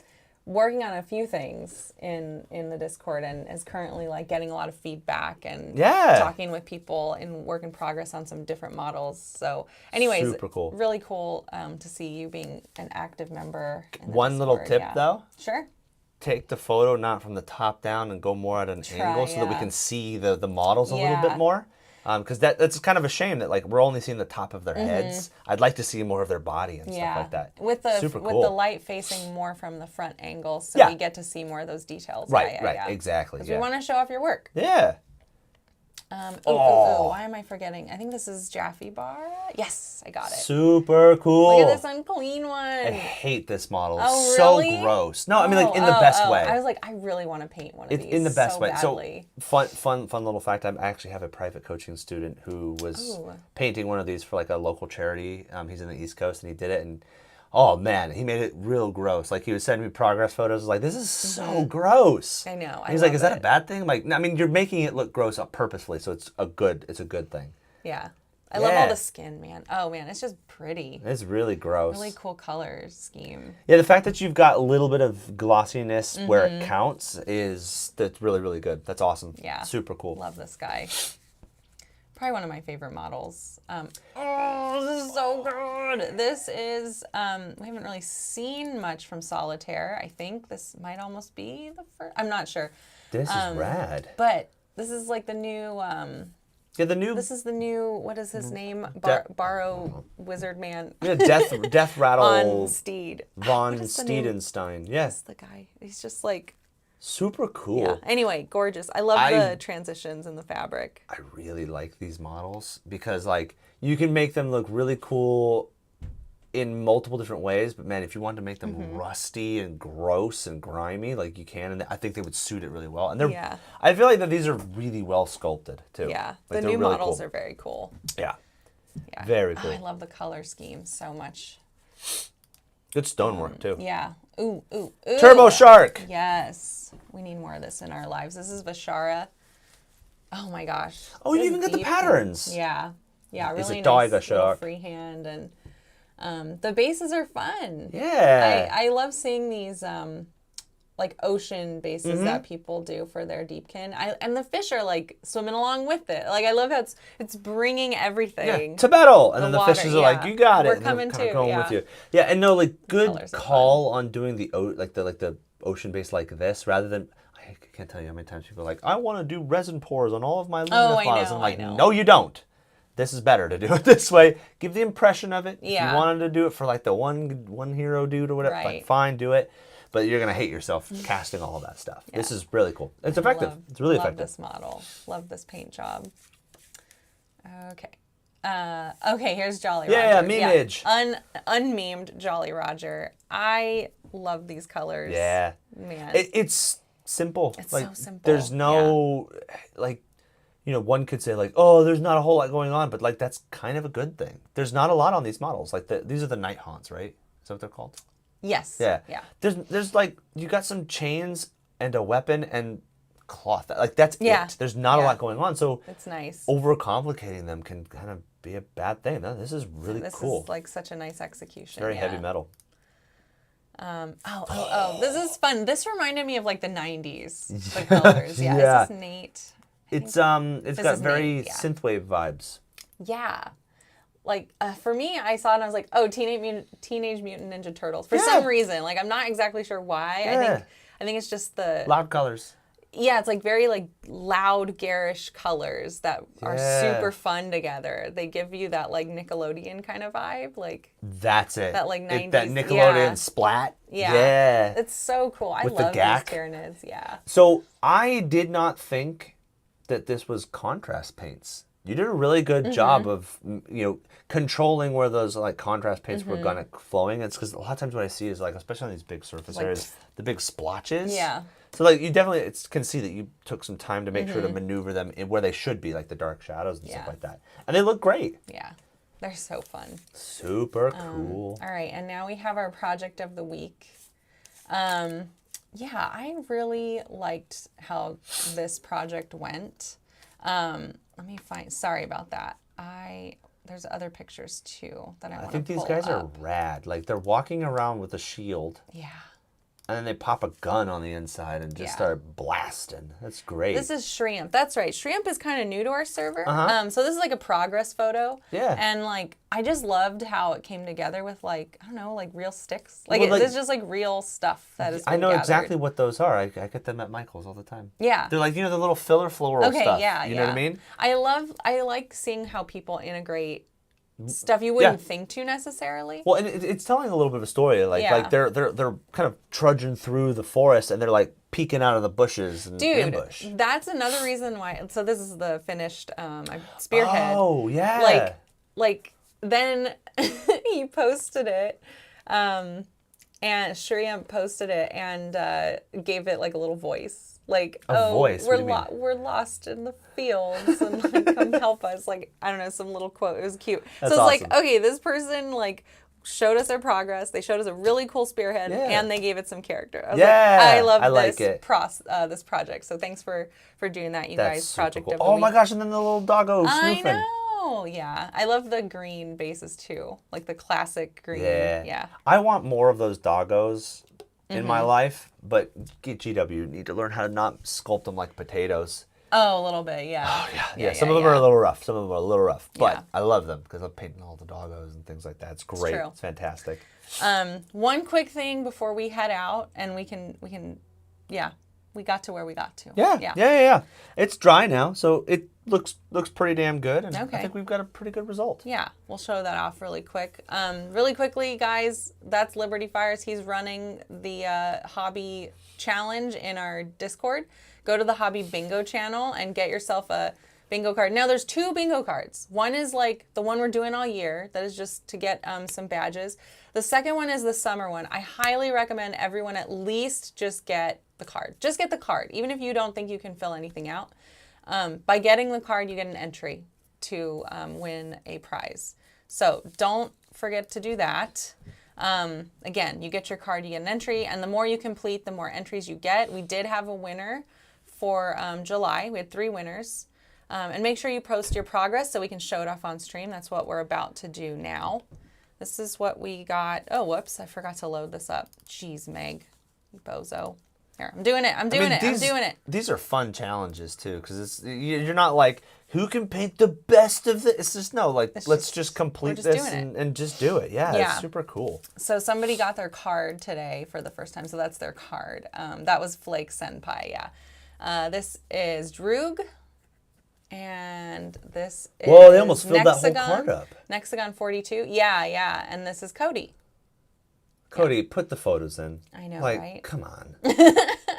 working on a few things in the Discord and is currently like getting a lot of feedback and talking with people in work in progress on some different models. So, anyways, super cool. Really cool to see you being an active member. In the One Discord. little tip though. Sure. Take the photo not from the top down and go more at an angle so that we can see the models a little bit more. Because that's kind of a shame that like we're only seeing the top of their heads. I'd like to see more of their body and stuff like that. With the light facing more from the front angle, so we get to see more of those details. Right, exactly. Because we want to show off your work. Yeah. Why am I forgetting? I think this is Jaffe Bar. Yes, I got it. Super cool. Look at this unclean one. I hate this model. Oh, It's really? so gross. No, I mean like in the best way. I was like, I really want to paint one of these. In the best way. Badly. So fun little fact. I actually have a private coaching student who was painting one of these for like a local charity. He's in the East Coast and he did it and oh man, he made it real gross. Like he was sending me progress photos. I was like, this is so gross. I know. He's like, is that a bad thing? I'm like, I mean, you're making it look gross purposefully, so it's a good thing. Yeah. I love all the skin, man. Oh man, it's just pretty. It's really gross. Really cool color scheme. Yeah, the fact that you've got a little bit of glossiness where it counts that's really, really good. That's awesome. Yeah. Super cool. Love this guy. Probably one of my favorite models. This is so good. This is, we haven't really seen much from Solitaire. I think this might almost be the first. I'm not sure. This is rad. But this is like the new, this is the new, what is his name? Barrow Wizard Man. Yeah, Death Rattle. On Steed. Von Steedenstein. Yes. The guy. He's just like. Super cool. Yeah. Anyway, gorgeous. I love the transitions in the fabric. I really like these models because like you can make them look really cool in multiple different ways, but man, if you wanted to make them rusty and gross and grimy, like you can, and I think they would suit it really well. And they're, I feel like that these are really well sculpted too. Yeah, like, the new really models are very cool. Yeah, very cool. I love the color scheme so much. Good stonework too. Yeah. Ooh. Turbo Shark. Yes. We need more of this in our lives. This is Vishara. Oh my gosh. Oh, you even got the patterns. Yeah. Really it's a nice shark. Freehand and the bases are fun. Yeah. I love seeing these like ocean bases that people do for their deepkin. And the fish are like swimming along with it. Like I love how it's bringing everything. Yeah, to battle. And then the water, fishes are like, you got it. We're coming too. Going with you. Yeah, and no, like good call on doing the ocean base like this rather than I can't tell you how many times people are like, I want to do resin pours on all of my Lumina files. I'm like, no, you don't. This is better to do it this way. Give the impression of it. Yeah. If you wanted to do it for like the one hero dude or whatever, like fine, do it. But you're gonna hate yourself casting all of that stuff. Yeah. This is really cool. It's effective. It's really effective. Love this model. Love this paint job. Okay. Okay, here's Jolly Roger. Yeah, meme-age. Unmemed Jolly Roger. I love these colors. Yeah. Man. It's simple. It's like, so simple. There's no, like, you know, one could say like, oh, there's not a whole lot going on, but like that's kind of a good thing. There's not a lot on these models. Like these are the Night Haunts, right? Is that what they're called? Yes. Yeah. Yeah. There's like, you got some chains and a weapon and cloth. Like that's it. There's not a lot going on. So it's nice. Overcomplicating them can kind of be a bad thing. No, this is really cool. This is like such a nice execution. It's very heavy metal. This is fun. This reminded me of like the 90s. The colors. Yeah. This is Nate. It's got very synthwave vibes. Yeah. Like for me, I saw it and I was like, oh, Teenage Mutant Ninja Turtles. For some reason, like I'm not exactly sure why. Yeah. I think it's just the loud colors. Yeah, it's like very like loud, garish colors that are super fun together. They give you that like Nickelodeon kind of vibe, like that's it. That like 90s, that Nickelodeon splat. Yeah, it's so cool. I With love the gack. these Tyranids. Yeah. So I did not think that this was contrast paints. You did a really good job of, controlling where those like contrast paints were gonna flowing. It's because a lot of times what I see is like, especially on these big surface areas, the big splotches. Yeah. So like you definitely can see that you took some time to make sure to maneuver them in where they should be, like the dark shadows and stuff like that. And they look great. Yeah. They're so fun. Super cool. All right, and now we have our project of the week. Yeah, I really liked how this project went. Let me find, sorry about that. There's other pictures too that I want to pull up. I think these guys are rad. Like they're walking around with a shield. Yeah. And then they pop a gun on the inside and just start blasting. That's great. This is Shrimp. That's right. Shrimp is kind of new to our server. So this is like a progress photo. Yeah. And like, I just loved how it came together with like, I don't know, like real sticks. Like, it's just like real stuff that is I know exactly what those are. I get them at Michael's all the time. Yeah. They're like, the little filler floral stuff. Yeah, You know what I mean? I like seeing how people integrate stuff you wouldn't think to necessarily. Well, and it's telling a little bit of a story. Like they're kind of trudging through the forest and they're like peeking out of the bushes and ambush. That's another reason why. So this is the finished spearhead. Oh yeah. Like then he posted it, and Shrimp posted it and gave it like a little voice. Like, voice? we're lost in the fields and like, come help us. Like, I don't know, some little quote. It was cute. That's so it's awesome. like, okay, this person like showed us their progress. They showed us a really cool spearhead and they gave it some character. I was like, I love this project. So thanks for doing that, you guys. Project of the week. my gosh, and then the little doggo snooping. I know, yeah. I love the green bases too. Like the classic green. Yeah. I want more of those doggos in my life, but GW need to learn how to not sculpt them like potatoes. Oh, a little bit, yeah. Oh, yeah. Some of them are a little rough. But I love them because I'm painting all the doggos and things like that. It's great. It's fantastic. One quick thing before we head out, and we can, we got to where we got to. Yeah. It's dry now, so it looks pretty damn good, and I think we've got a pretty good result. Yeah, we'll show that off really quick. Really quickly, guys, that's Liberty Fires. He's running the hobby challenge in our Discord. Go to the Hobby Bingo channel and get yourself a bingo card. Now, there's 2 bingo cards. One is like the one we're doing all year. That is just to get some badges. The second one is the summer one. I highly recommend everyone at least just get the card. Just get the card, even if you don't think you can fill anything out. By getting the card, you get an entry to win a prize. So don't forget to do that. Again, you get your card, you get an entry, and the more you complete, the more entries you get. We did have a winner for July. We had 3 winners. And make sure you post your progress so we can show it off on stream. That's what we're about to do now. This is what we got. Oh, whoops. I forgot to load this up. Jeez, Meg. You bozo. Here, I'm doing it. These are fun challenges, too, because you're not like, who can paint the best of this? It's just, no, like, let's just complete this and just do it. Yeah, it's super cool. So somebody got their card today for the first time, so that's their card. That was Flake Senpai, this is Droog. And this is Whoa, they almost filled that whole card up. Nexagon 42. Yeah. And this is Cody. Cody, put the photos in. I know, like, right? Come on. We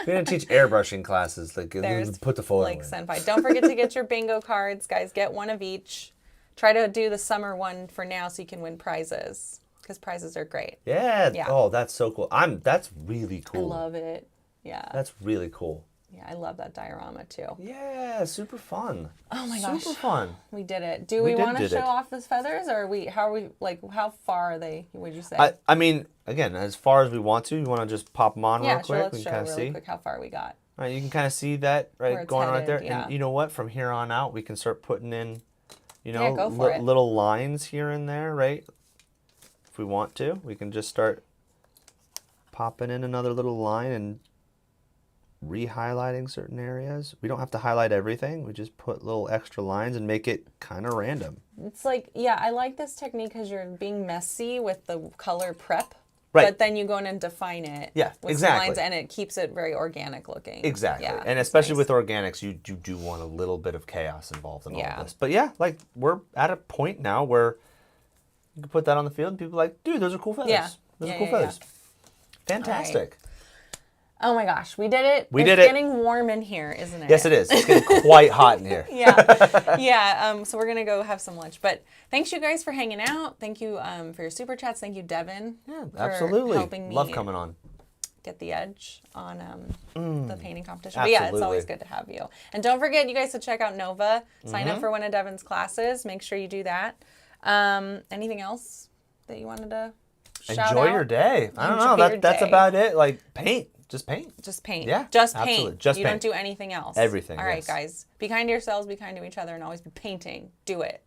didn't teach airbrushing classes. Like, put the photo in. Senpai. Don't forget to get your bingo cards, guys. Get one of each. Try to do the summer one for now so you can win prizes. Because prizes are great. Yeah. Oh, that's so cool. That's really cool. I love it. Yeah. That's really cool. Yeah, I love that diorama too. Yeah, super fun. Oh my gosh. Super fun. We did it. Do we want to show off those feathers, or how far are they, would you say? I mean, again, as far as we want to, you want to just pop them on real quick? Let's show really quick how far we got. All right, you can kind of see that going on right there. Yeah. And you know what? From here on out, we can start putting in, little lines here and there, right? If we want to, we can just start popping in another little line and re-highlighting certain areas. We don't have to highlight everything. We just put little extra lines and make it kind of random. It's like, I like this technique because you're being messy with the color prep. Right. But then you go in and define it. Yeah, with exactly. Some lines, and it keeps it very organic looking. Exactly. Yeah, and especially with organics, you do want a little bit of chaos involved in all of this. But like we're at a point now where you can put that on the field and people are like, dude, those are cool feathers. Yeah. Those are cool feathers. Fantastic. Oh my gosh, we did it. We did it. It's getting warm in here, isn't it? Yes, it is. It's getting quite hot in here. Yeah. So we're gonna go have some lunch. But thanks you guys for hanging out. Thank you for your super chats. Thank you, Devin. Yeah, for absolutely. Helping me love coming on. Get the edge on the painting competition. But yeah, it's always good to have you. And don't forget, you guys to check out Nova. Sign up for one of Devin's classes. Make sure you do that. Anything else that you wanted to shout out? Enjoy your day. I don't know. That's about it. Like paint. Just paint. Just paint. Yeah. Just paint. Absolutely. Just you paint. don't do anything else. Everything. All right, guys. Be kind to yourselves, be kind to each other, and always be painting. Do it.